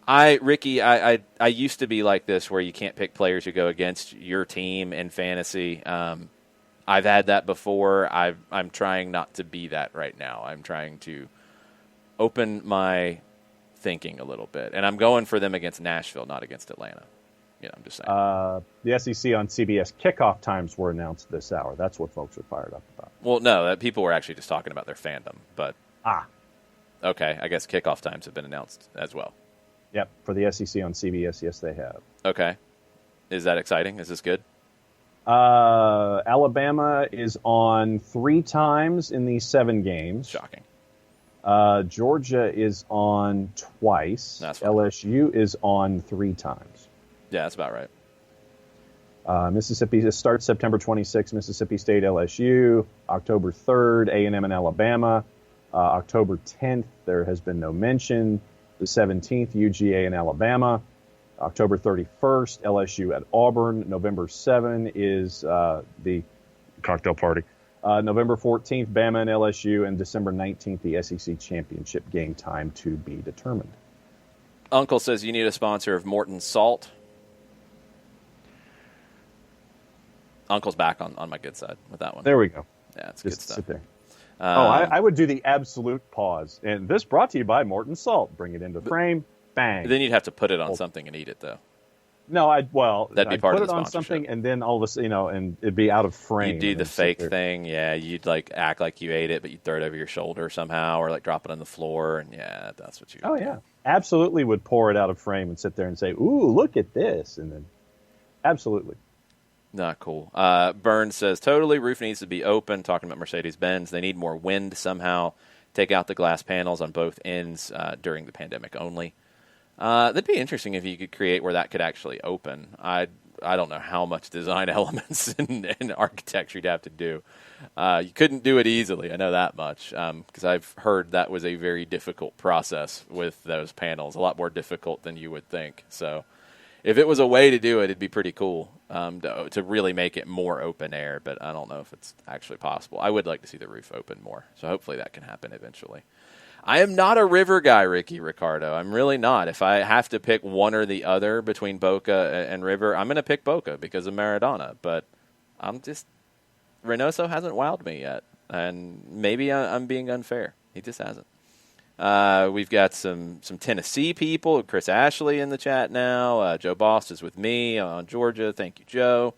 A: Ricky, I used to be like this where you can't pick players who go against your team in fantasy. I've had that before. I'm trying not to be that right now. I'm trying to open my thinking a little bit. And I'm going for them against Nashville, not against Atlanta. I'm just saying.
B: The SEC on CBS kickoff times were announced this hour. That's what folks are fired up about.
A: Well, no, people were actually just talking about their fandom. But okay, I guess kickoff times have been announced as well.
B: Yep, for the SEC on CBS, yes, they have.
A: Okay. Is that exciting? Is this good?
B: Alabama is on 3 times in these 7 games.
A: Shocking.
B: Georgia is on twice.
A: That's fine.
B: LSU is on 3 times.
A: Yeah, that's about right.
B: Mississippi starts September 26th, Mississippi State, LSU. October 3rd, A&M and Alabama. October 10th, there has been no mention. The 17th, UGA and Alabama. October 31st, LSU at Auburn. November 7 is the cocktail party. November 14th, Bama and LSU. And December 19th, the SEC championship game, time to be determined.
A: Uncle says you need a sponsor of Morton Salt. Uncle's back on my good side with that one.
B: There we go.
A: Yeah, it's
B: Just
A: good stuff.
B: sit there. I would do the absolute pause. And this brought to you by Morton Salt. Bring it into frame. Bang.
A: Then you'd have to put it on something and eat it, though.
B: No,
A: that'd be part
B: put
A: of the
B: it on
A: sponsorship.
B: something, and then all of a sudden, and it'd be out of frame.
A: You'd do the fake thing, yeah. You'd act like you ate it, but you'd throw it over your shoulder somehow, or drop it on the floor, and yeah, that's what you.
B: Oh yeah, absolutely would pour it out of frame and sit there and say, "Ooh, look at this," and then absolutely.
A: Not cool. Burns says, totally, roof needs to be open. Talking about Mercedes-Benz. They need more wind somehow. Take out the glass panels on both ends during the pandemic only. That'd be interesting if you could create where that could actually open. I don't know how much design elements and architecture you'd have to do. You couldn't do it easily. I know that much because I've heard that was a very difficult process with those panels. A lot more difficult than you would think. So if it was a way to do it, it'd be pretty cool to really make it more open air. But I don't know if it's actually possible. I would like to see the roof open more, so hopefully that can happen eventually. I am not a river guy, Ricardo. I'm really not. If I have to pick one or the other between Boca and River, I'm going to pick Boca because of Maradona. But Reynoso hasn't wowed me yet, and maybe I'm being unfair. He just hasn't. We've got some Tennessee people. Chris Ashley in the chat now. Joe Bost is with me on Georgia. Thank you, Joe.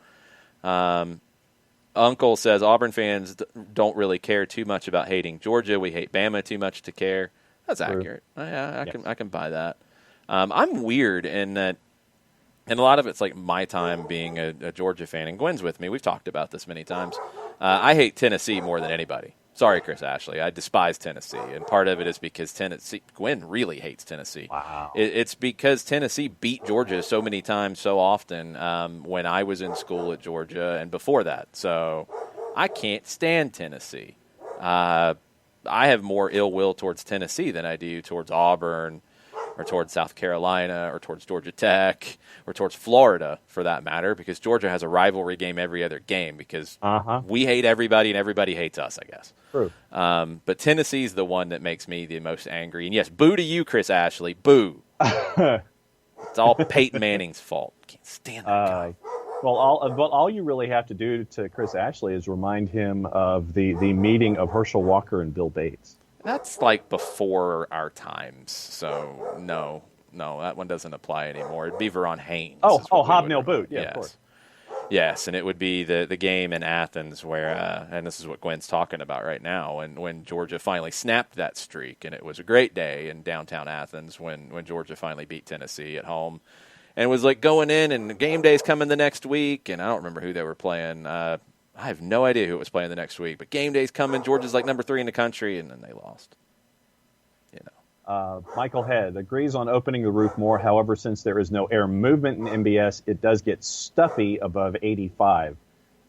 A: Uncle says Auburn fans don't really care too much about hating Georgia. We hate Bama too much to care. That's accurate. I can buy that. I'm weird in that, and a lot of it's like my time being a Georgia fan, and Gwen's with me. We've talked about this many times. I hate Tennessee more than anybody. Sorry, Chris Ashley. I despise Tennessee, and part of it is because Gwen really hates Tennessee.
B: Wow.
A: It's because Tennessee beat Georgia so many times, so often when I was in school at Georgia and before that. So I can't stand Tennessee. I have more ill will towards Tennessee than I do towards Auburn or towards South Carolina or towards Georgia Tech or towards Florida, for that matter, because Georgia has a rivalry game every other game because we hate everybody and everybody hates us, I guess.
B: True.
A: But Tennessee's the one that makes me the most angry. And yes, boo to you, Chris Ashley. Boo. It's all Peyton Manning's fault. Can't stand that guy.
B: Well, all you really have to do to Chris Ashley is remind him of the meeting of Herschel Walker and Bill Bates.
A: That's like before our times, so no, that one doesn't apply anymore. It'd be Veron Haynes.
B: Hobnail Boot, yeah,
A: yes.
B: Of course.
A: Yes, and it would be the game in Athens where, and this is what Gwen's talking about right now, and when Georgia finally snapped that streak, and it was a great day in downtown Athens when Georgia finally beat Tennessee at home, and it was like going in, and game day's coming the next week, and I don't remember who they were playing. I have no idea who was playing the next week, but game day's coming. Georgia's like number 3 in the country, and then they lost.
B: Michael Head agrees on opening the roof more. However, since there is no air movement in MBS, it does get stuffy above 85.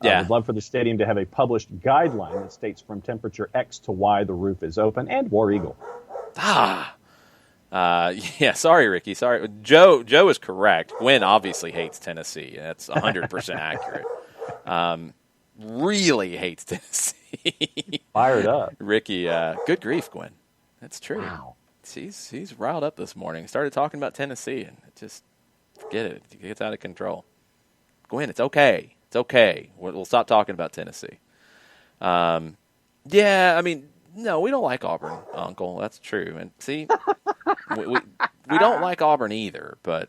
A: Yeah.
B: Would love for the stadium to have a published guideline that states from temperature X to Y the roof is open, and War Eagle.
A: Yeah, sorry, Ricky. Sorry. Joe is correct. Gwen obviously hates Tennessee, and that's 100% accurate. Really hates Tennessee.
B: Fired up.
A: Ricky, good grief, Gwen. That's true.
B: Wow.
A: He's riled up this morning. Started talking about Tennessee, and forget it. It gets out of control. Gwen, it's okay. It's okay. We'll stop talking about Tennessee. Yeah, I mean, no, we don't like Auburn, Uncle. That's true. And see, we don't like Auburn either, but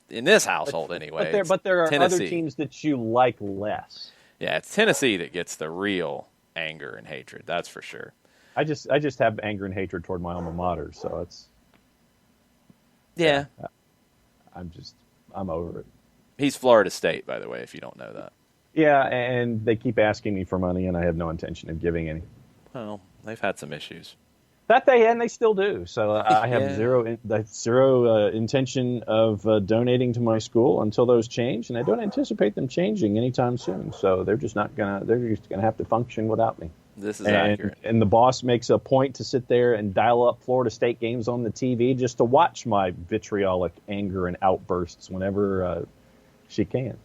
A: in this household anyway.
B: But there are
A: Tennessee.
B: other teams that you like less.
A: Yeah, it's Tennessee that gets the real anger and hatred. That's for sure.
B: I just have anger and hatred toward my alma mater, so it's.
A: Yeah.
B: I'm over it.
A: He's Florida State, by the way, if you don't know that.
B: Yeah, and they keep asking me for money, and I have no intention of giving any.
A: Well, they've had some issues.
B: They still do. So I have zero intention of donating to my school until those change, and I don't anticipate them changing anytime soon. So they're just gonna have to function without me.
A: This is accurate.
B: And the boss makes a point to sit there and dial up Florida State games on the TV just to watch my vitriolic anger and outbursts whenever she can.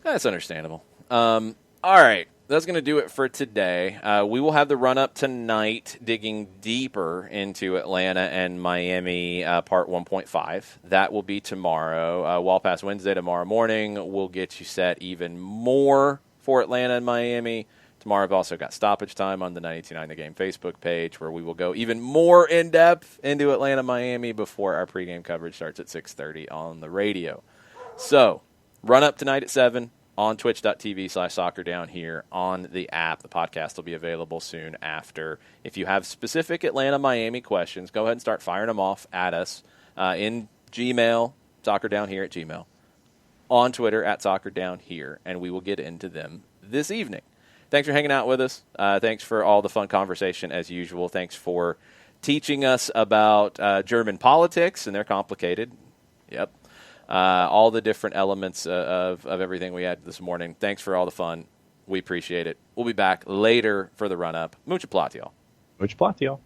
A: That's understandable. All right. That's going to do it for today. We will have the run-up tonight, digging deeper into Atlanta and Miami Part 1.5. That will be tomorrow. Well past Wednesday tomorrow morning, we'll get you set even more for Atlanta and Miami. Tomorrow I've also got Stoppage Time on the 92.9 The Game Facebook page, where we will go even more in-depth into Atlanta, Miami before our pregame coverage starts at 6:30 on the radio. So, run-up tonight at 7. On twitch.tv/soccerdown here on the app. The podcast will be available soon after. If you have specific Atlanta-Miami questions, go ahead and start firing them off at us in Gmail, soccerdownhere at Gmail, on Twitter at soccerdownhere, and we will get into them this evening. Thanks for hanging out with us. Thanks for all the fun conversation as usual. Thanks for teaching us about German politics, and they're complicated. Yep. All the different elements of everything we had this morning. Thanks for all the fun. We appreciate it. We'll be back later for the run-up. Mucha plata, y'all.
B: Mucha plata, y'all.